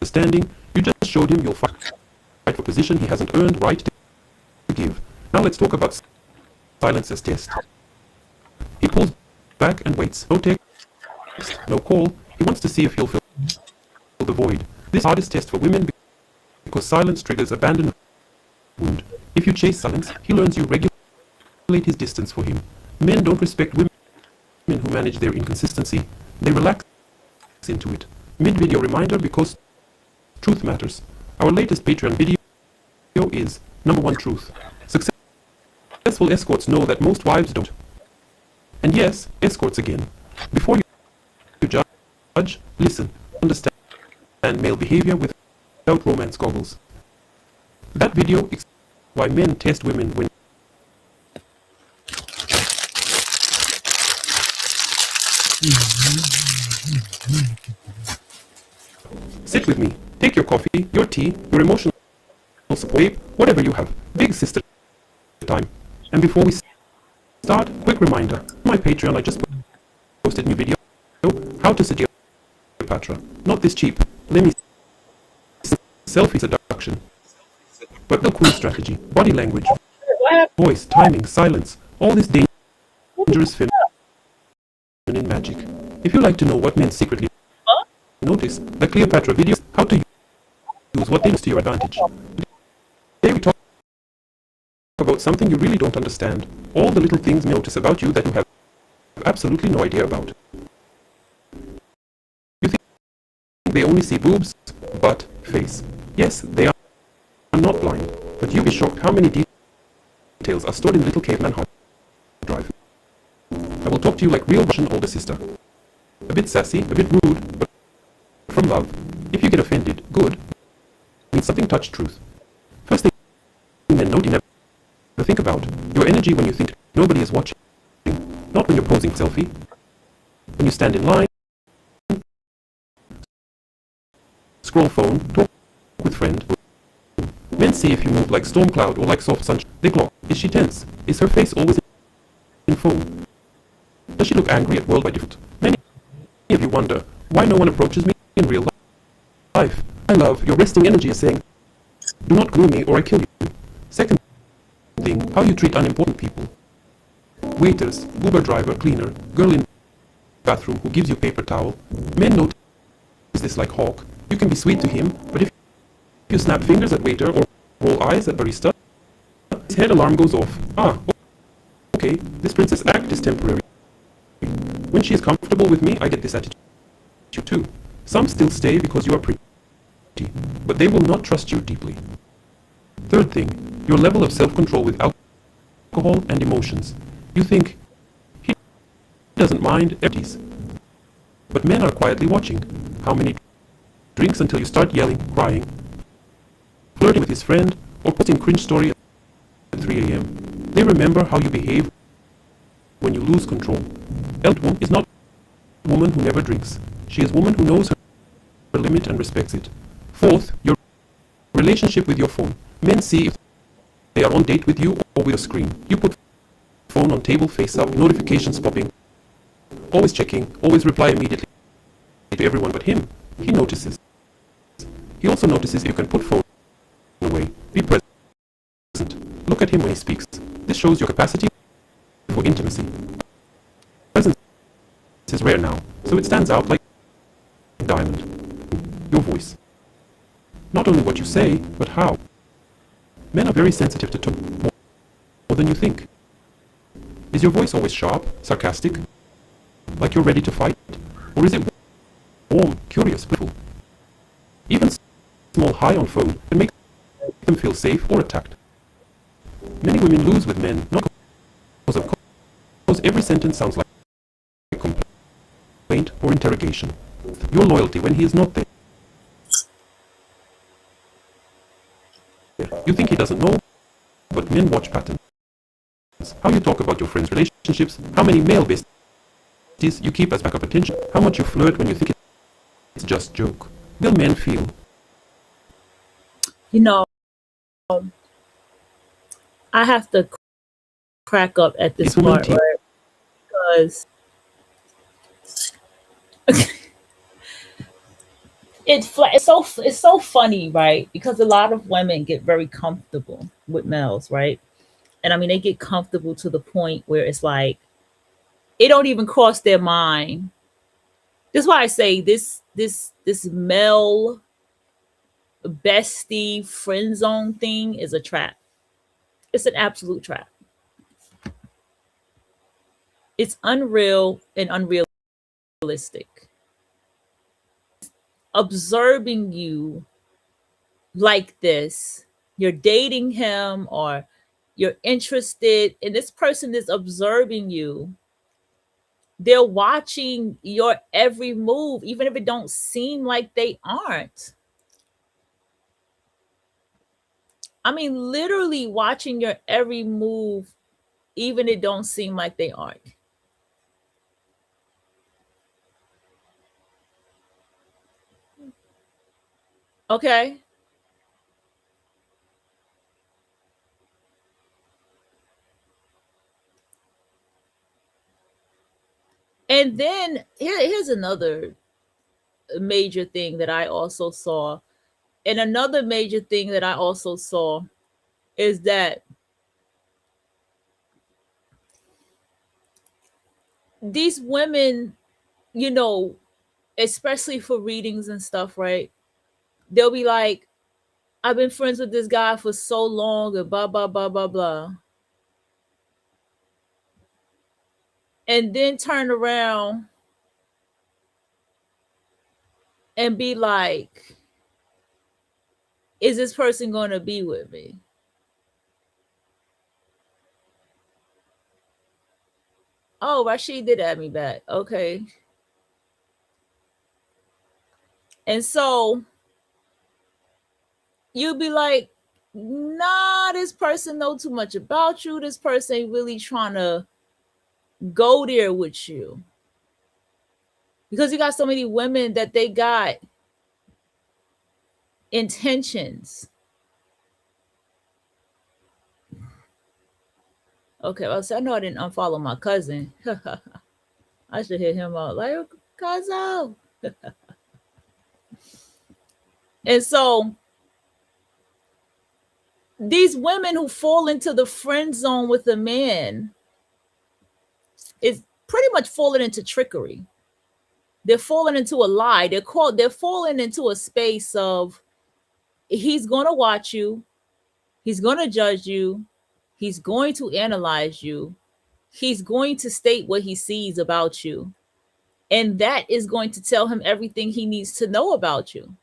understanding. You just showed him you'll fight for position he hasn't earned right to give. Now let's talk about silence as test. He pulls back and waits. No text, no call. He wants to see if you'll fill the void. This is the hardest test for women because silence triggers abandonment. If you chase silence, he learns you regulate his distance for him. Men don't respect women who manage their inconsistency. They relax into it. Mid-video reminder because truth matters. Our latest Patreon video is number 1 truth. Successful escorts know that most wives don't. And yes, escorts again. Before you judge, listen, understand male behavior without romance goggles. That video explains why men test women when sit with me, take your coffee, your tea, your emotional support, whatever you have. Big sister time. And before we start, quick reminder, my Patreon, I just posted a new video, how to seduce Cleopatra. Not this cheap, let me selfie seduction. But the cool strategy, body language, voice, timing, silence, all this dangerous feminine magic. If you like to know what men secretly notice, the Cleopatra videos, how to use what they use to your advantage. Today we talk about something you really don't understand. All the little things men notice about you that you have absolutely no idea about. You think they only see boobs, butt, face. Yes, they are not blind, but you'll be shocked how many details are stored in little caveman hard drive. I will talk to you like real Russian older sister. A bit sassy, a bit rude, but from love. If you get offended, good. Means something touched truth. First thing men note, you never think about your energy when you think nobody is watching. Not when you're posing selfie. When you stand in line, scroll phone, talk with friend. Men see if you move like storm cloud or like soft sunshine. They clock. Is she tense? Is her face always in foam? Does she look angry at world by default? Many of you wonder why no one approaches me in real life. I love your resting energy is saying, do not groom me or I kill you. Second thing, how you treat unimportant people. Waiters, Uber driver, cleaner, girl in bathroom who gives you paper towel. Men notice this like hawk. You can be sweet to him, but if you snap fingers at waiter or roll eyes at barista, head alarm goes off. Ah, okay, this princess act is temporary. When she is comfortable with me, I get this attitude too. Some still stay because you are pretty, but they will not trust you deeply. Third thing, your level of self-control with alcohol and emotions. You think, he doesn't mind empties. But men are quietly watching. How many drinks until you start yelling, crying, flirting with his friend, or posting cringe story at 3 a.m. They remember how you behave when you lose control. Elton is not a woman who never drinks. She is a woman who knows her limit and respects it. Fourth, your relationship with your phone. Men see if they are on date with you or with a screen. You put phone on table face up, notifications popping, always checking, always reply immediately to everyone but him. He notices. He also notices you can put phone away. Be present. Look at him when he speaks. This shows your capacity for intimacy. Presence is rare now, so it stands out like a diamond. Your voice. Not only what you say, but how. Men are very sensitive to tone, more than you think. Is your voice always sharp, sarcastic, like you're ready to fight? Or is it warm, curious, playful? Even small high on phone can make them feel safe or attacked. Many women lose with men, not because every sentence sounds like a complaint or interrogation. Your loyalty when he is not there. You think he doesn't know, but men watch patterns. How you talk about your friends' relationships, how many male besties you keep as backup attention, how much you flirt when you think it's just joke. Will men feel? You know, I have to crack up at this These women part, right? Because it's so funny, right? Because a lot of women get very comfortable with males, right? And I mean, they get comfortable to the point where it's like it don't even cross their mind. That's why I say this male bestie friend zone thing is a trap. It's an absolute trap. It's unreal and unrealistic. Observing you like this, you're dating him or you're interested, and this person is observing you. They're watching your every move, even if it don't seem like they aren't. I mean, literally watching your every move, even it don't seem like they aren't. Okay. And then here's another major thing that I also saw. And another major thing that I also saw is that these women, you know, especially for readings and stuff, right? They'll be like, I've been friends with this guy for so long and blah, blah, blah, blah, blah. And then turn around and be like, is this person going to be with me? Oh, Rashid did add me back. Okay. And so you'd be like, nah, this person know too much about you. This person ain't really trying to go there with you. Because you got so many women that they got intentions. Okay, well, so I know I didn't unfollow my cousin. I should hit him out like, cousin. And so these women who fall into the friend zone with a man is pretty much falling into trickery. They're falling into a lie. They're falling into a space of he's gonna watch you, he's gonna judge you, He's going to analyze you. He's going to state what he sees about you. And that is going to tell him everything he needs to know about you.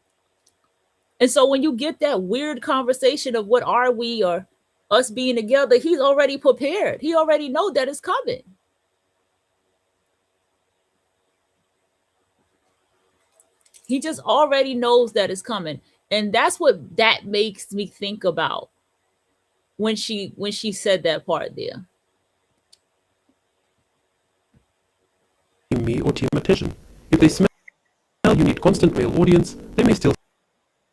And so when you get that weird conversation of what are we or us being together, he's already prepared. He already know that it's coming. He just already knows that it's coming. And that's what that makes me think about when she said that part there. Me or team attention. If they smell you need constant male audience, they may still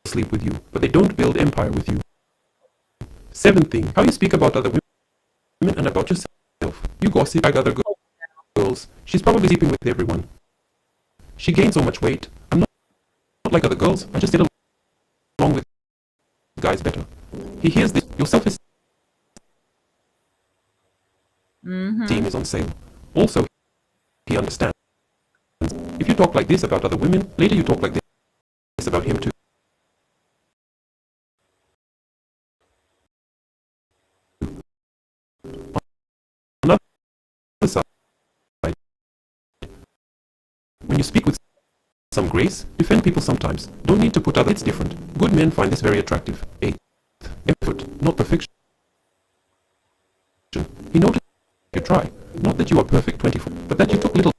sleep with you, but they don't build empire with you. Seventh thing, how you speak about other women and about yourself. You gossip like other girls. She's probably sleeping with everyone. She gained so much weight. I'm not like other girls. I just get along with guys better. He hears this. Your self-esteem is on sale. Also, he understands. If you talk like this about other women, later you talk like this about him too. On the other side, when you speak with some grace, defend people sometimes. Don't need to put other. It's different. Good men find this very attractive. Eighth, effort, not perfection. He noticed you try. Not that you are perfect 24, but that you took little.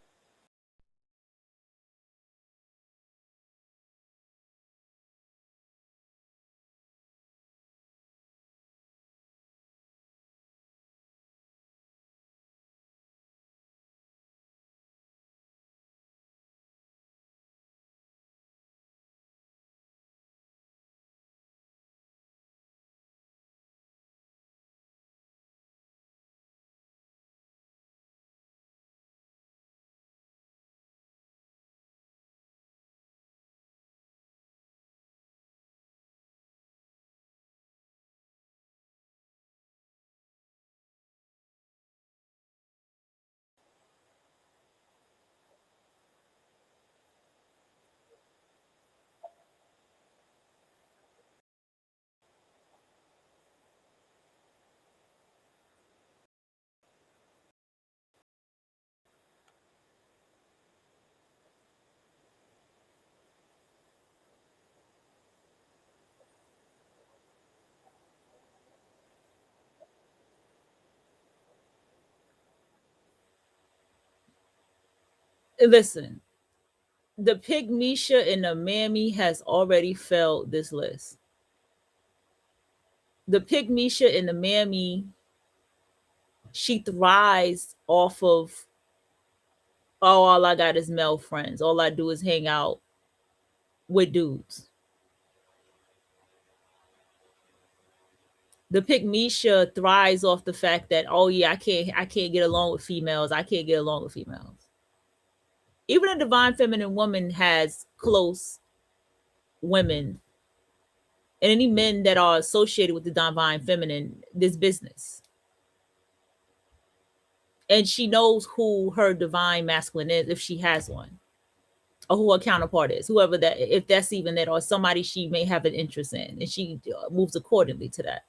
Listen, the Pygmisha and the Mammy has already failed this list. The Pygmisha and the Mammy, she thrives off of, oh, all I got is male friends. All I do is hang out with dudes. The Pygmisha thrives off the fact that, oh yeah, I can't get along with females. I can't get along with females. Even a divine feminine woman has close women, and any men that are associated with the divine feminine, this business. And she knows who her divine masculine is if she has one, or who her counterpart is, whoever that, if that's even that, or somebody she may have an interest in, and she moves accordingly to that.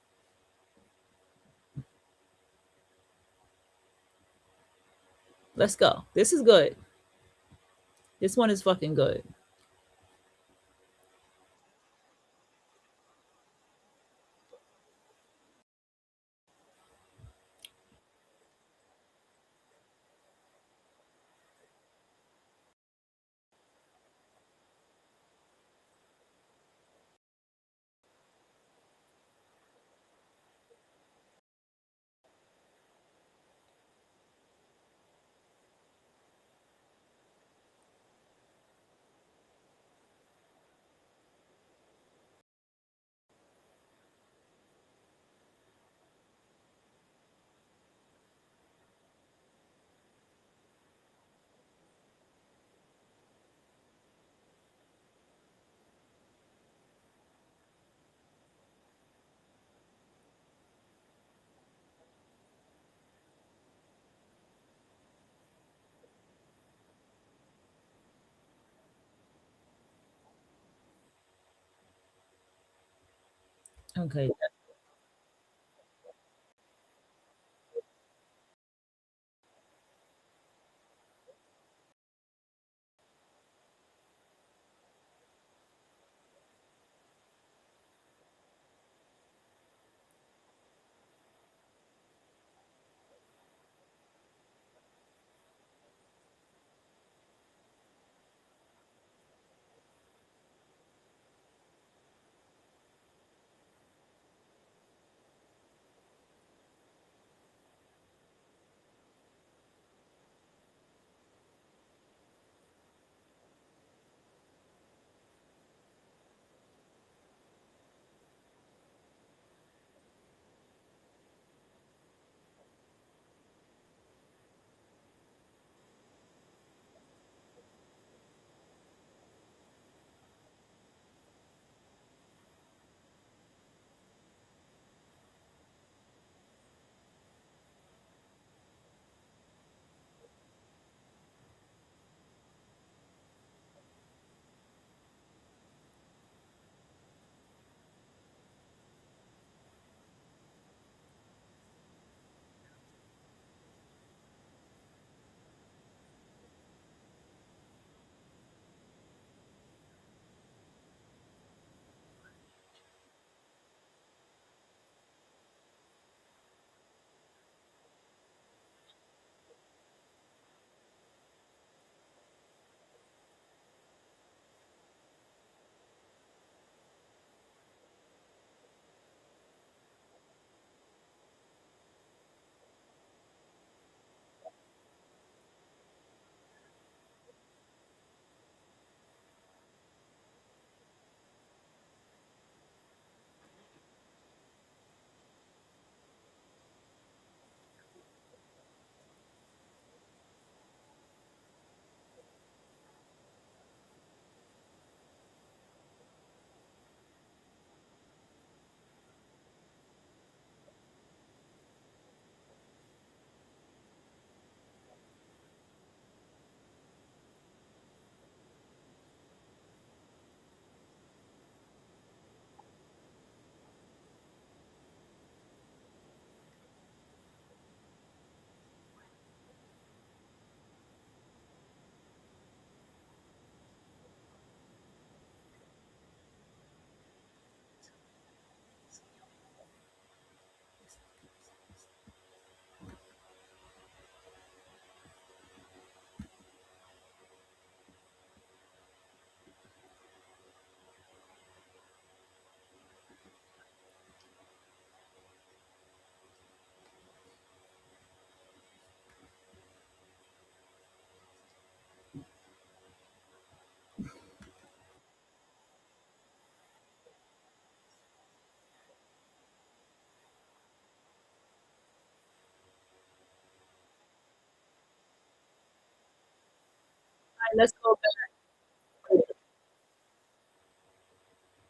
Let's go. This is good. This one is fucking good. Okay. let's go back.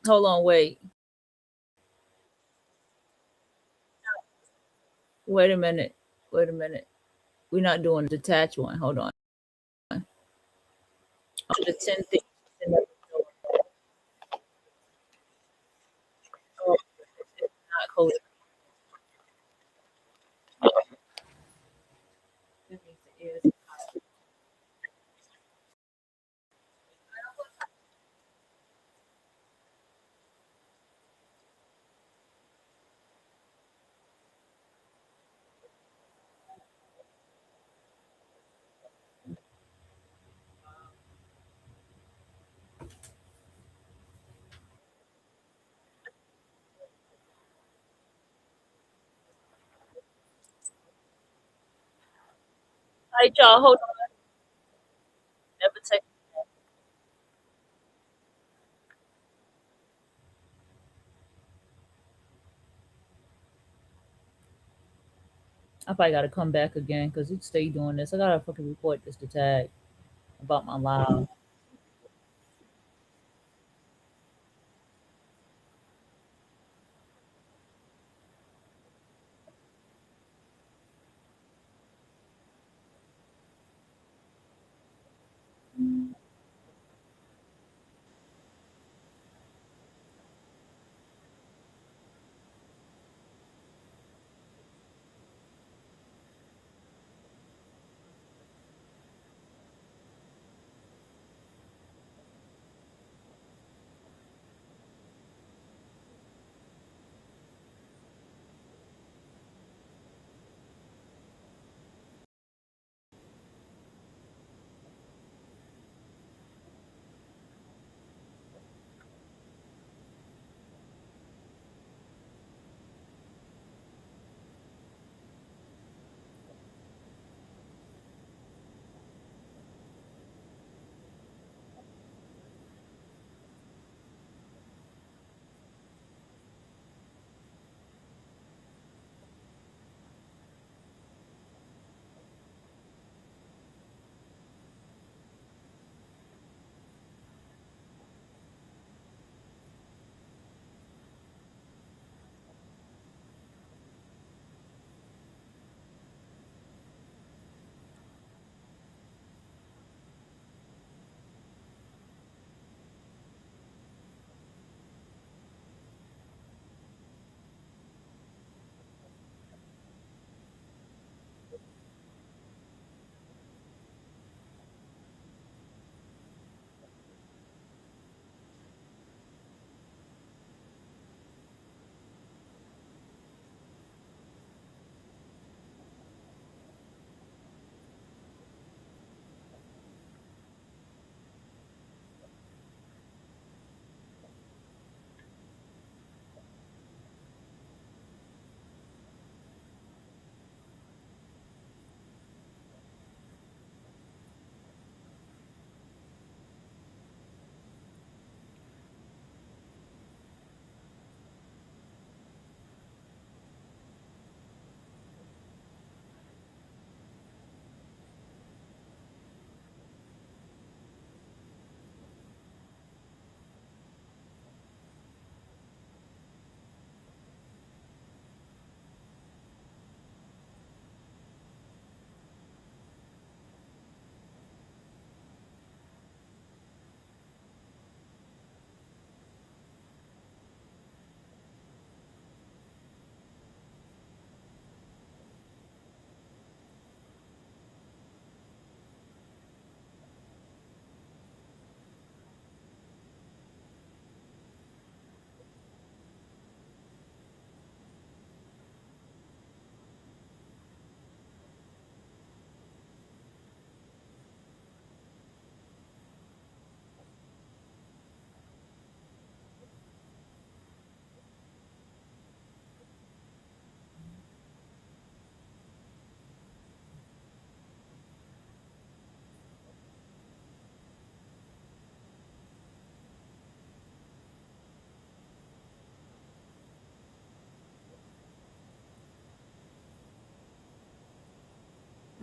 Hold on, wait. Wait a minute. Wait a minute. We're not doing the detached one. Hold on. The 10 things. Oh, it's not coded. That means the ears. All right, y'all. Hold on. Never take. I probably got to come back again because it stay doing this. I got to fucking report this to tag about my live.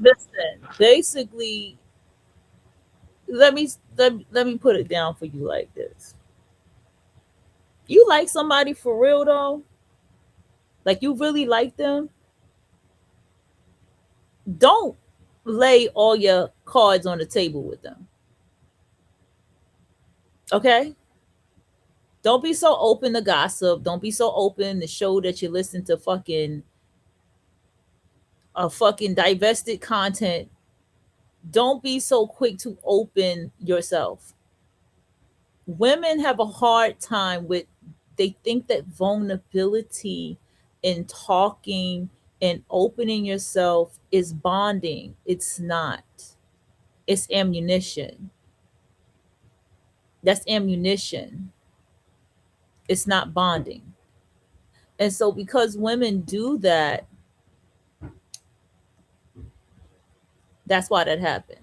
Listen, basically, let me put it down for you like this. You like somebody for real though, like you really like them, don't lay all your cards on the table with them. Okay? Don't be so open to gossip. Don't be so open to show that you listen to fucking divested content. Don't be so quick to open yourself. Women have a hard time with, they think that vulnerability in talking and opening yourself is bonding. It's not. It's ammunition. That's ammunition. It's not bonding. And so because women do that, that's why that happens.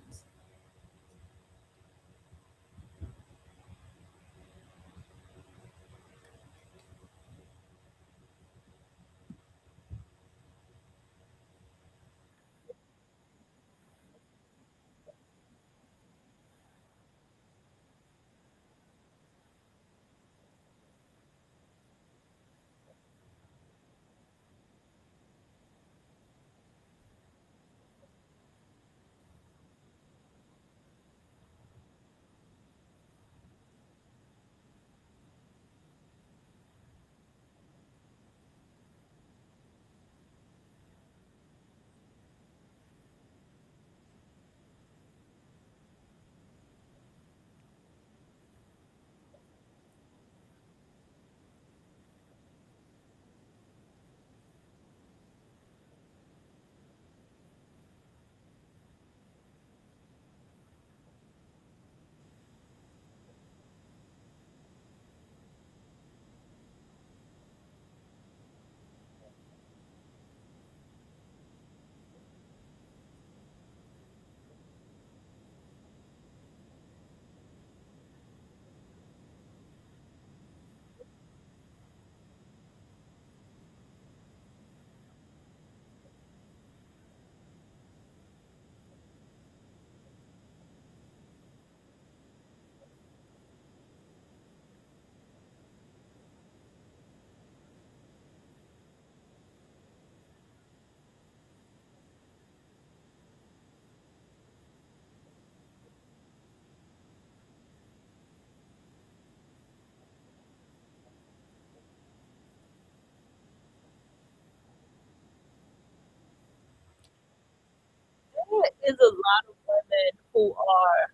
There is a lot of women who are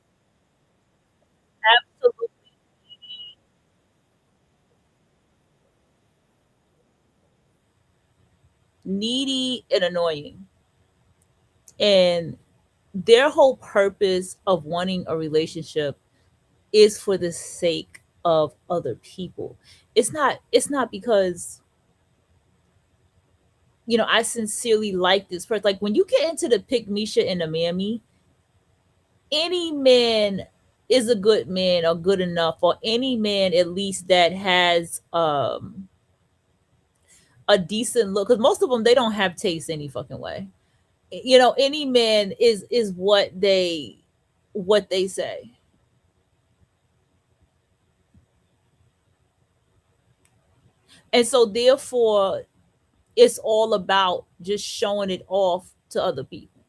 absolutely needy and annoying. And their whole purpose of wanting a relationship is for the sake of other people. It's not because I sincerely like this person. Like when you get into the pick Misha and the mammy, any man is a good man or good enough, or any man at least that has a decent look, because most of them, they don't have taste any fucking way. Any man is what they say. And so therefore it's all about just showing it off to other people.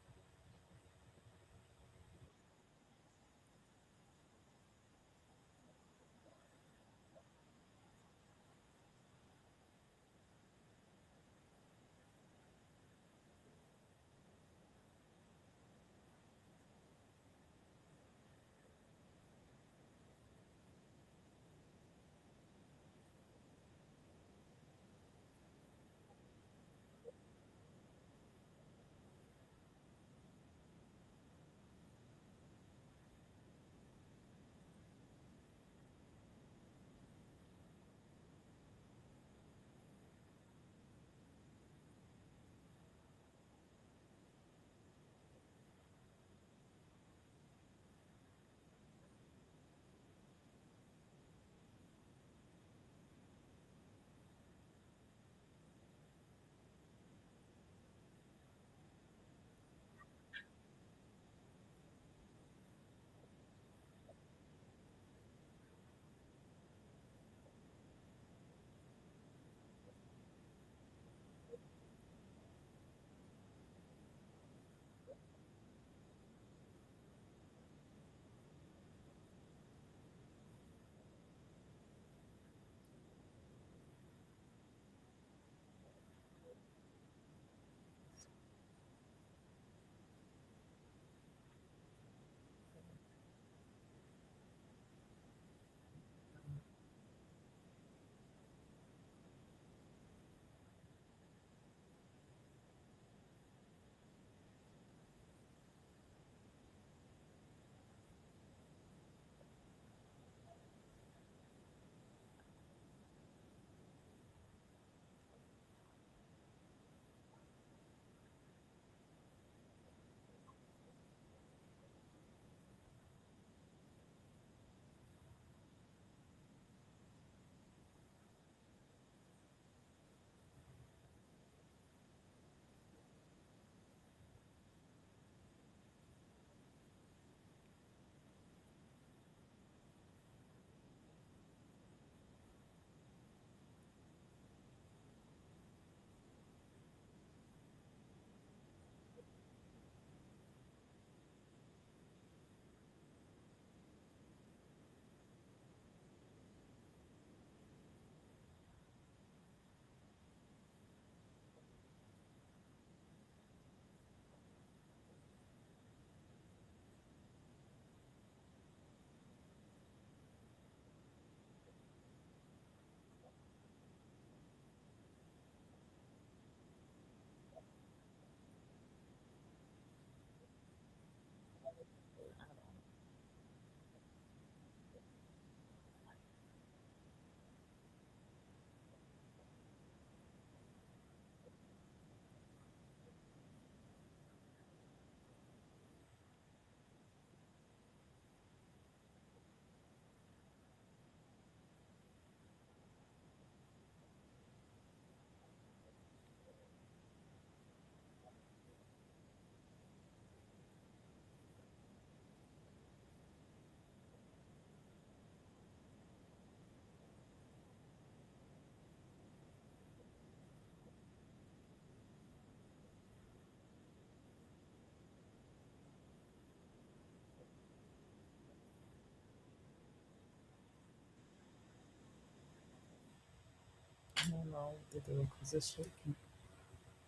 I don't know what to do because this shit keep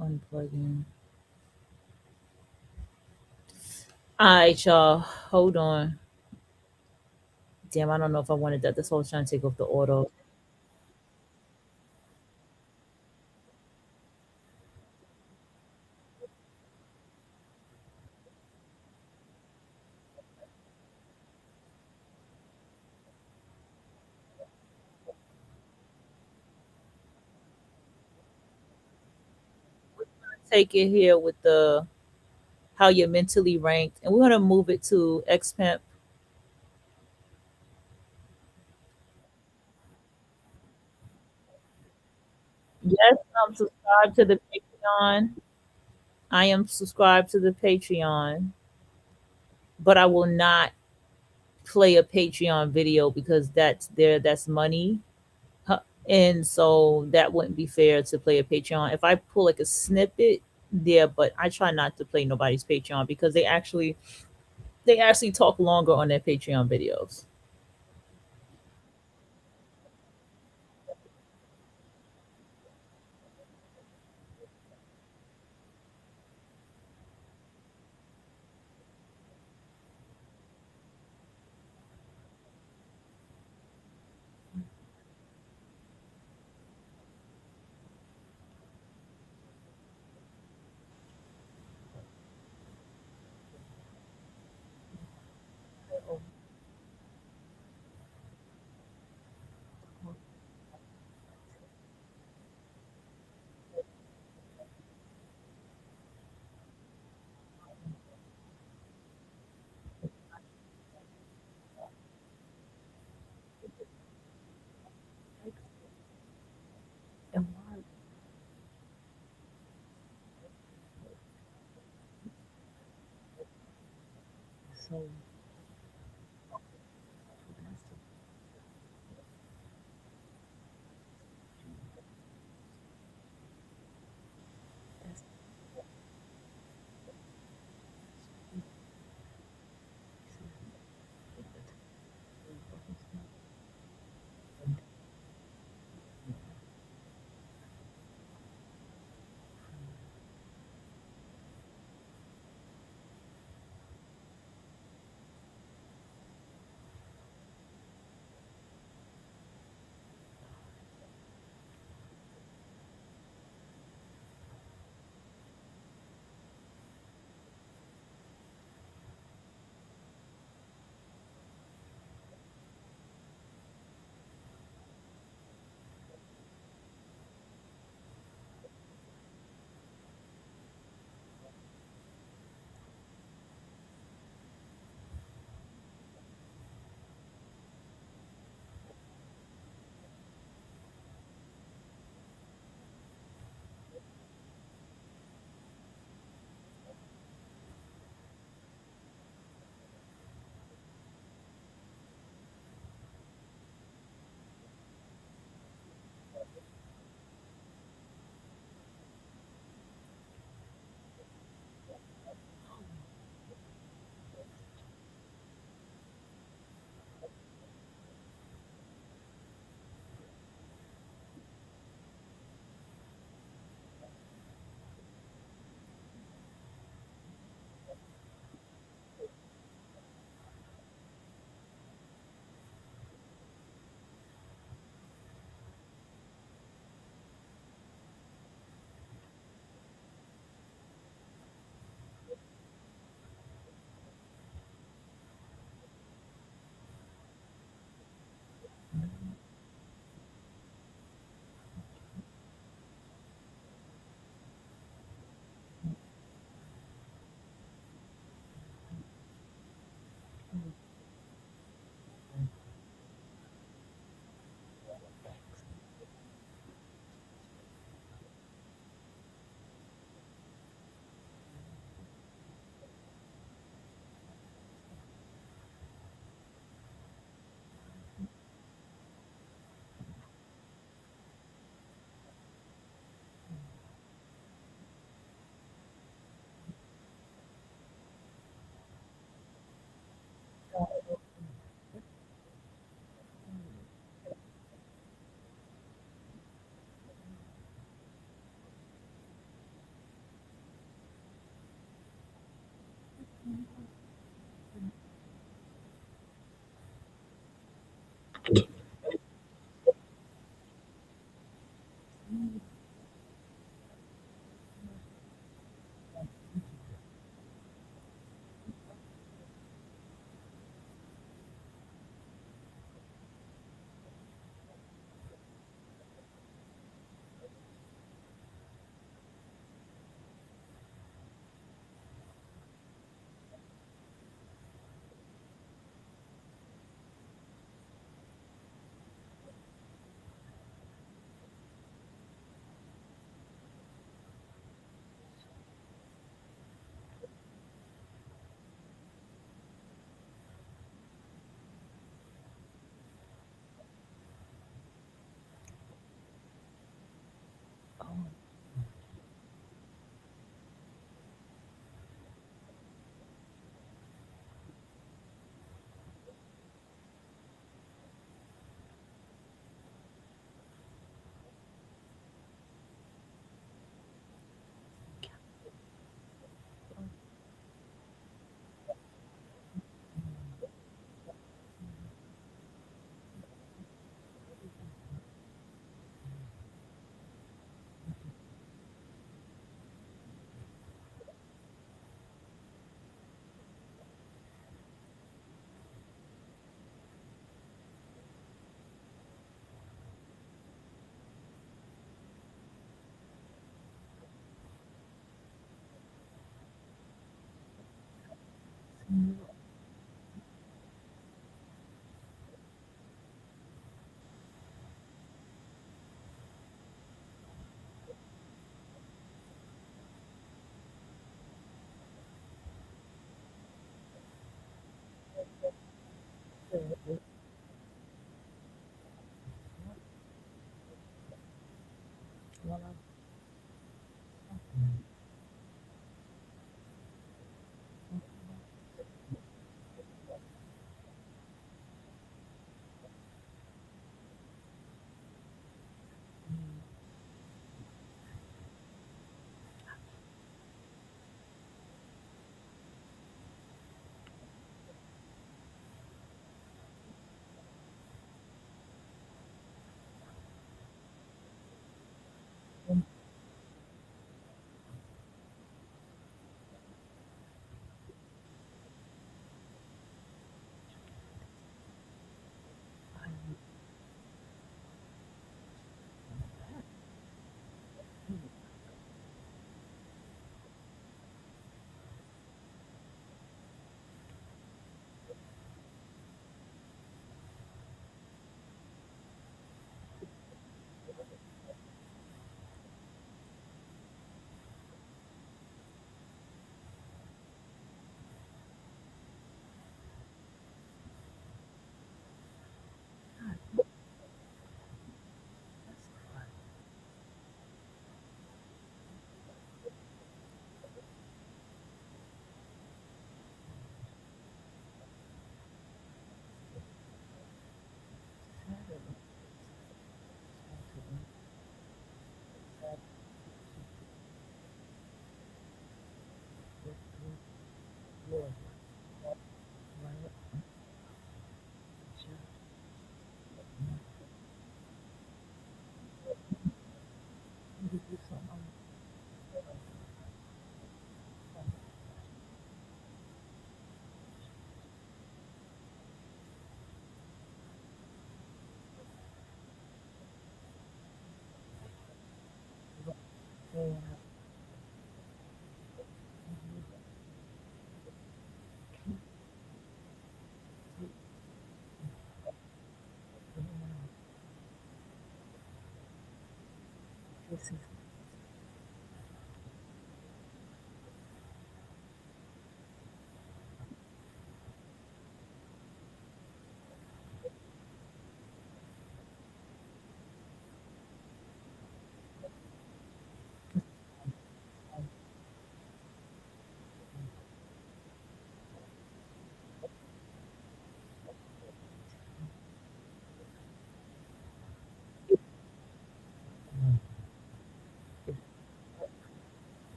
unplugging. All right, y'all. Hold on. Damn, I don't know if I wanted that. That's why I was trying to take off the auto. Take it here with the how you're mentally ranked, and we're gonna move it to XPimp. Yes, I'm subscribed to the Patreon. I am subscribed to the Patreon, but I will not play a Patreon video because that's money. And so that wouldn't be fair to play a Patreon. If I pull like a snippet, yeah, but I try not to play nobody's Patreon because they actually talk longer on their Patreon videos. And why so that's that's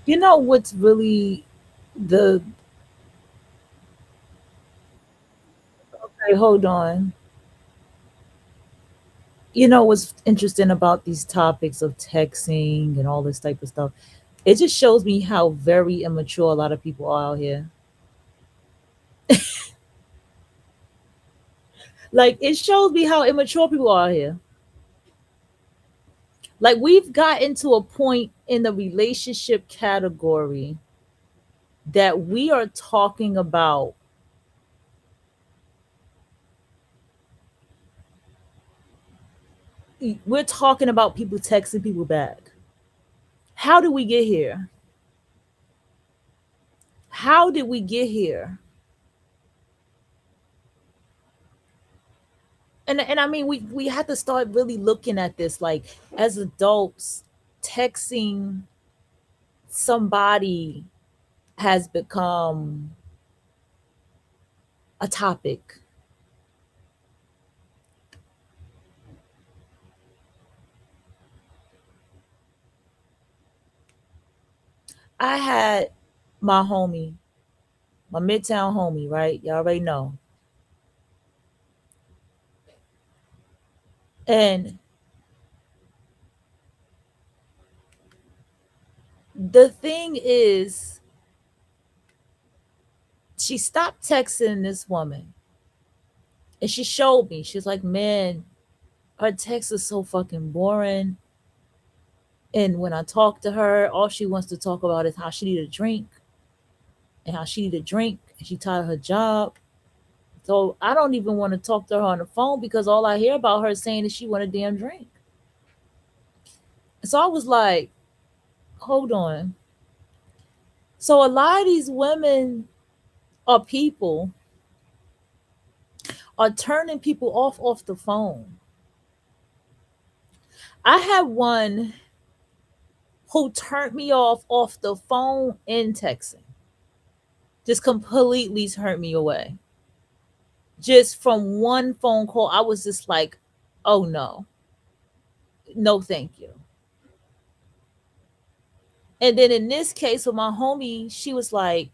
You know what's really the okay, hold on. You know what's interesting about these topics of texting and all this type of stuff? It just shows me how very immature a lot of people are out here. Like it shows me how immature people are here. Like we've gotten to a point in the relationship category that we are talking about, we're talking about people texting people back. How did we get here? How did we get here? And I mean we had to start really looking at this like as adults, texting somebody has become a topic. I had my homie, my midtown homie, right? Y'all already know. And the thing is, she stopped texting this woman and she showed me. She's like, man, her text is so fucking boring. And when I talk to her, all she wants to talk about is how she need a drink and how she need a drink and she tired of her job. So I don't even want to talk to her on the phone because all I hear about her is saying that she want a damn drink. So I was like, hold on. So a lot of these women or people are turning people off the phone. I had one who turned me off the phone and texting. Just completely turned me away. Just from one phone call, I was just like, oh no, no, thank you. And then in this case with my homie, she was like,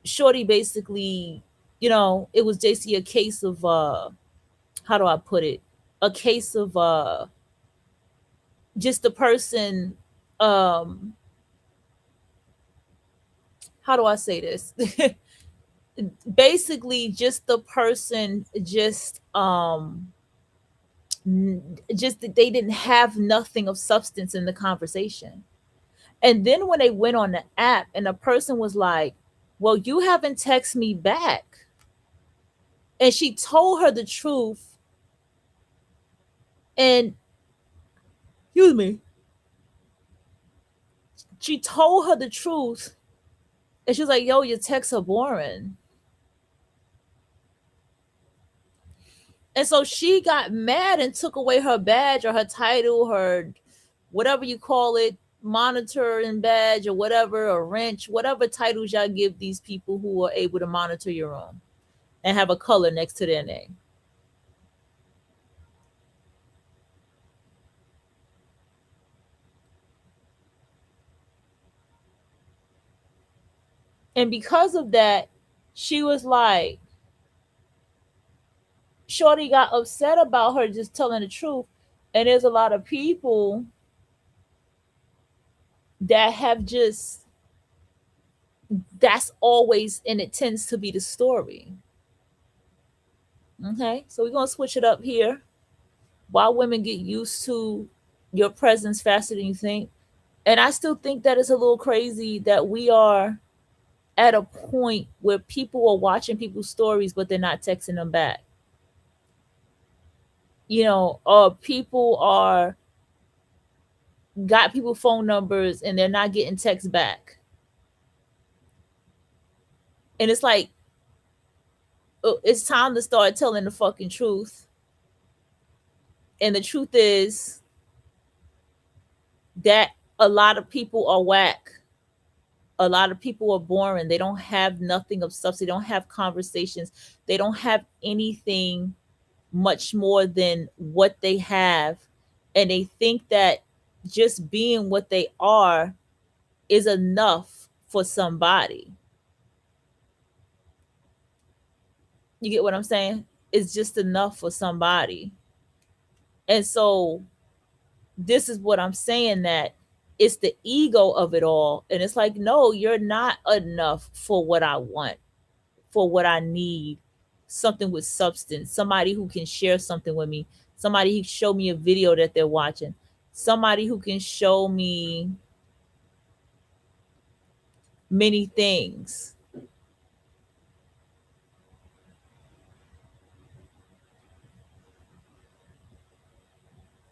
Shorty basically, it was JC a case of how do I put it? A case of just the person um how do I say this? Basically just the person just that they didn't have nothing of substance in the conversation. And then when they went on the app and the person was like, well, you haven't texted me back. And she told her the truth. And excuse me, she told her the truth. And she was like, yo, your texts are boring. And so she got mad and took away her badge or her title, her whatever you call it, monitoring badge or whatever, or wrench, whatever titles y'all give these people who are able to monitor your room and have a color next to their name. And because of that, she was like, Shorty got upset about her just telling the truth. And there's a lot of people that have just, that's always, and it tends to be the story. Okay, so we're gonna switch it up here. Why women get used to your presence faster than you think. And I still think that it's a little crazy that we are at a point where people are watching people's stories, but they're not texting them back. Or people are got people phone numbers and they're not getting texts back. And it's like, it's time to start telling the fucking truth. And the truth is that a lot of people are whack. A lot of people are boring. They don't have nothing of substance. They don't have conversations. They don't have anything much more than what they have. And they think that just being what they are is enough for somebody. You get what I'm saying? It's just enough for somebody. And so this is what I'm saying, that it's the ego of it all. And it's like, no, you're not enough for what I want, for what I need. Something with substance, somebody who can share something with me, somebody who can show me a video that they're watching, somebody who can show me many things.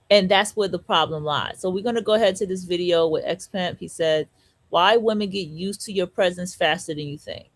And that's where the problem lies. So we're going to go ahead to this video with Xpimp. He said, why women get used to your presence faster than you think.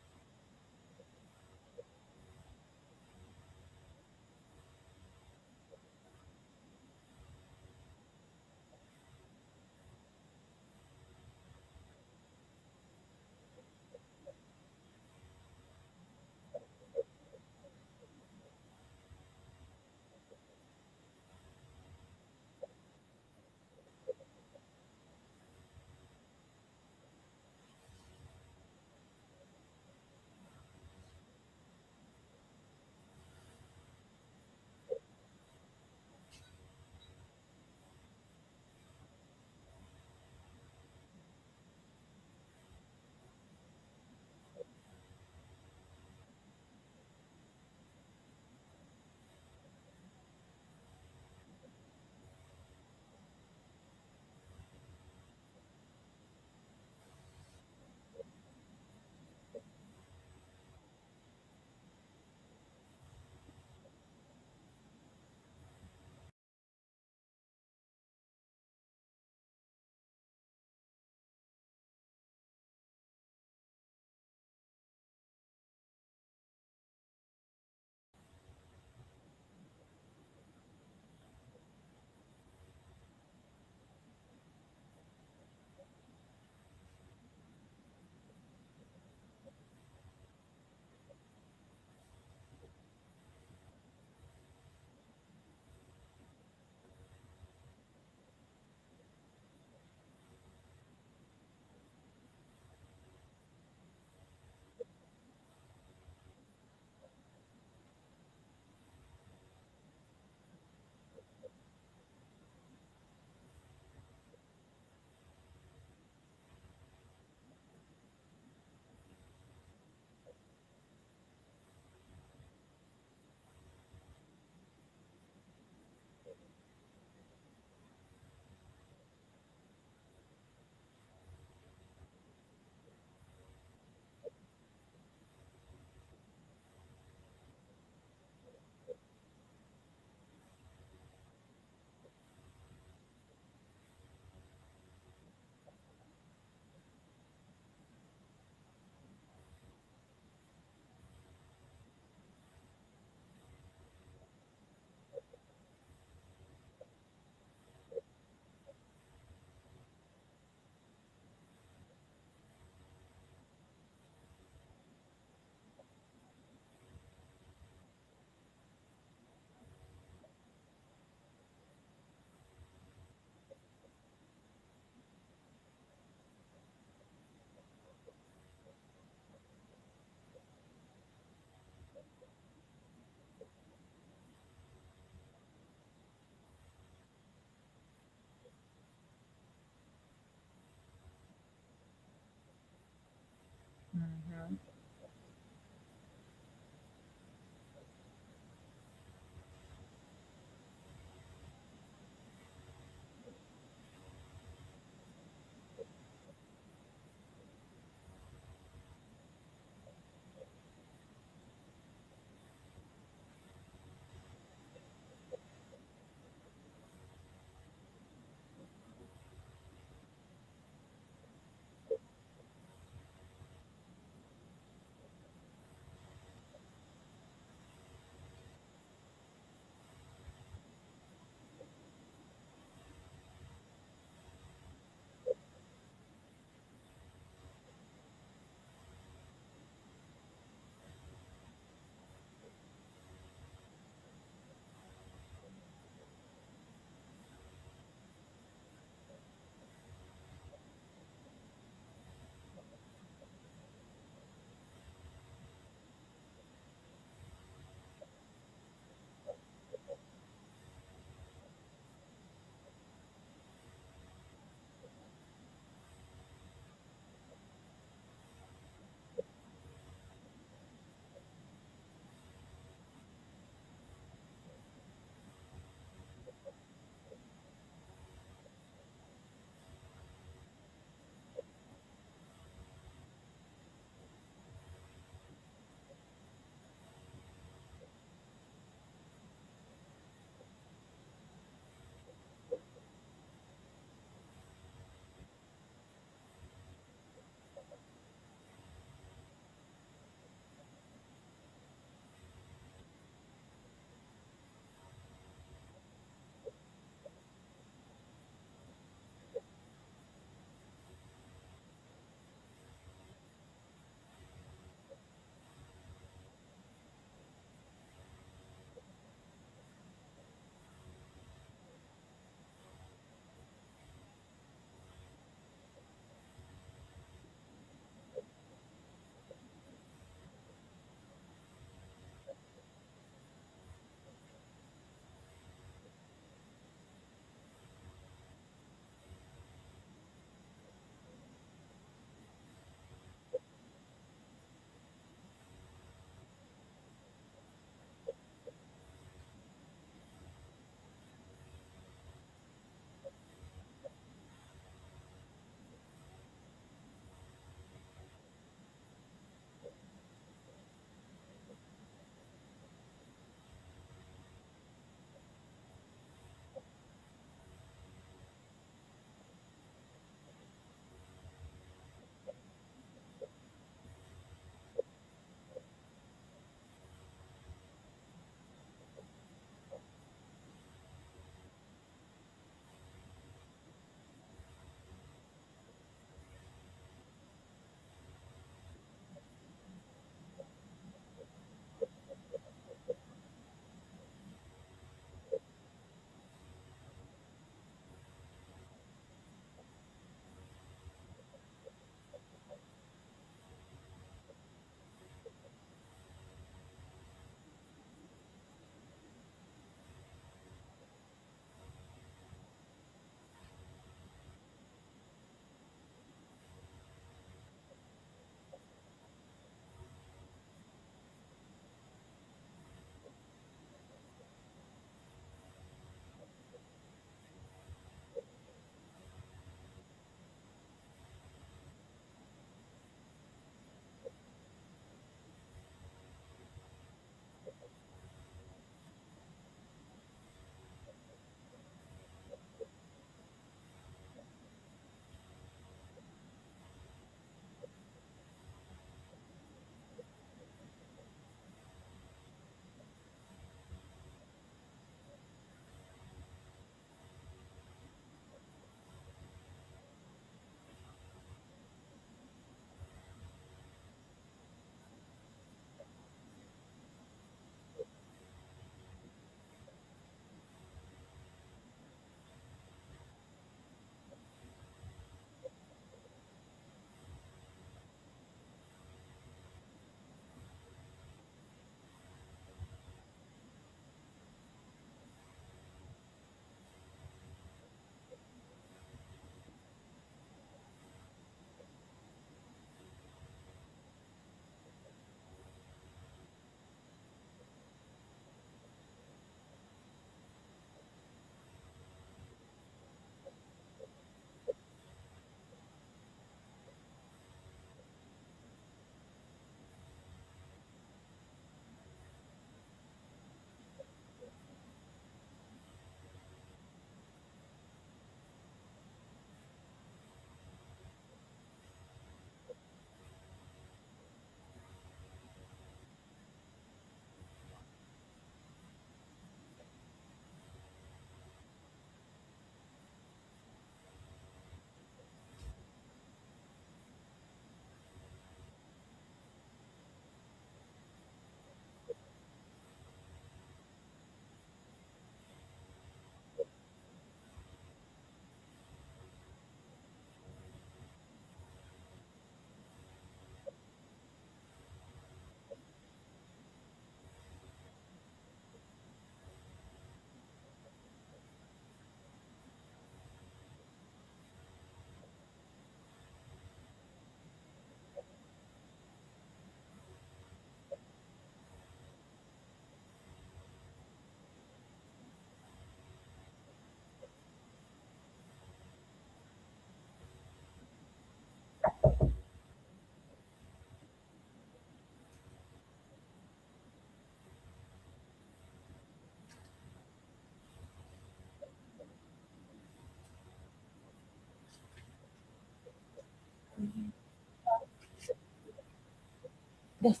That's,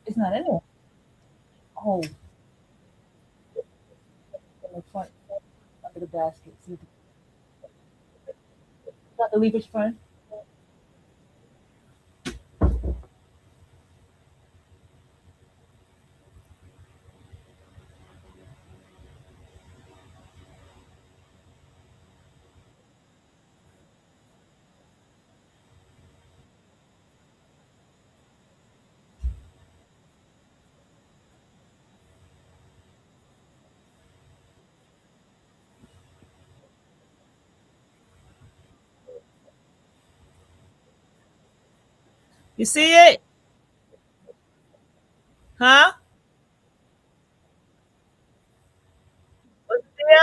it's not in there. Oh, in the front under the basket. See if got the leave front. You see it? Huh? What's there?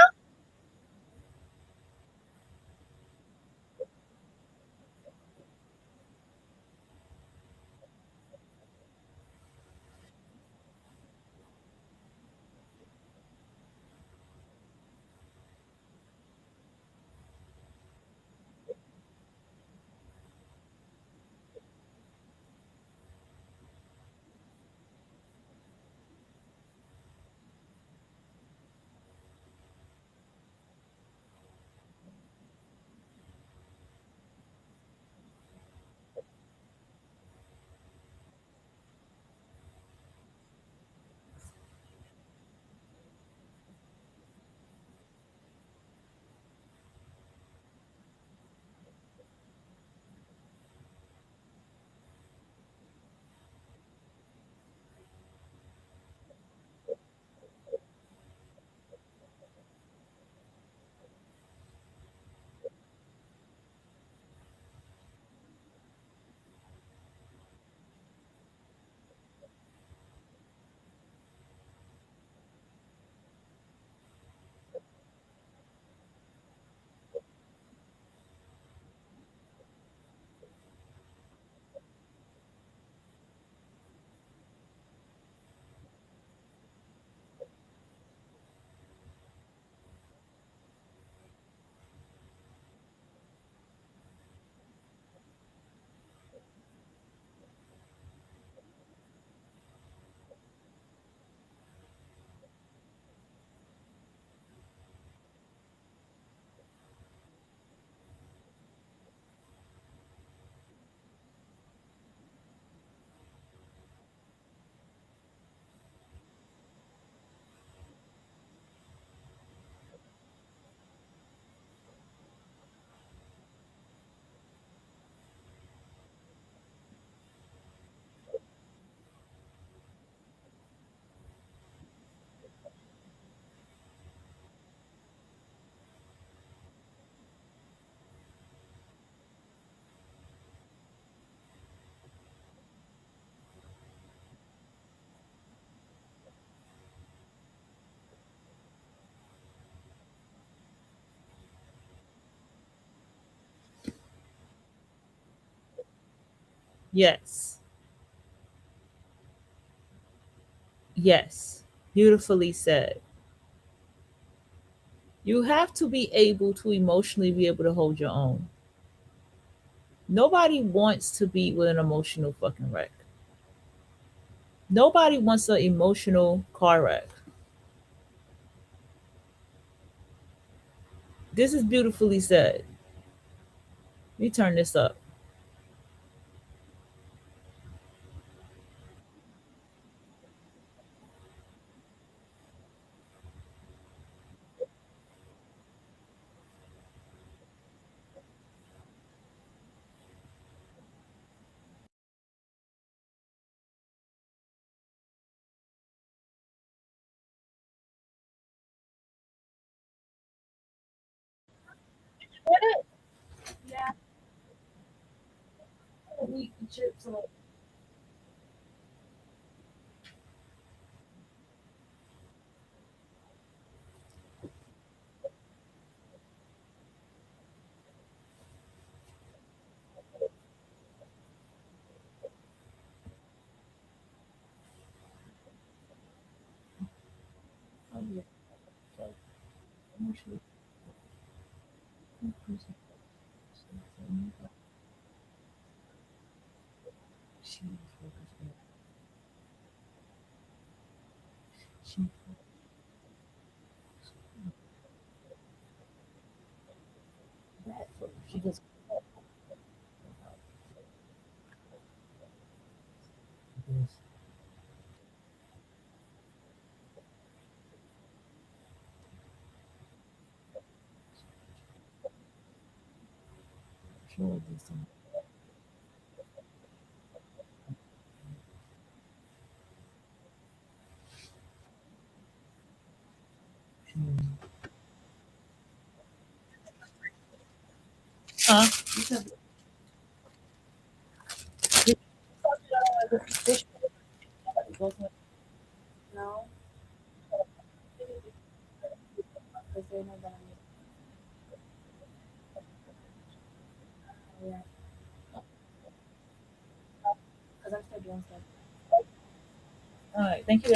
Yes. Yes. Beautifully said. You have to be able to emotionally be able to hold your own. Nobody wants to be with an emotional fucking wreck. Nobody wants an emotional car wreck. This is beautifully said. Let me turn this up. Yeah, we chips on. Oh, yeah. Huh? All right. Thank you.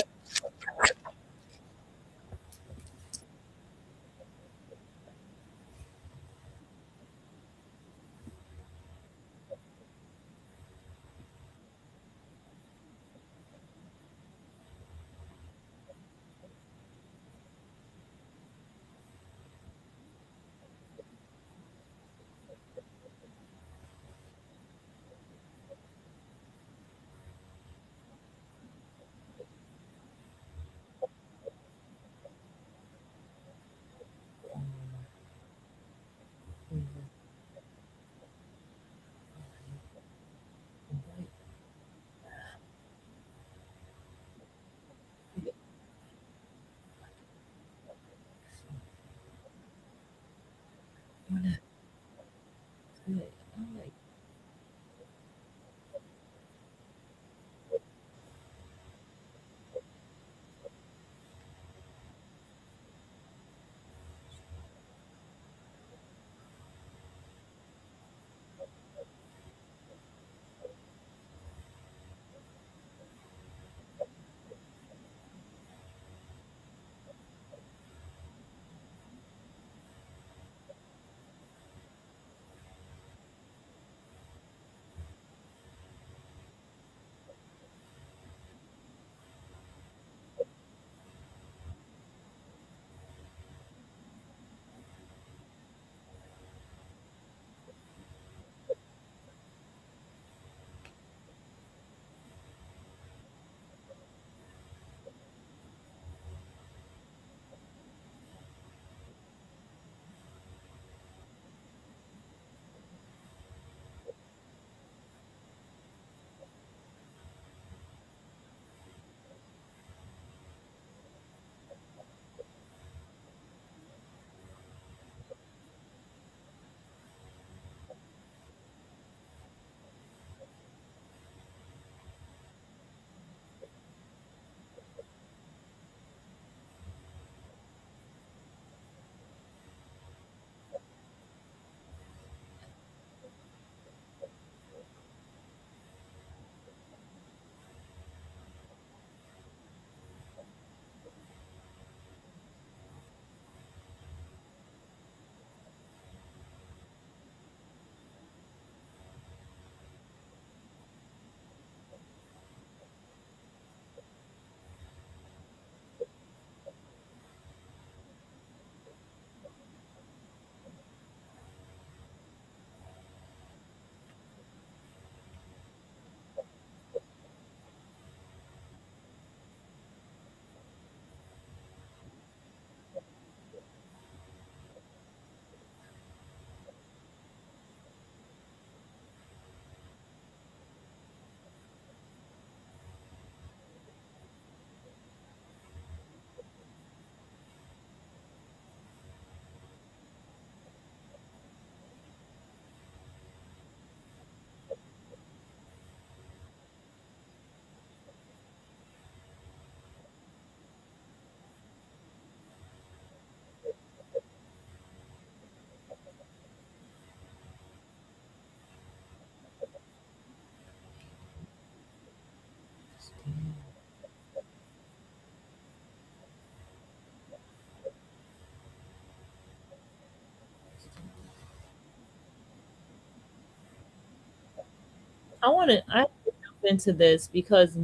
I have to jump into this because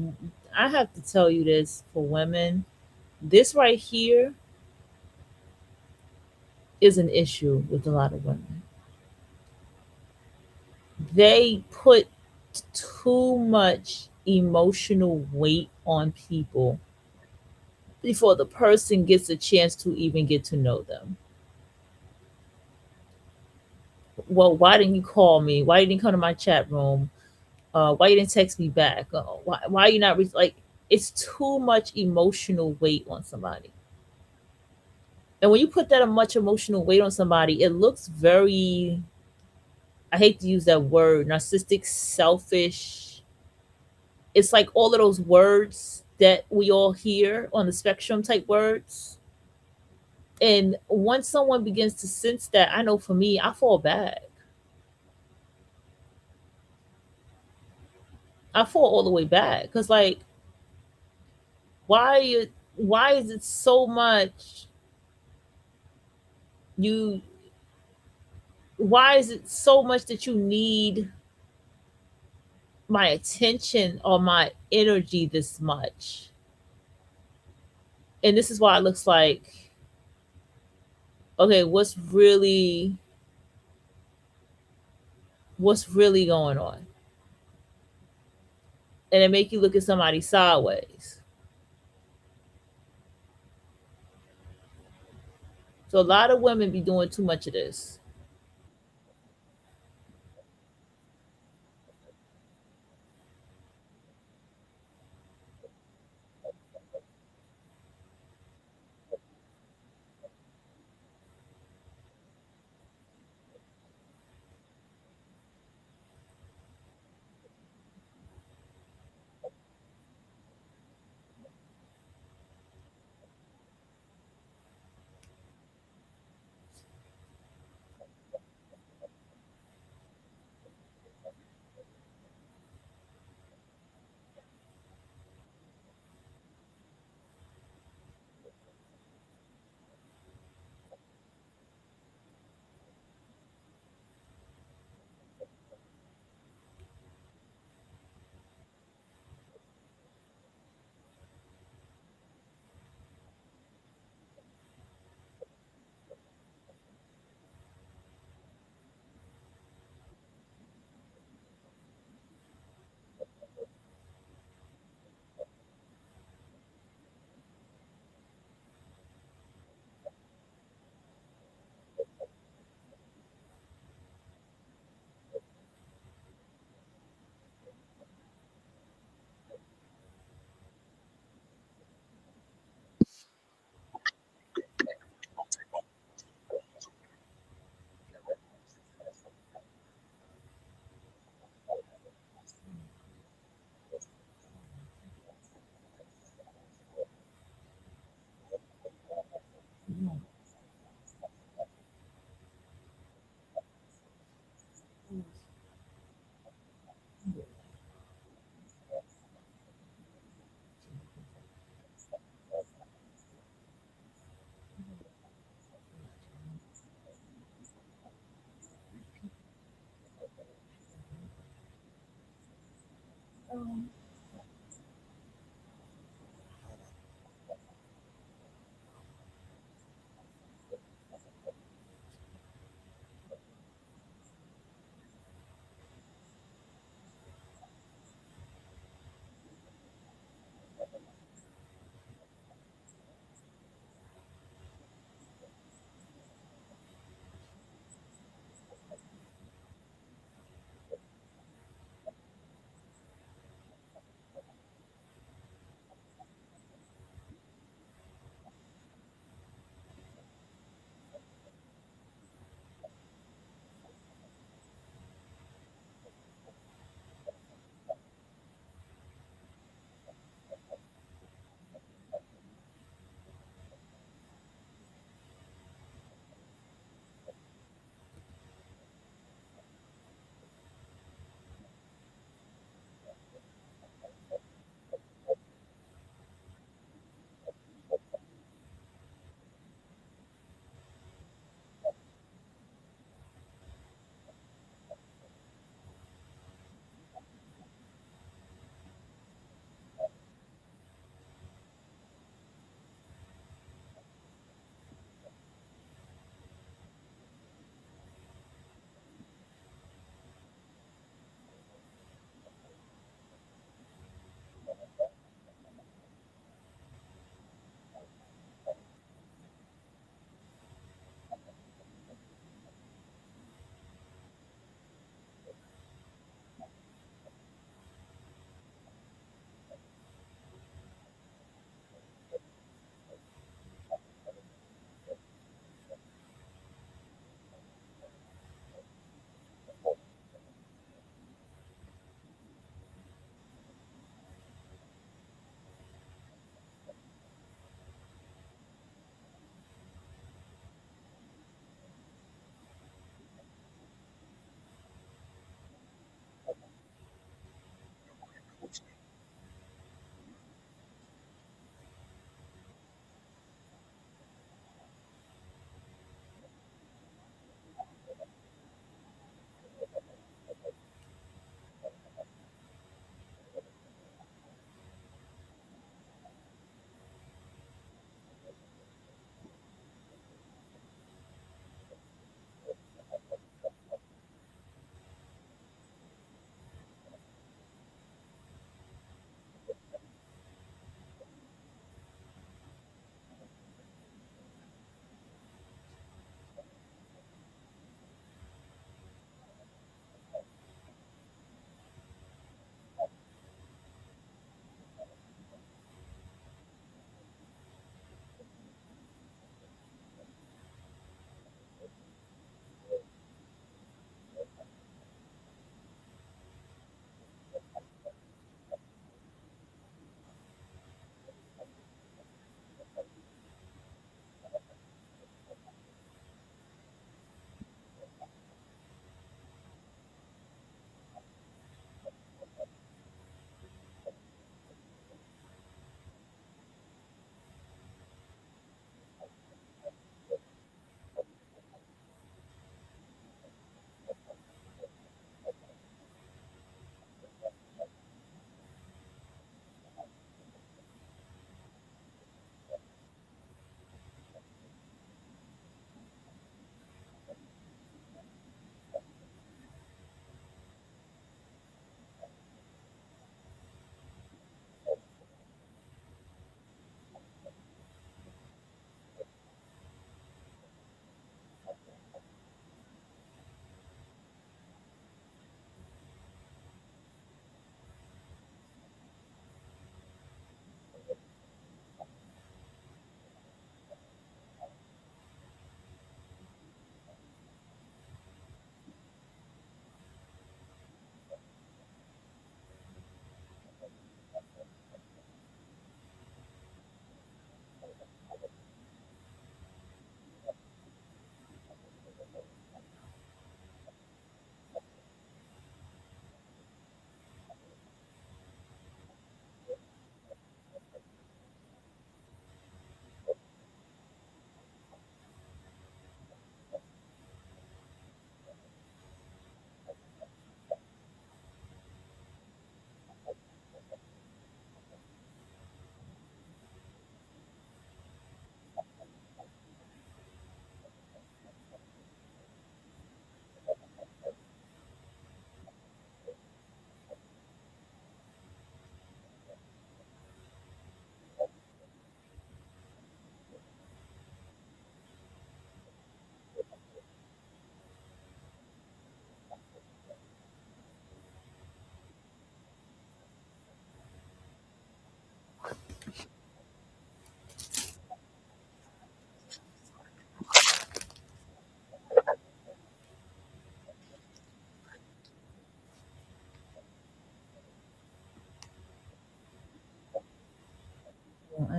I have to tell you this for women. This right here is an issue with a lot of women. they put too much emotional weight on people before the person gets a chance to even get to know them. Well, why didn't you call me? Why you didn't come to my chat room? Why you didn't text me back? Why you not like? It's too much emotional weight on somebody. And when you put that much emotional weight on somebody, it looks very, I hate to use that word, narcissistic, selfish. It's like all of those words that we all hear on the spectrum type words. And once someone begins to sense that, I know for me, I fall back. I fall all the way back. Cause like, why why is it so much you why is it so much that you need my attention or my energy this much? And this is why it looks like, okay, what's really going on? And it make you look at somebody sideways. So a lot of women be doing too much of this.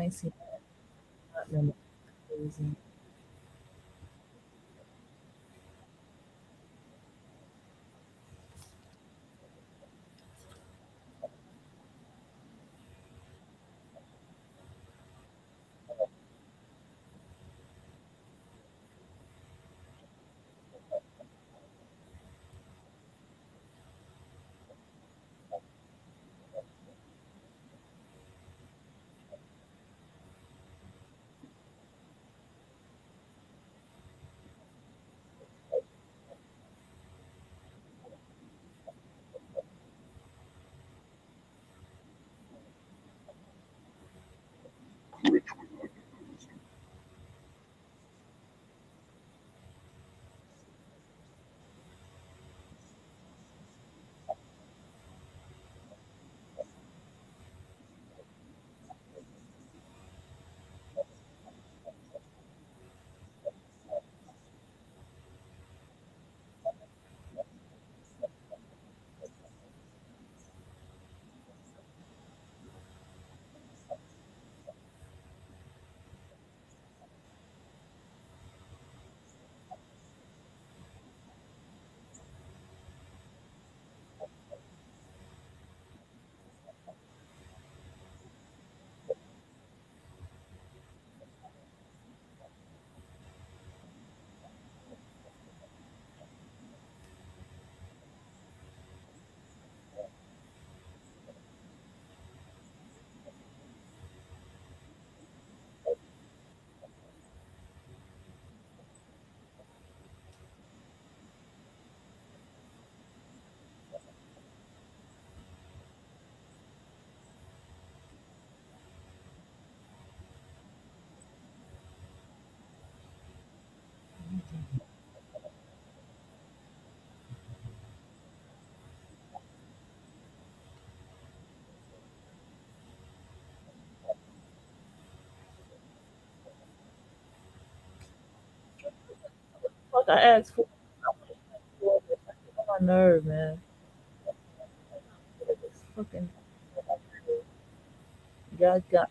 ain't seen nothing crazy. Fuck, I asked for. On my nerve, man. It's fucking got.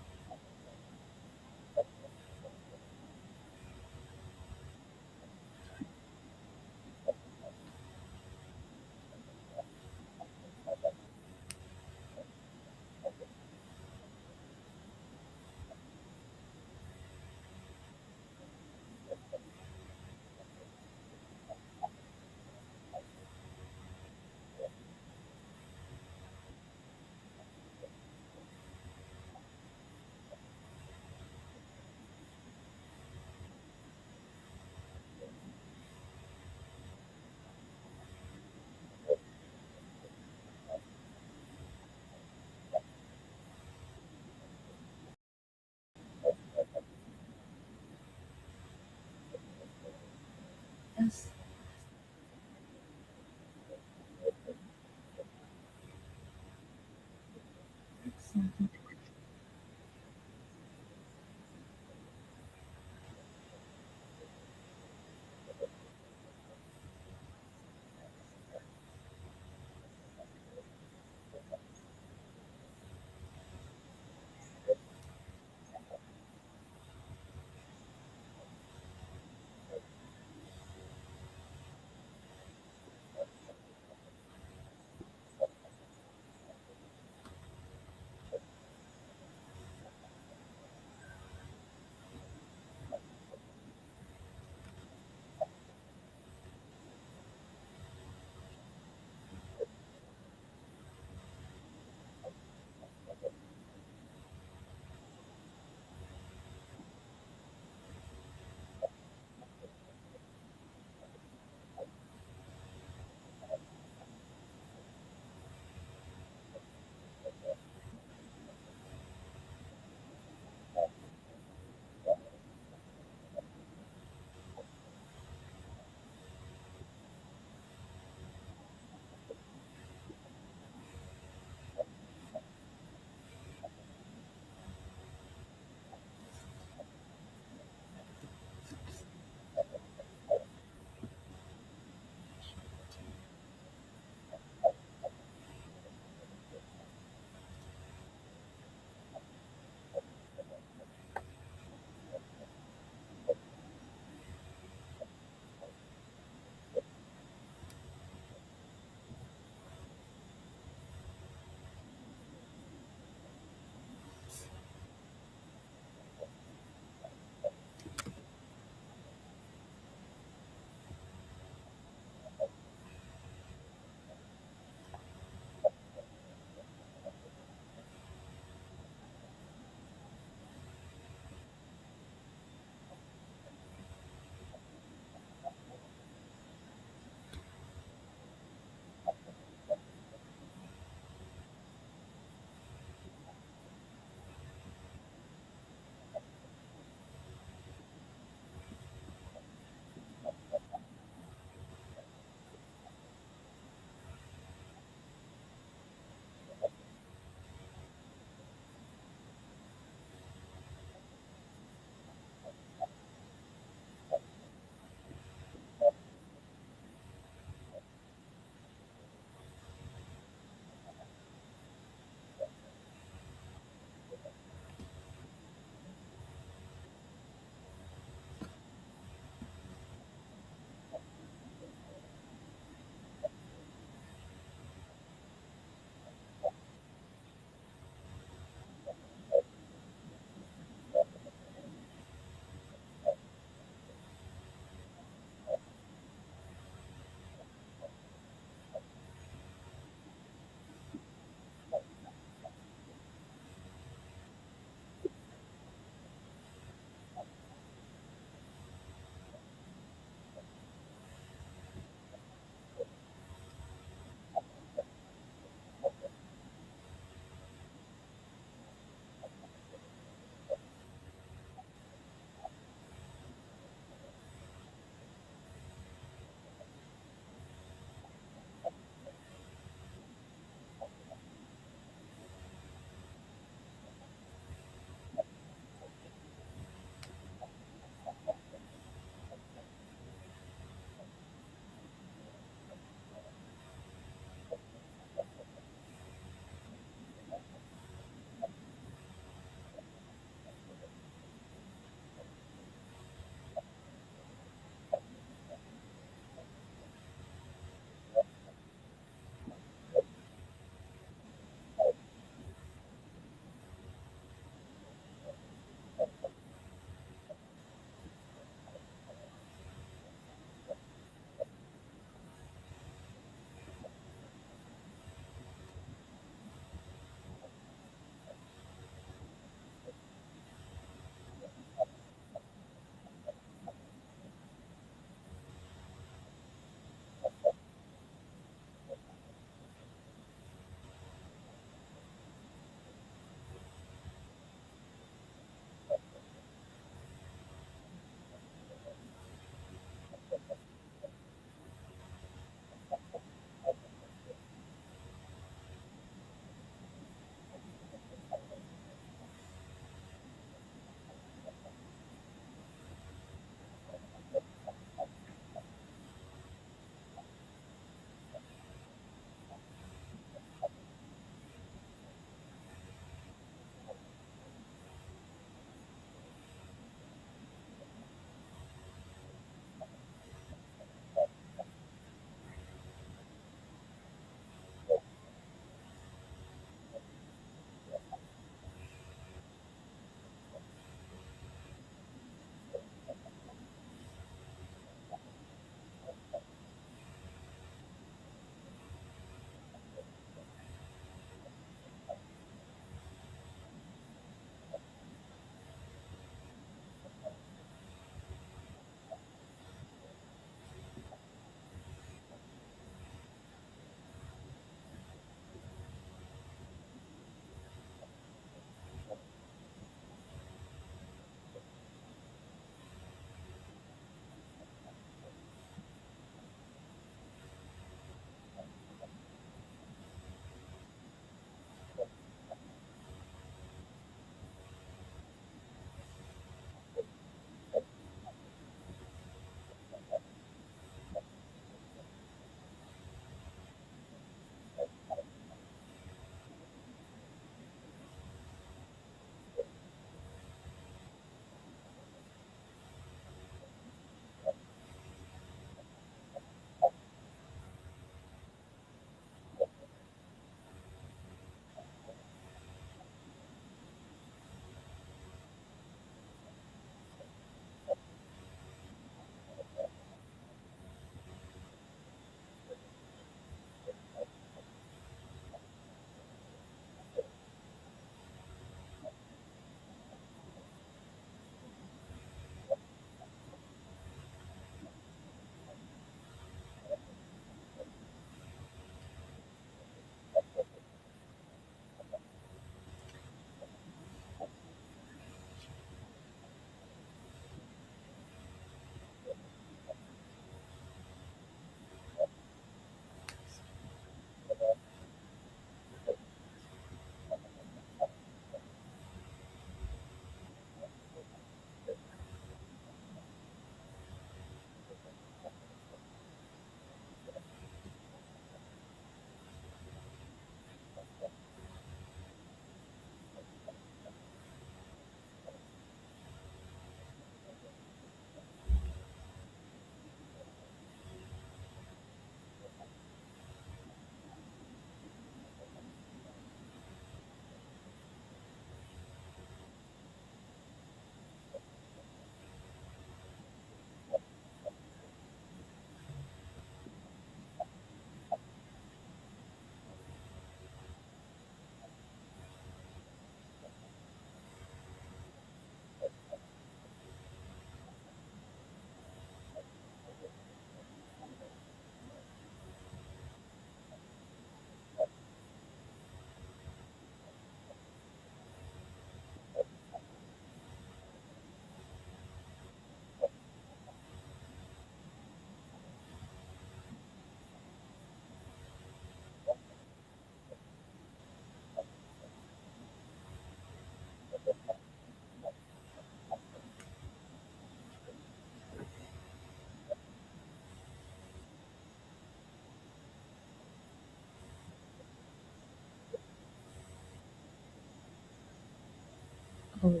Oh,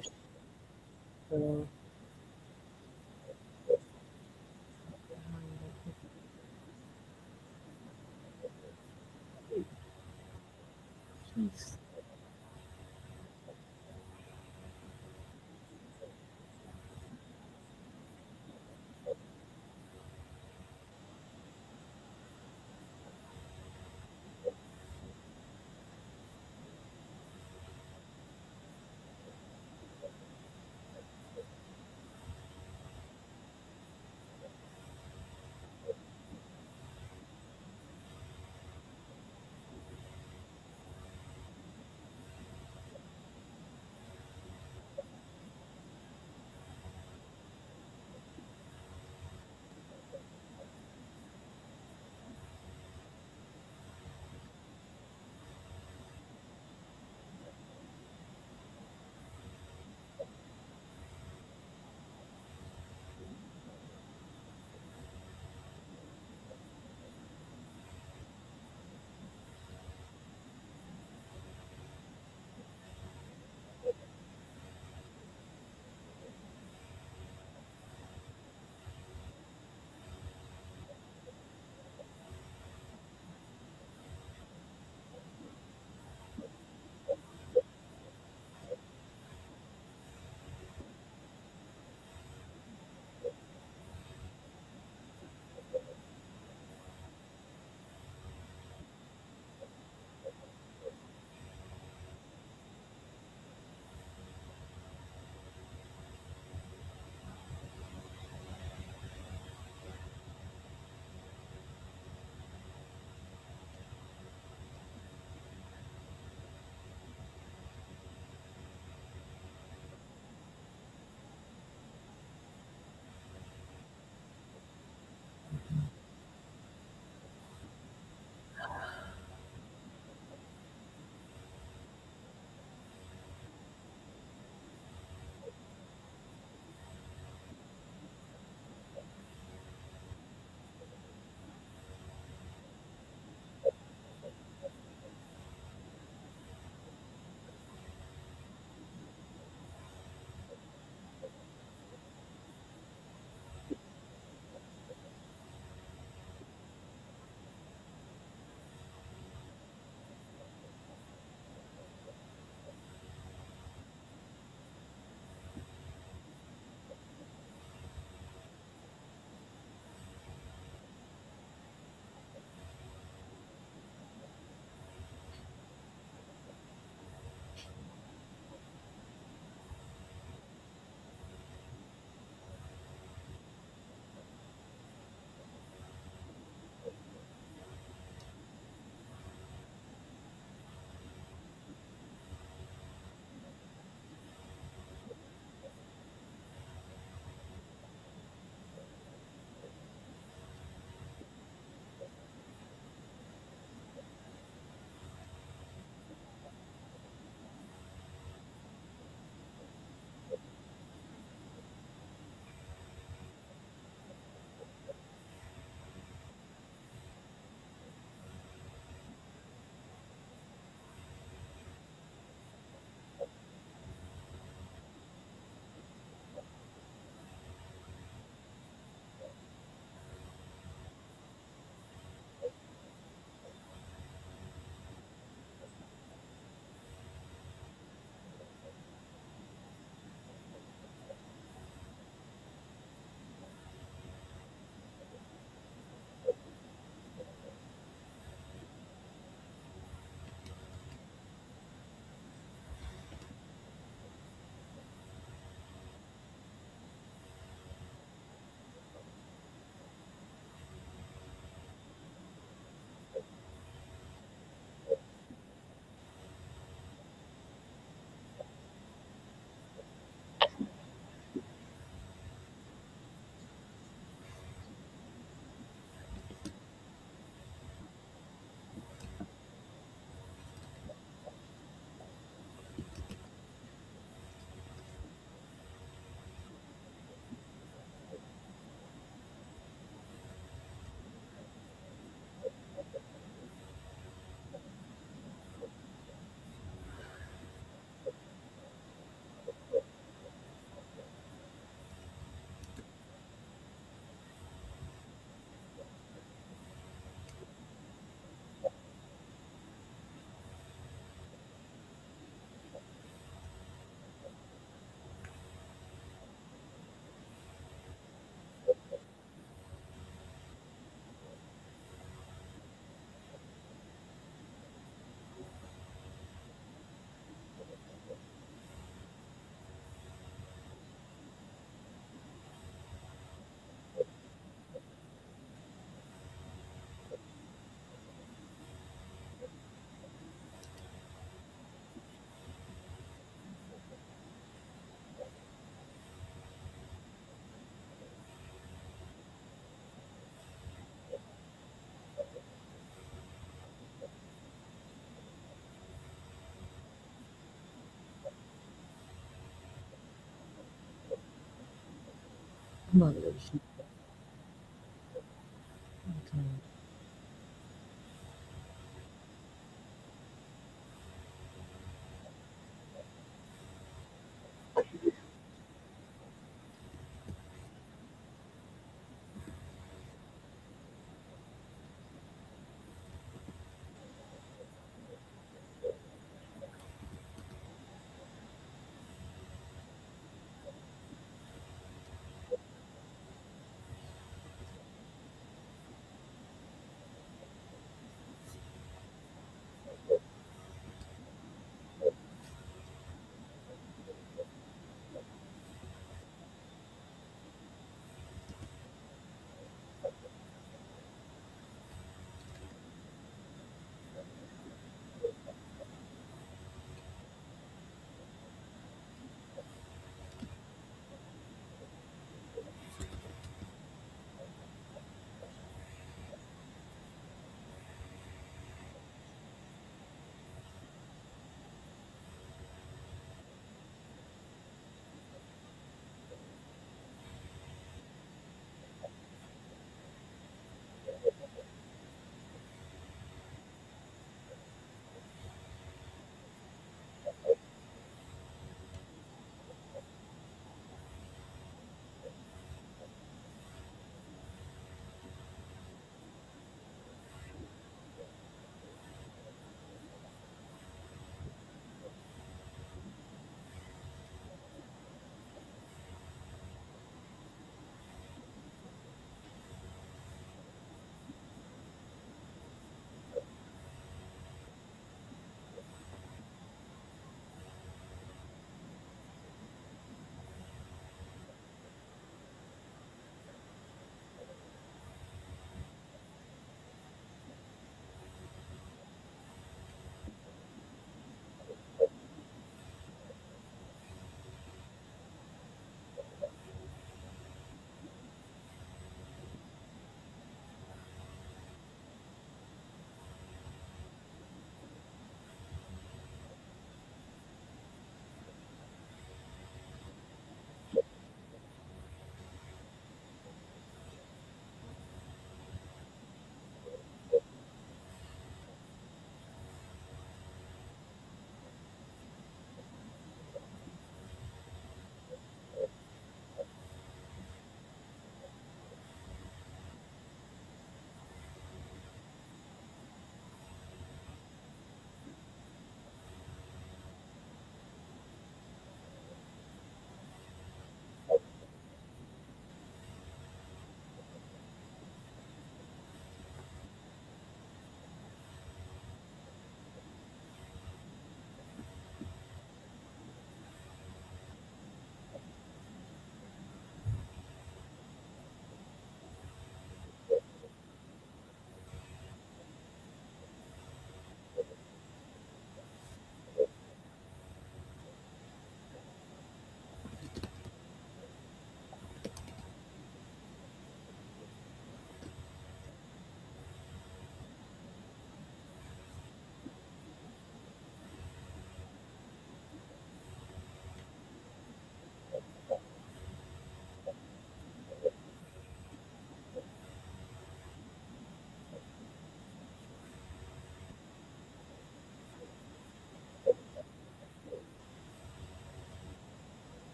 so, jeez. Motivation. Okay.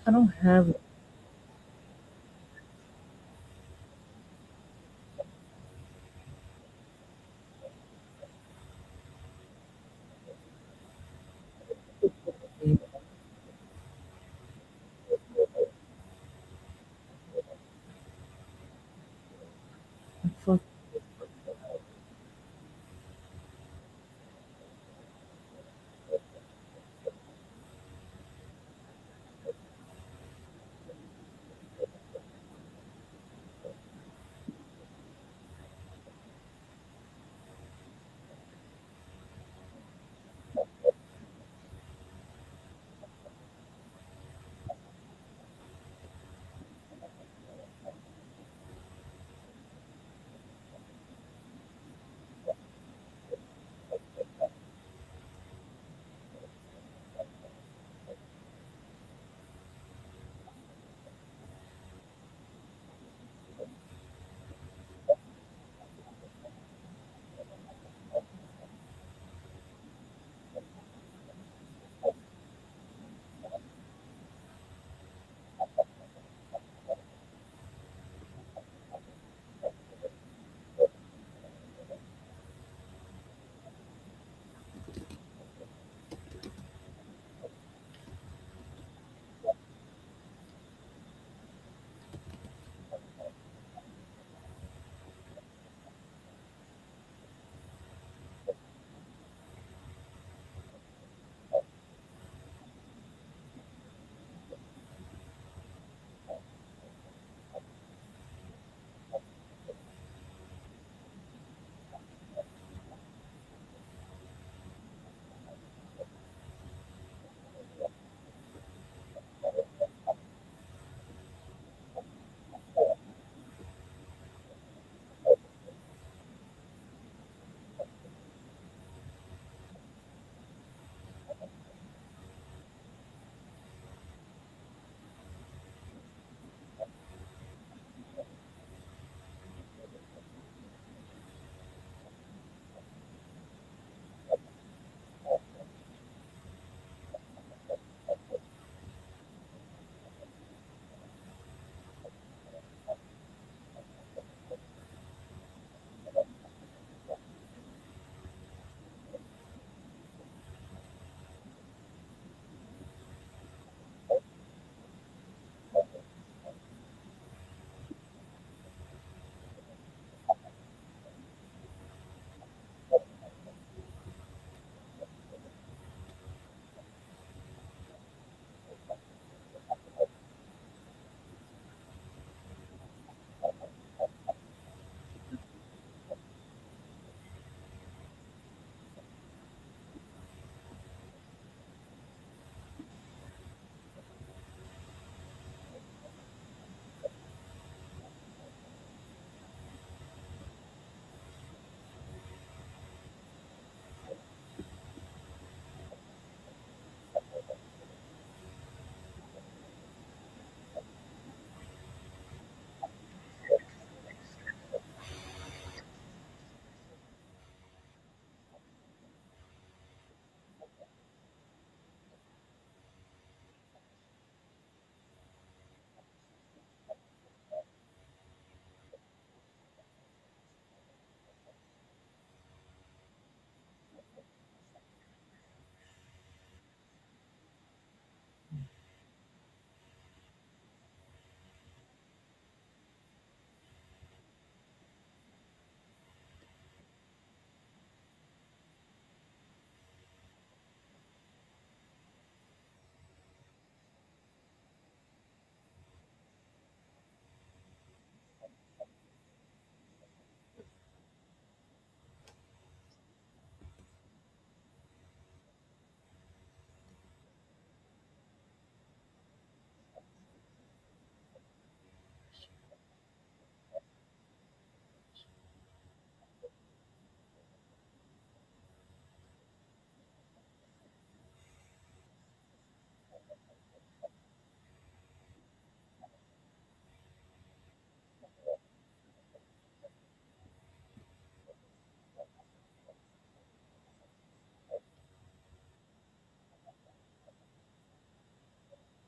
I don't have it. Fuck.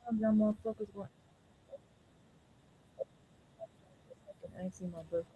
Sometimes them motherfuckers going. I ain't seen my birthday.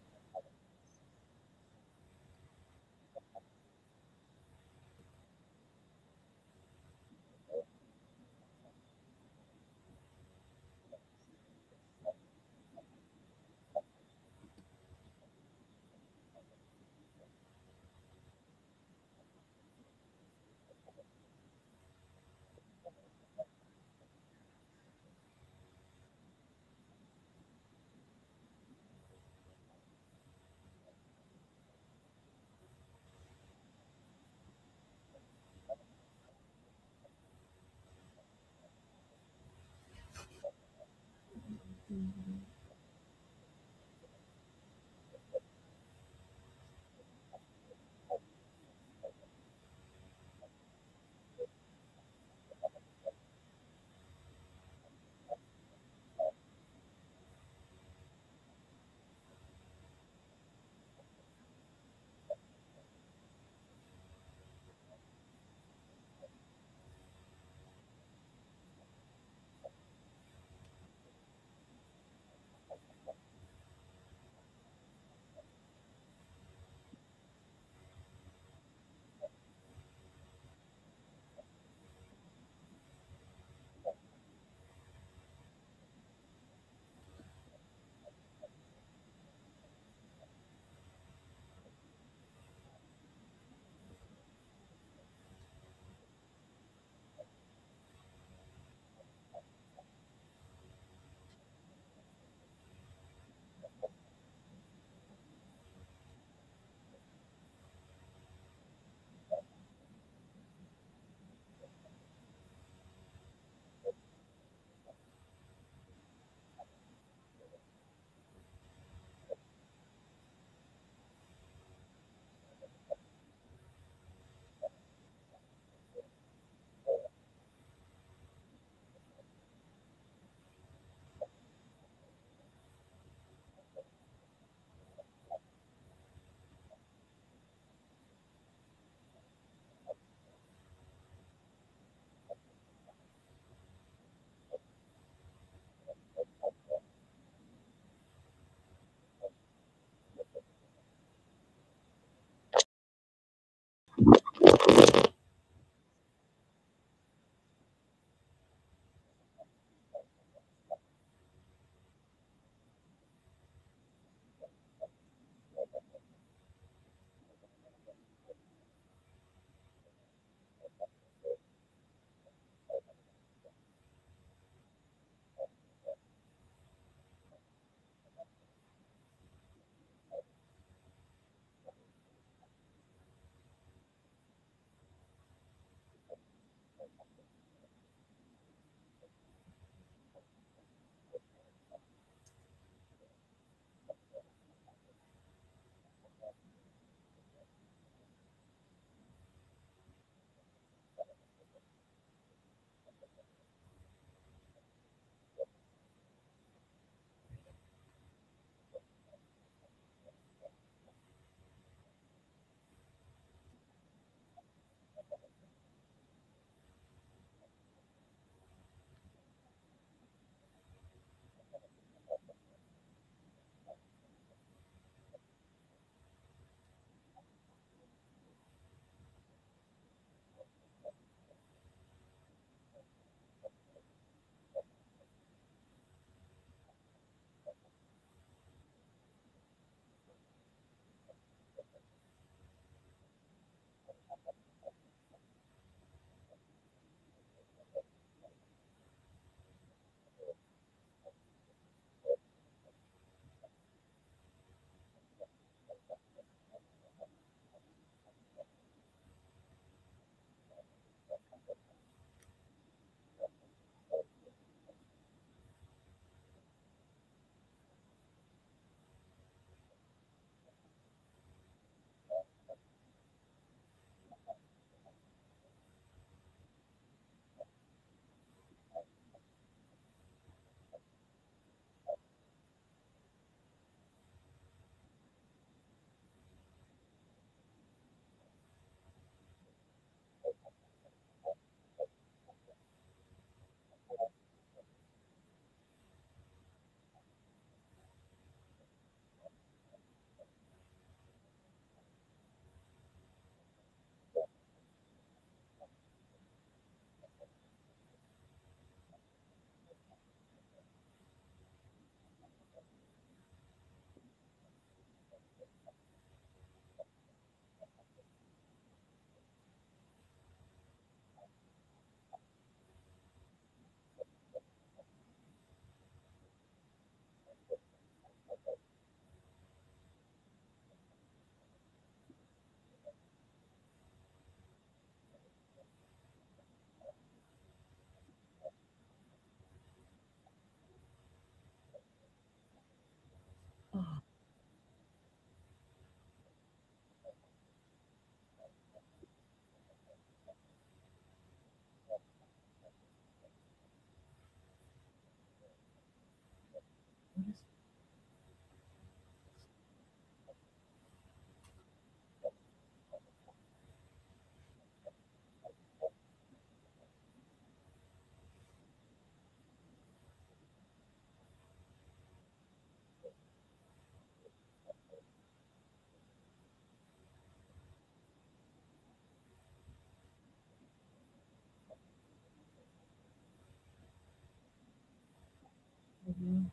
Mhm.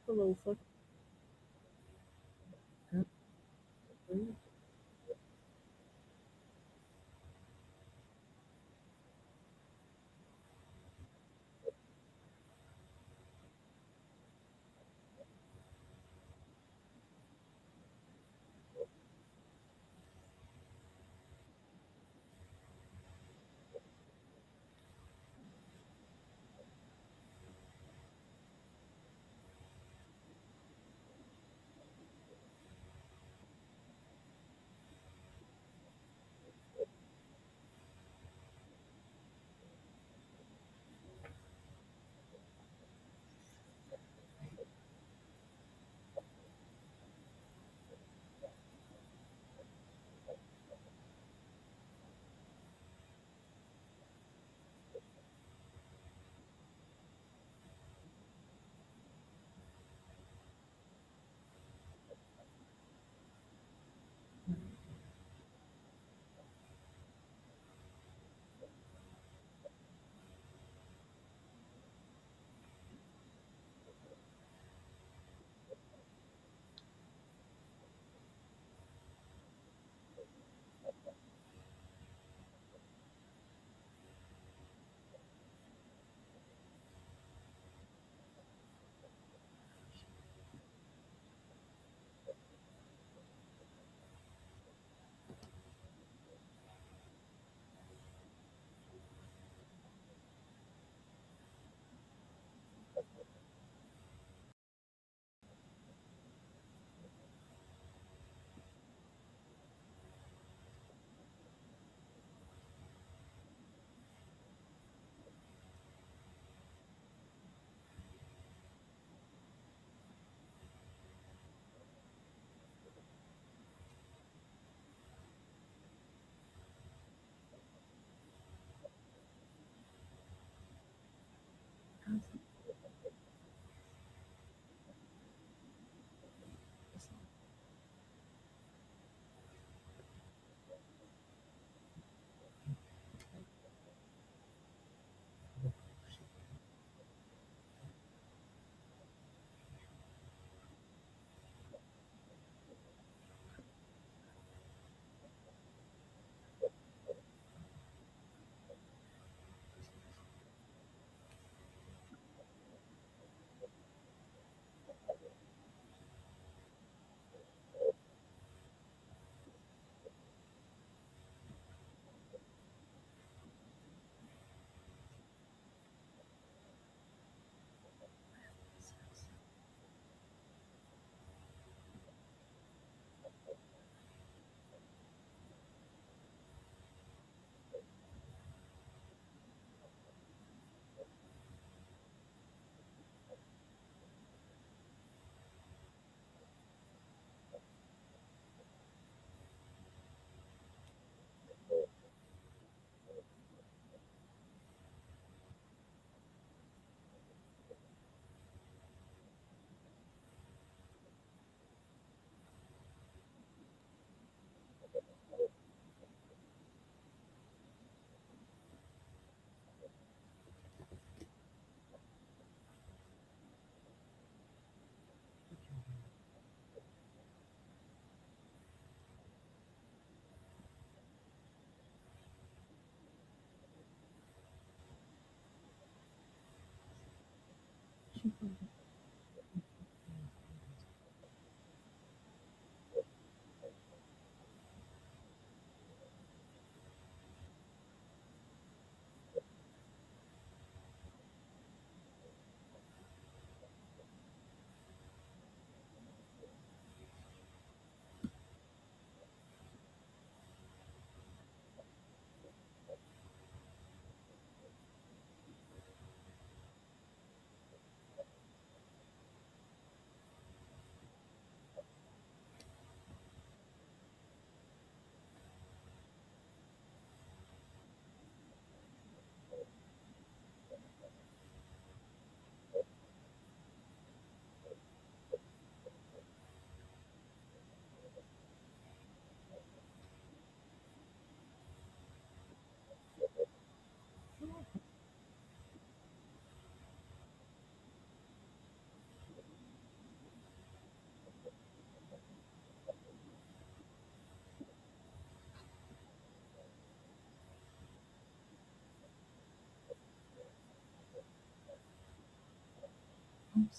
Hello, fuck.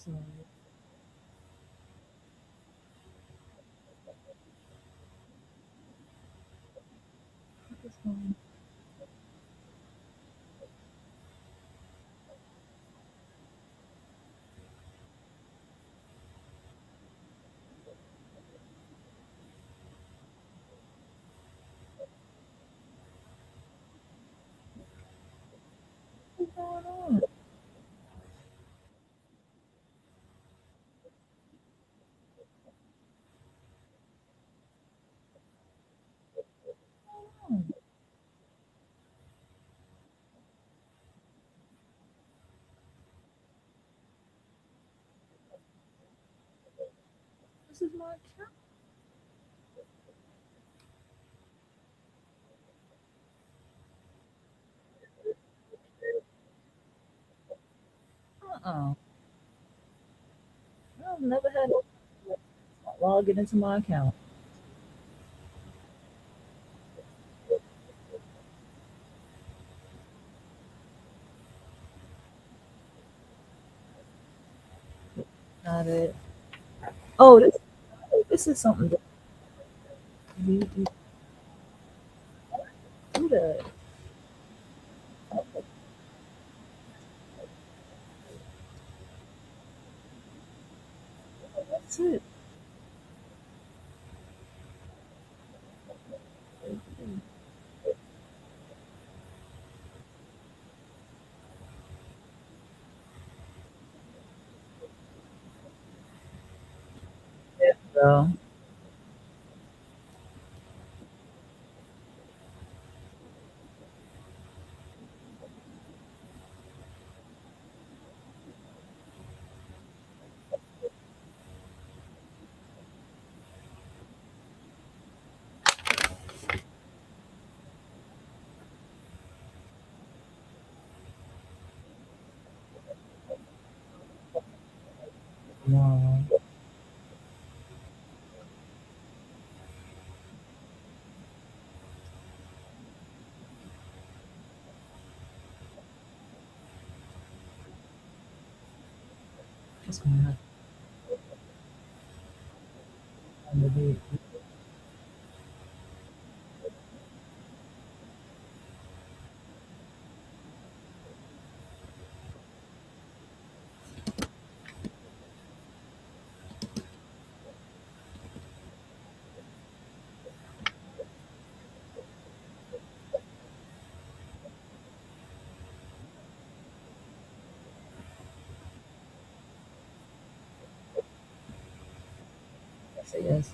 So what's going what's going on? This is my account. Uh-uh. I've never had no login into my account. Not it. Oh, this is something that you do that. That's it. So no, what's going on? Say yes.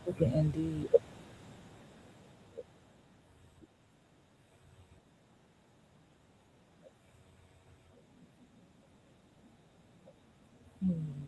Okay, indeed. Hmm.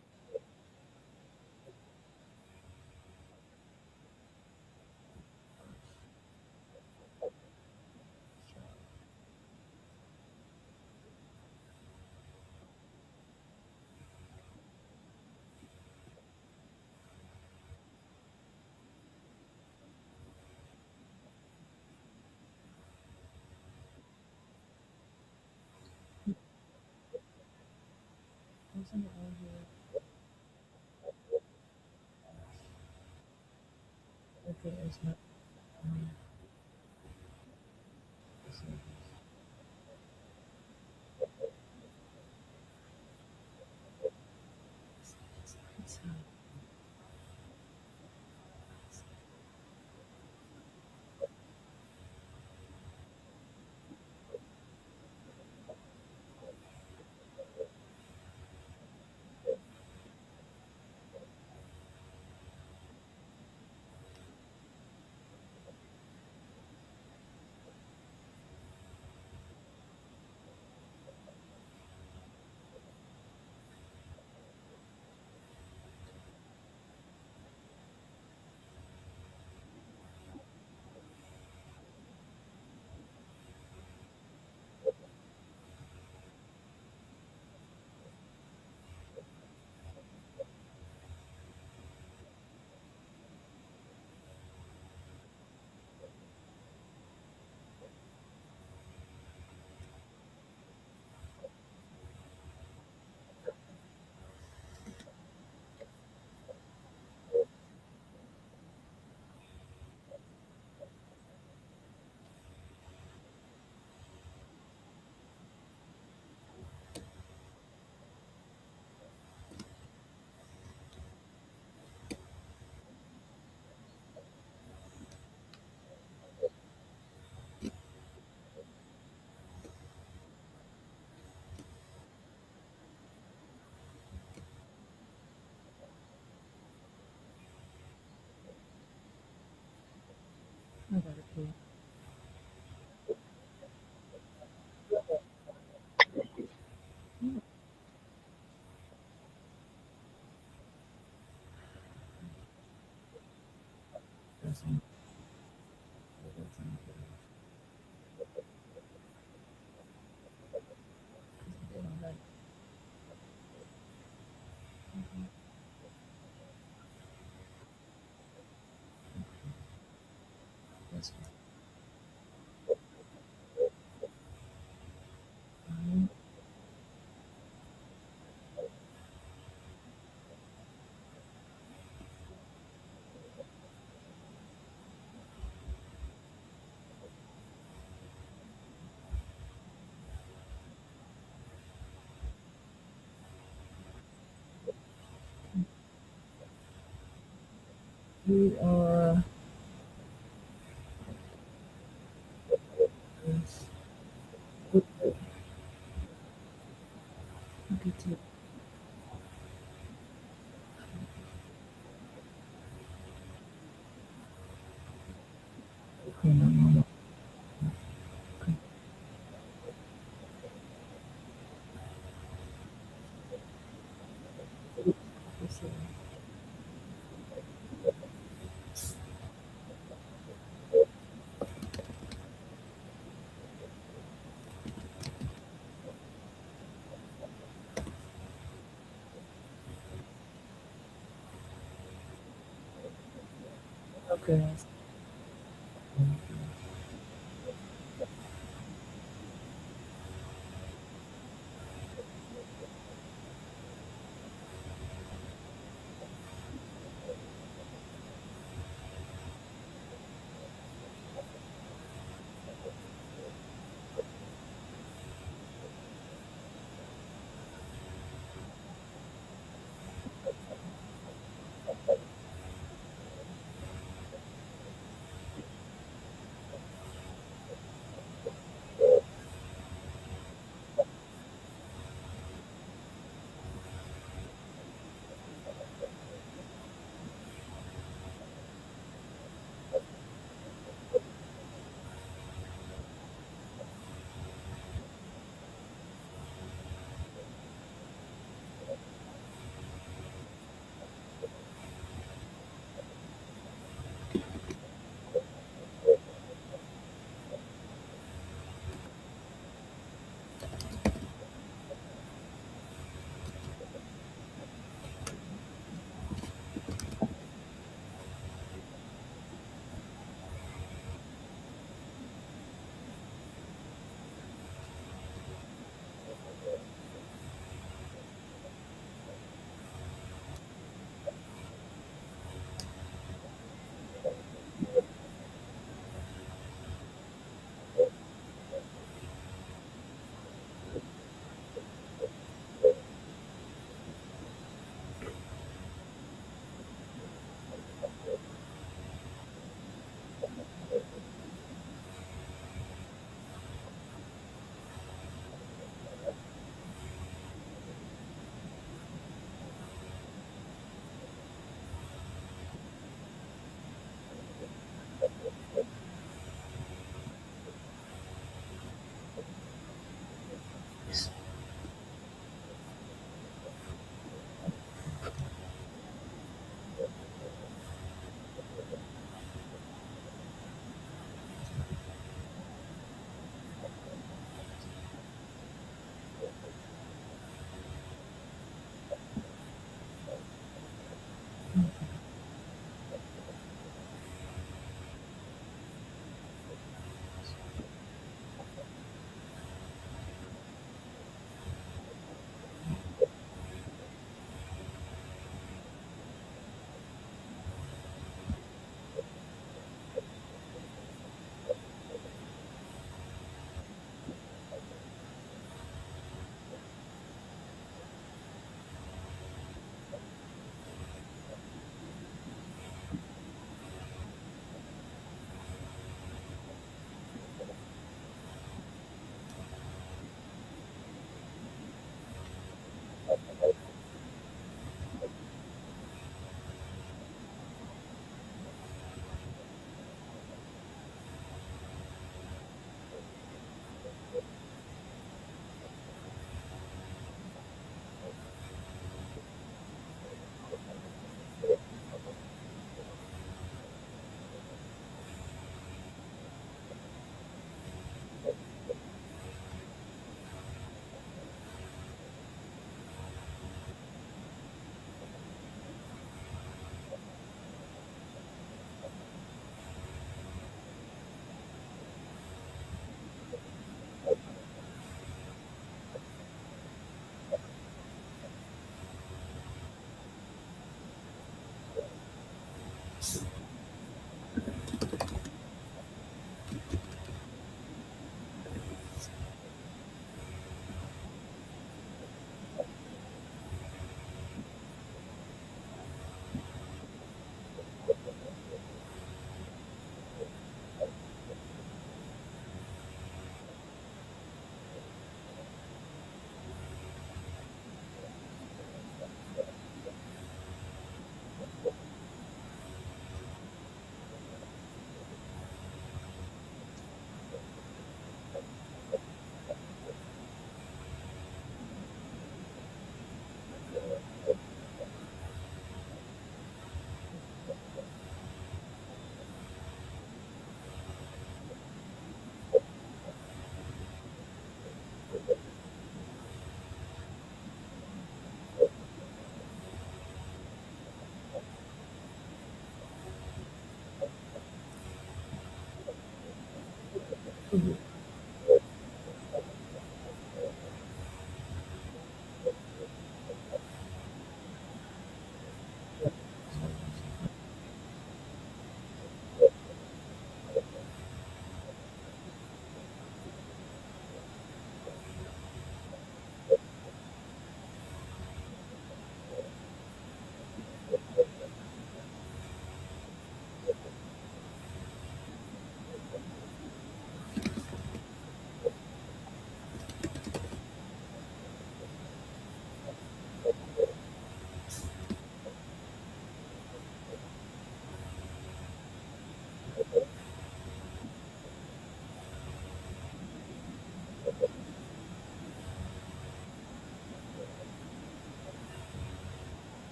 What's in the audio? Okay, it's not. We are. Okay.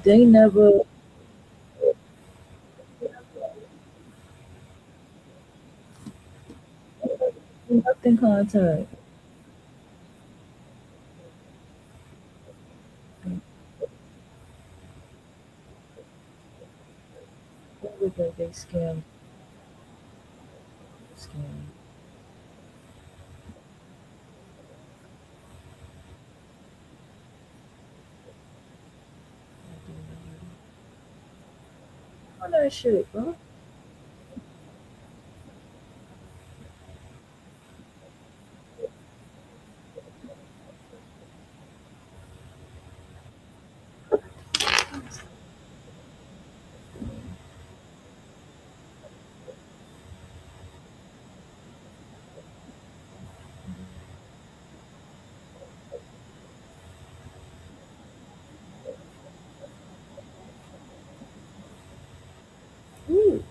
They never nothing contact. Everything they scam. On that shit, bro. Ooh.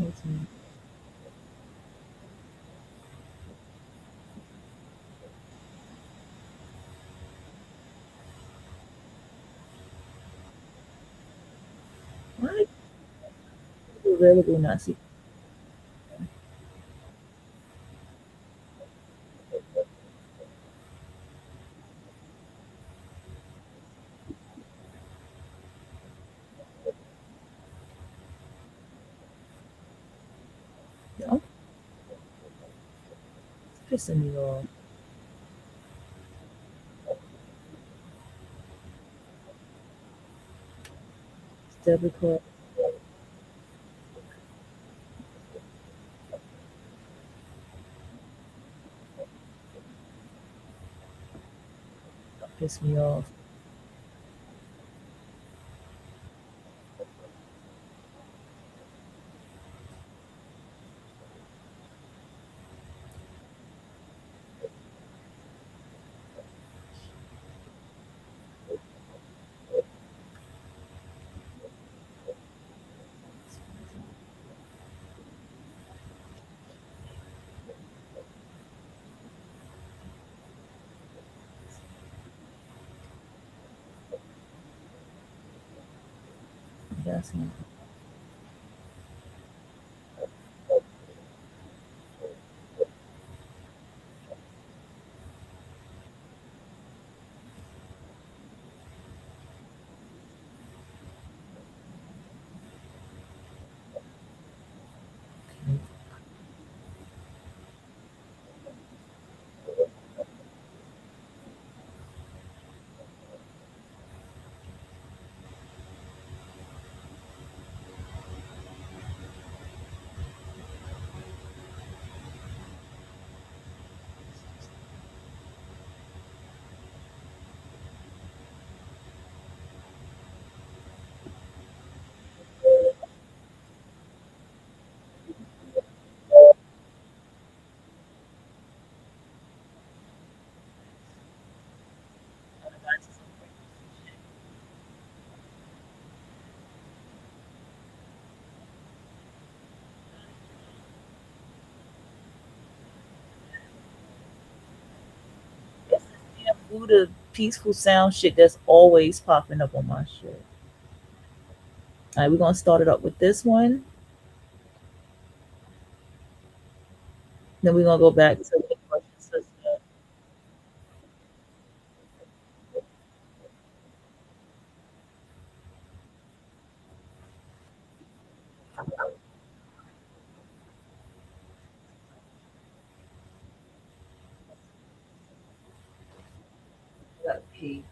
Why available not see? No, it's pissing me off. Debit card piss me off. That's not it's this damn Buddha peaceful sound shit that's always popping up on my shit. All right, we're gonna start it up with this one. Then we're gonna go back to the question system. Gotta pee.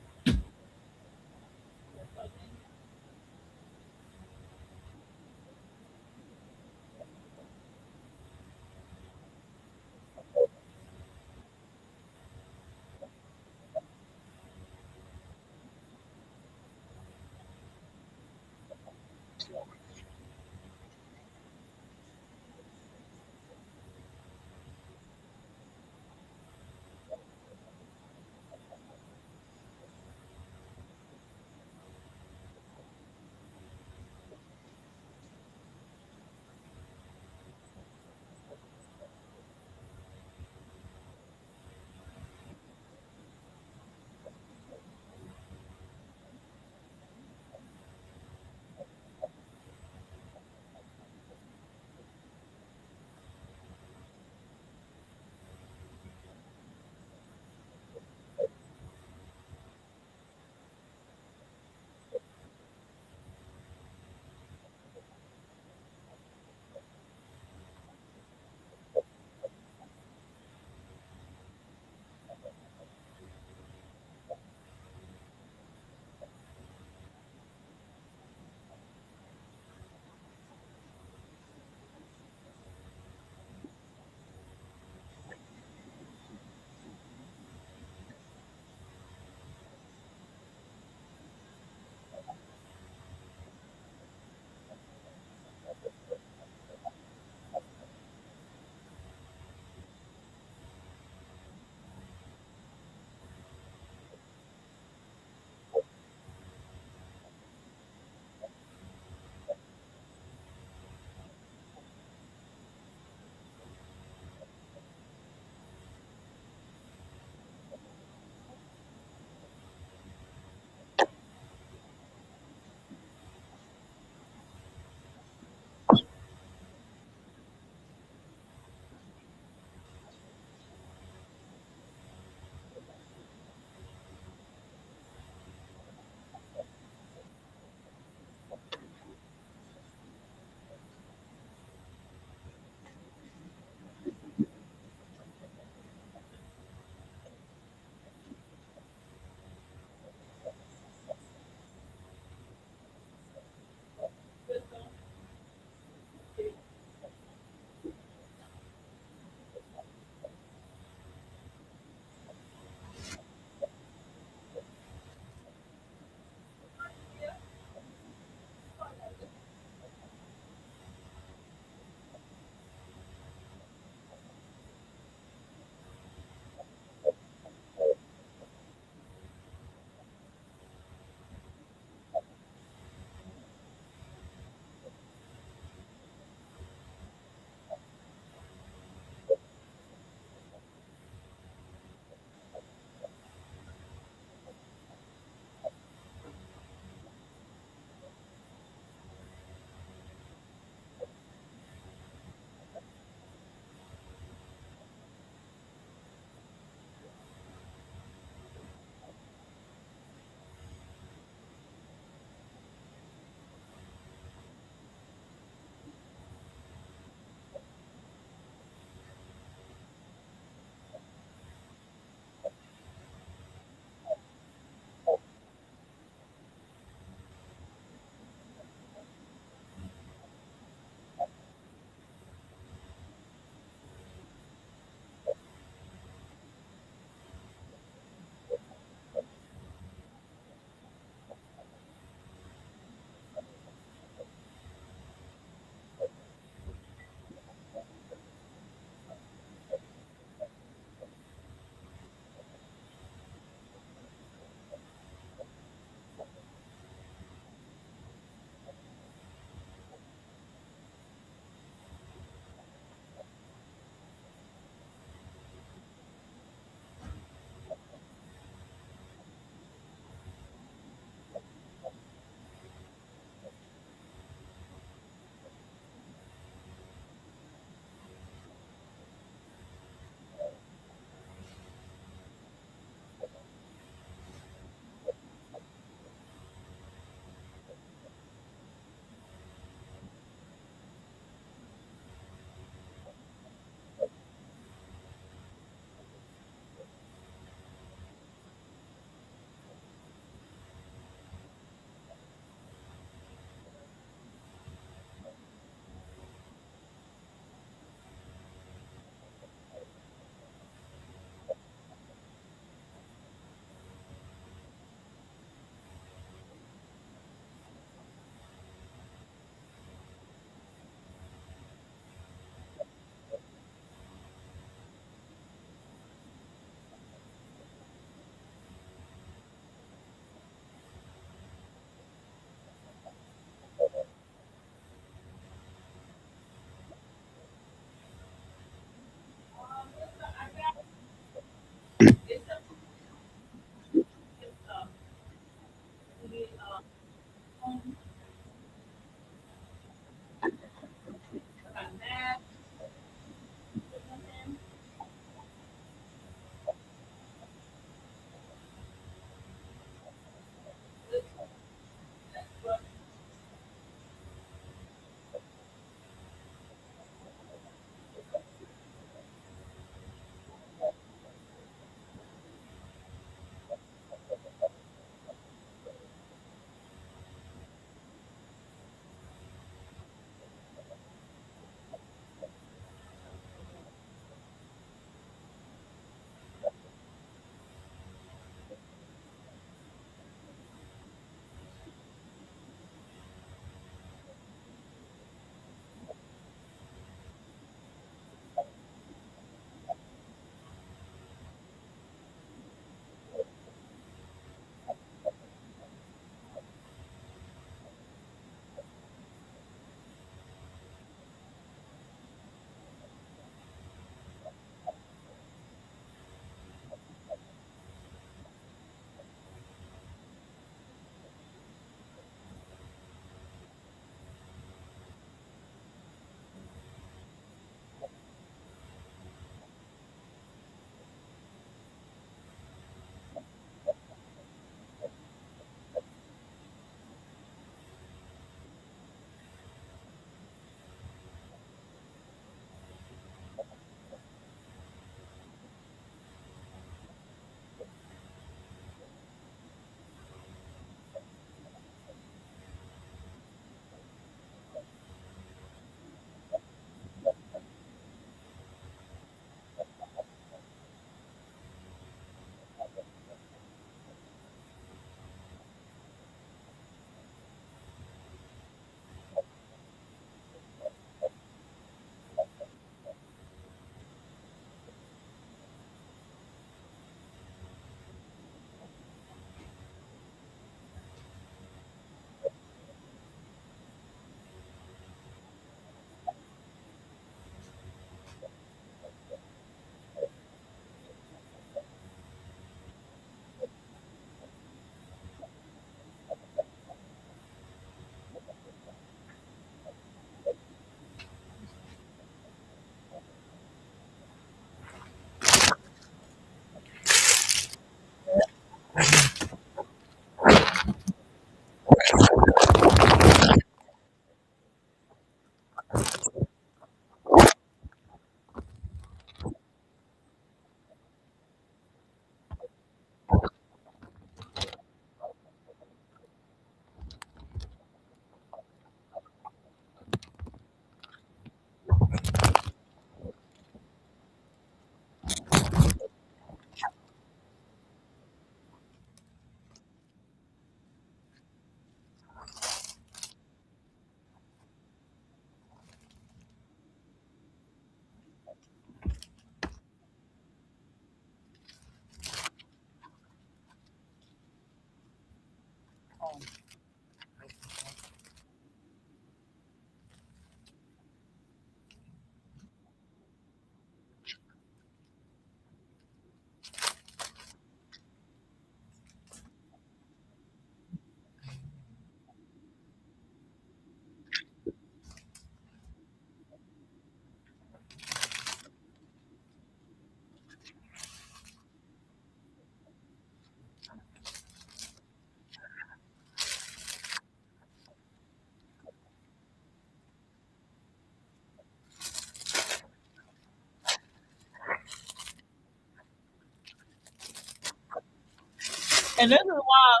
And this is why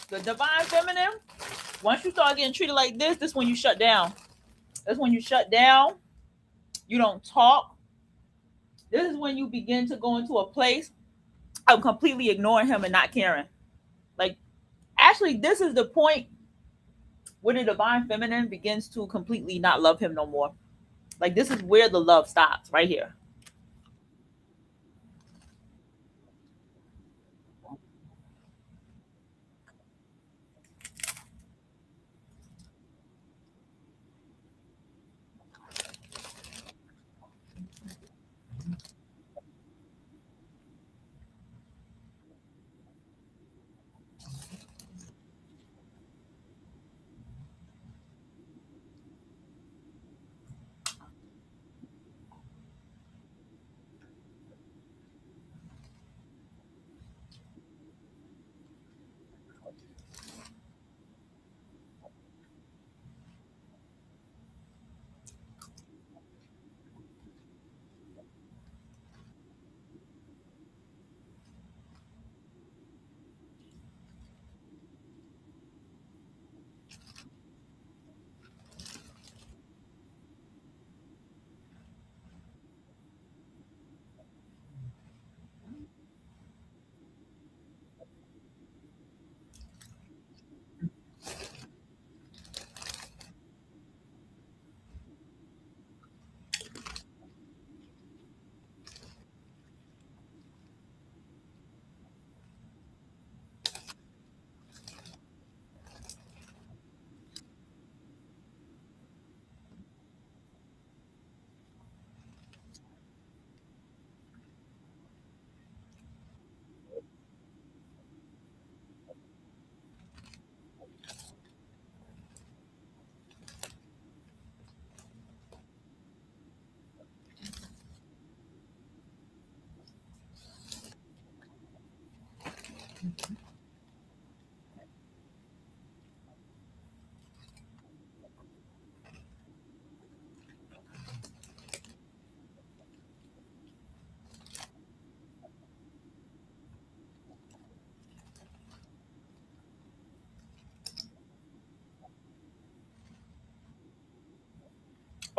the divine feminine, once you start getting treated like this when you shut down. That's when you shut down. You don't talk. This is when you begin to go into a place of completely ignoring him and not caring. Like, actually, this is the point where the divine feminine begins to completely not love him no more. Like, this is where the love stops, right here.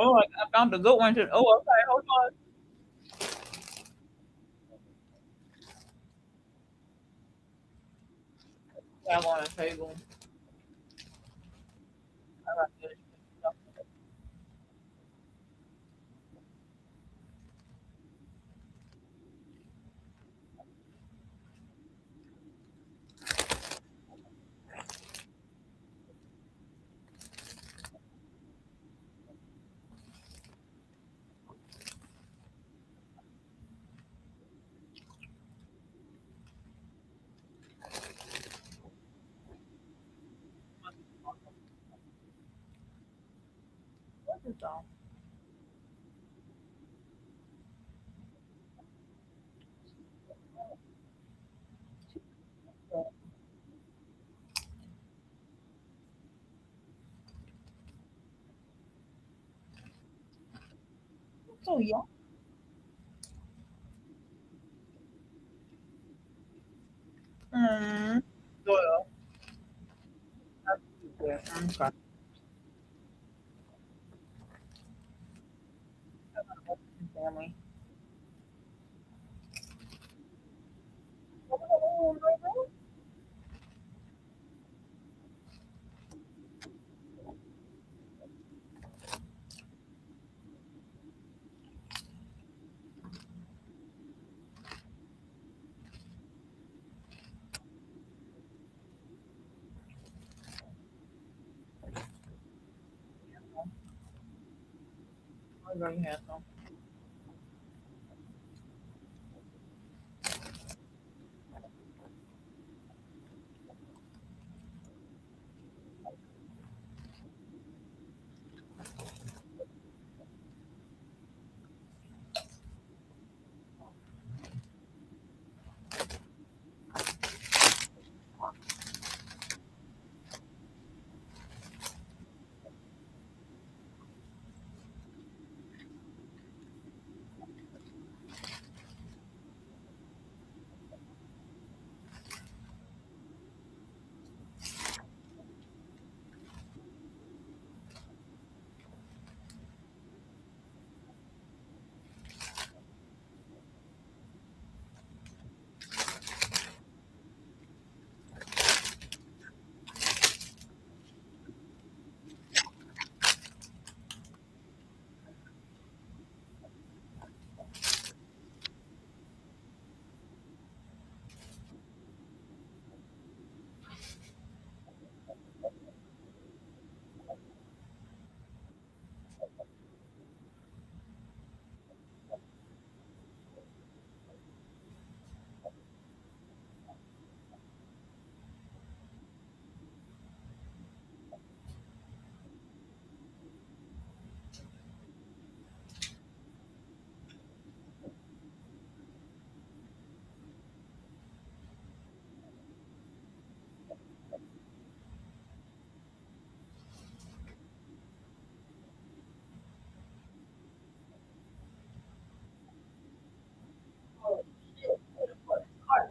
Oh, I found a good one. Oh, okay, hold on. I want a table. I got this. What's this song? So young. Mm. Doyle. Okay. Family. I'm very handsome.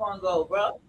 gonna go, bro?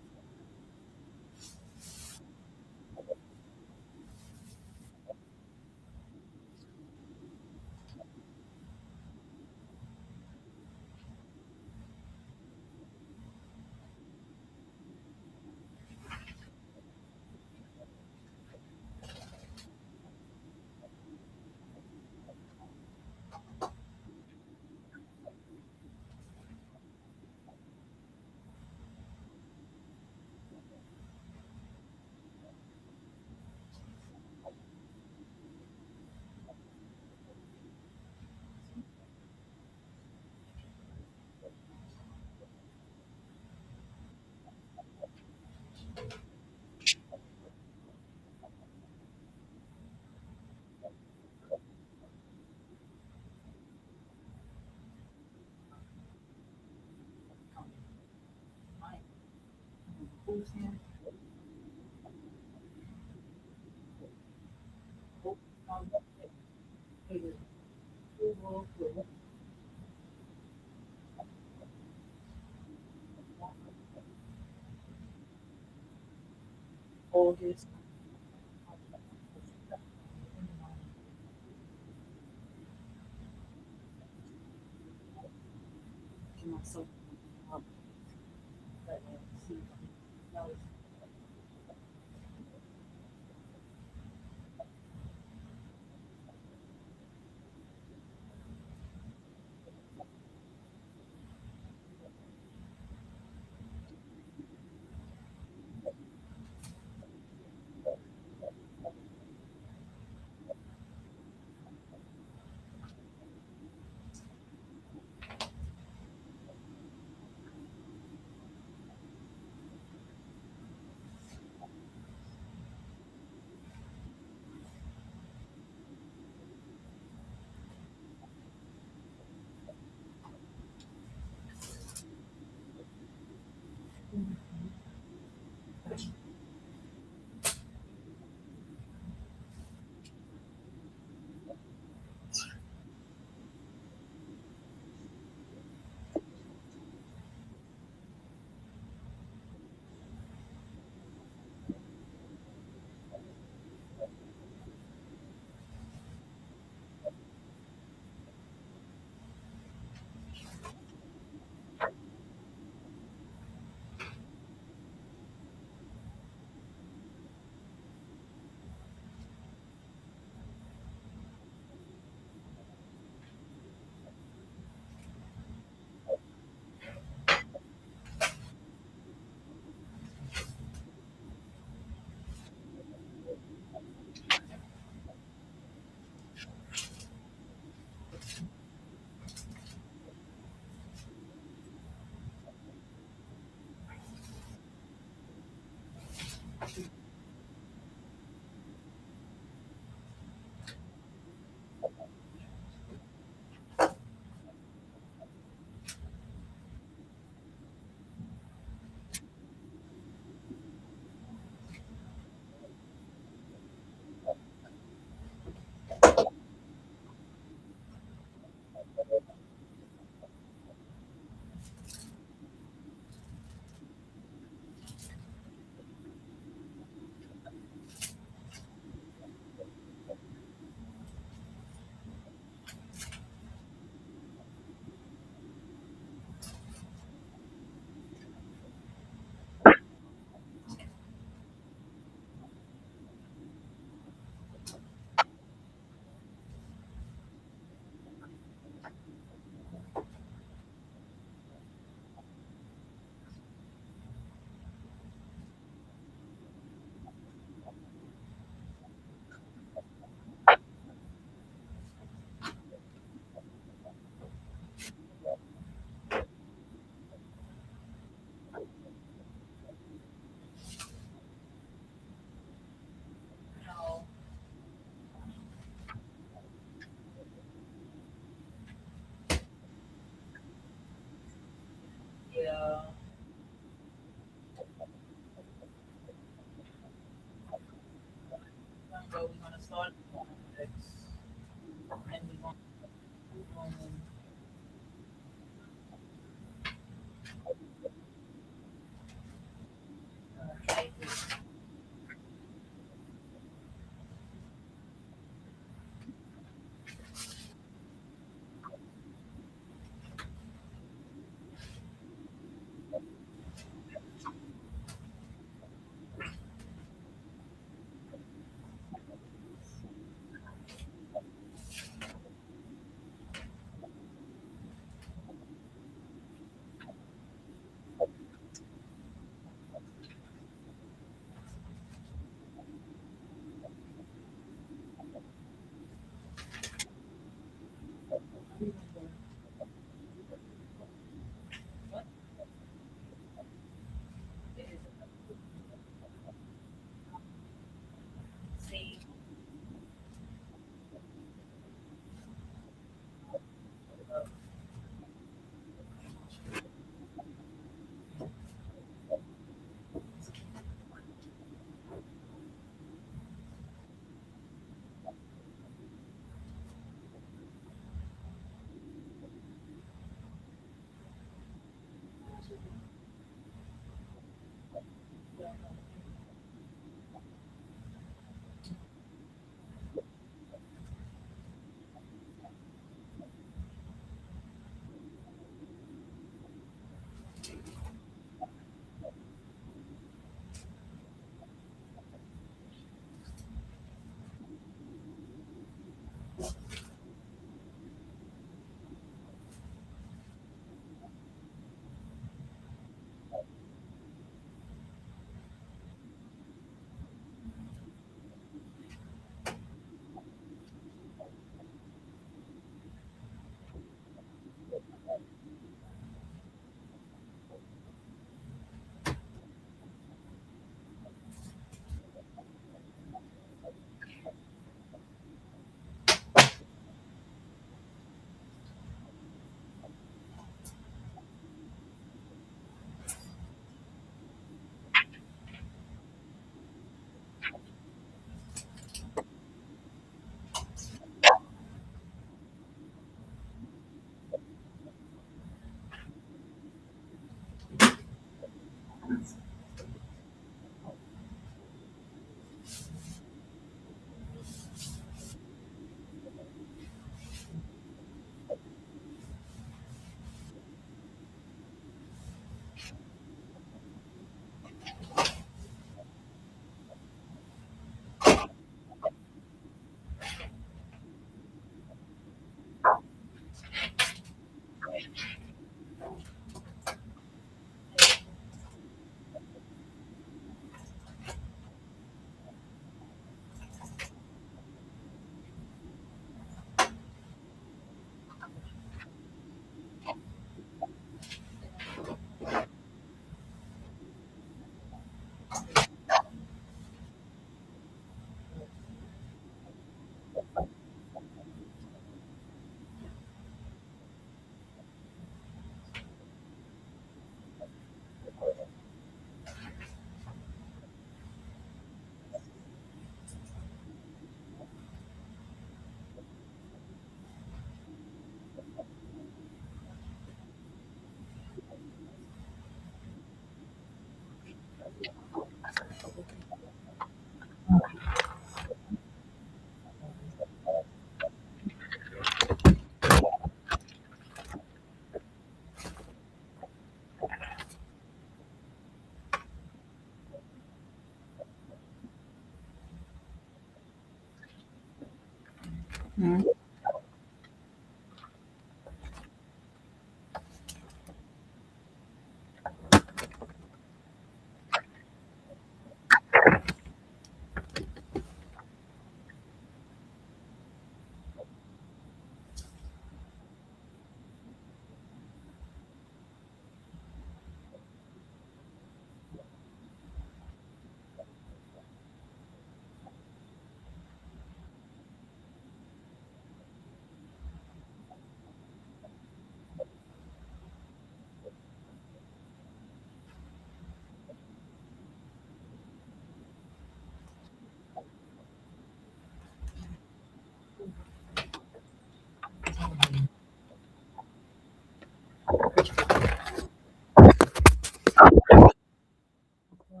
She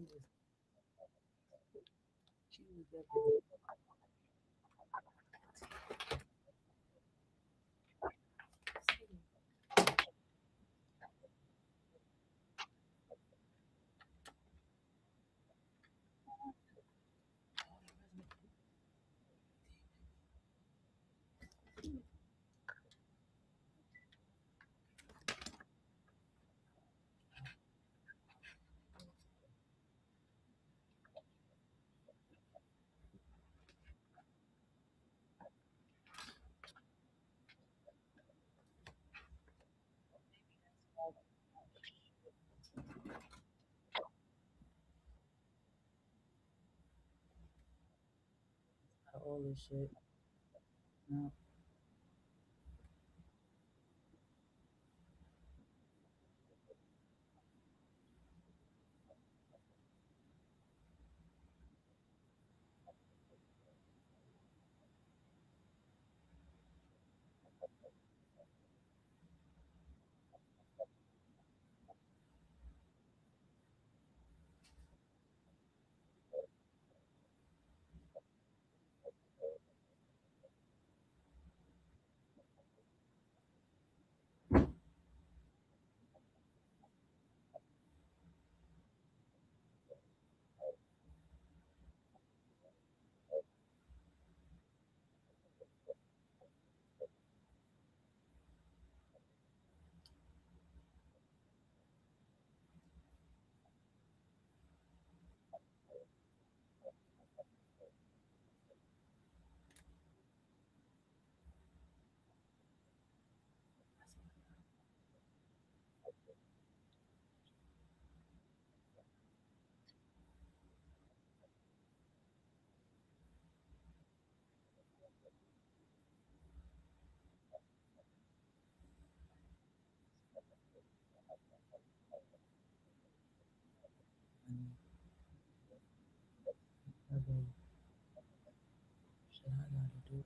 was she was definitely all this shit. No. Other shit I gotta do.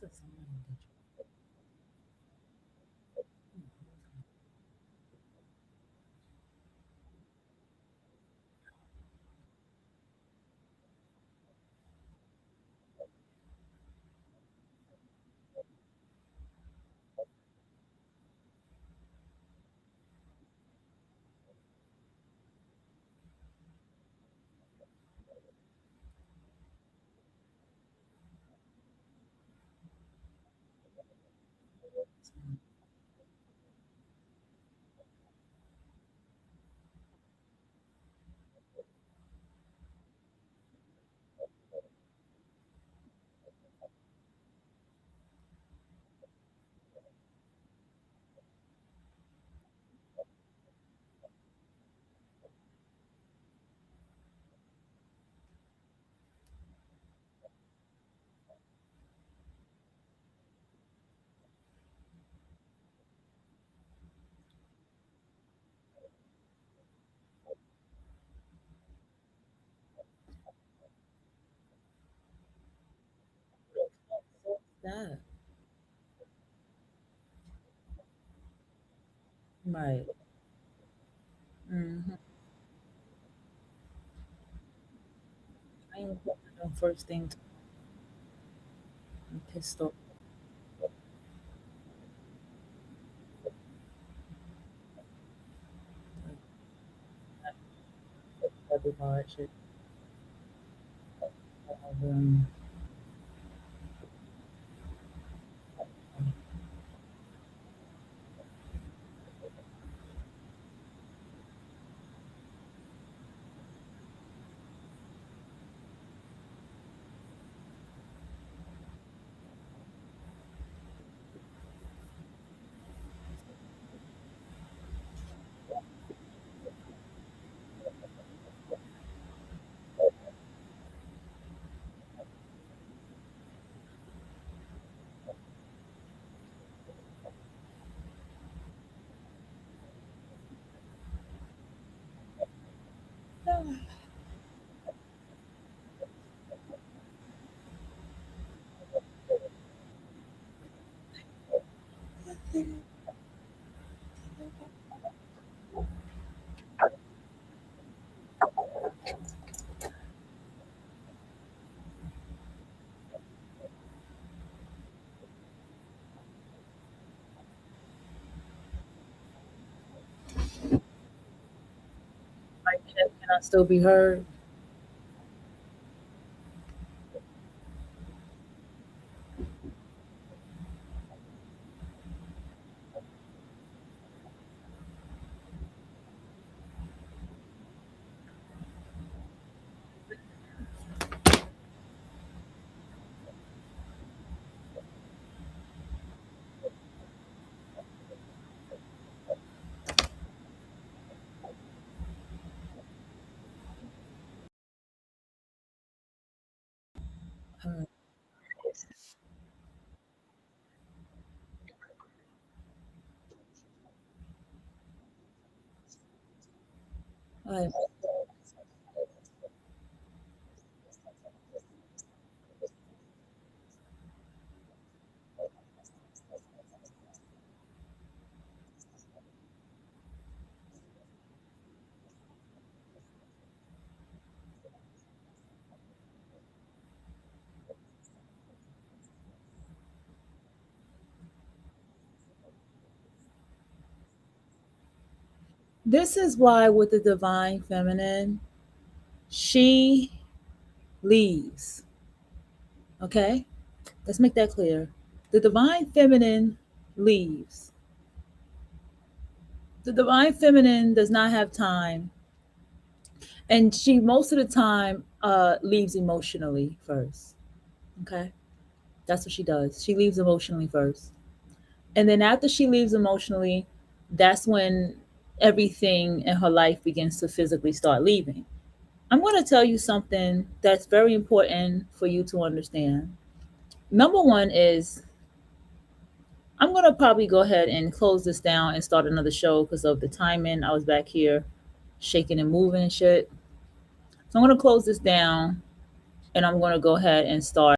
That's a sign that that. Right. Hmm. I ain't going no first thing. I'm pissed off. Everybody shit. Um, can I still be heard? All right. This is why with the divine feminine, she leaves. Okay? Let's make that clear. The divine feminine leaves. The divine feminine does not have time, and she most of the time leaves emotionally first. Okay? That's what she does. She leaves emotionally first. And then after she leaves emotionally, that's when everything in her life begins to physically start leaving. I'm going to tell you something that's very important for you to understand. Number one is I'm going to probably go ahead and close this down and start another show because of the timing. I was back here shaking and moving and shit. So I'm going to close this down and I'm going to go ahead and start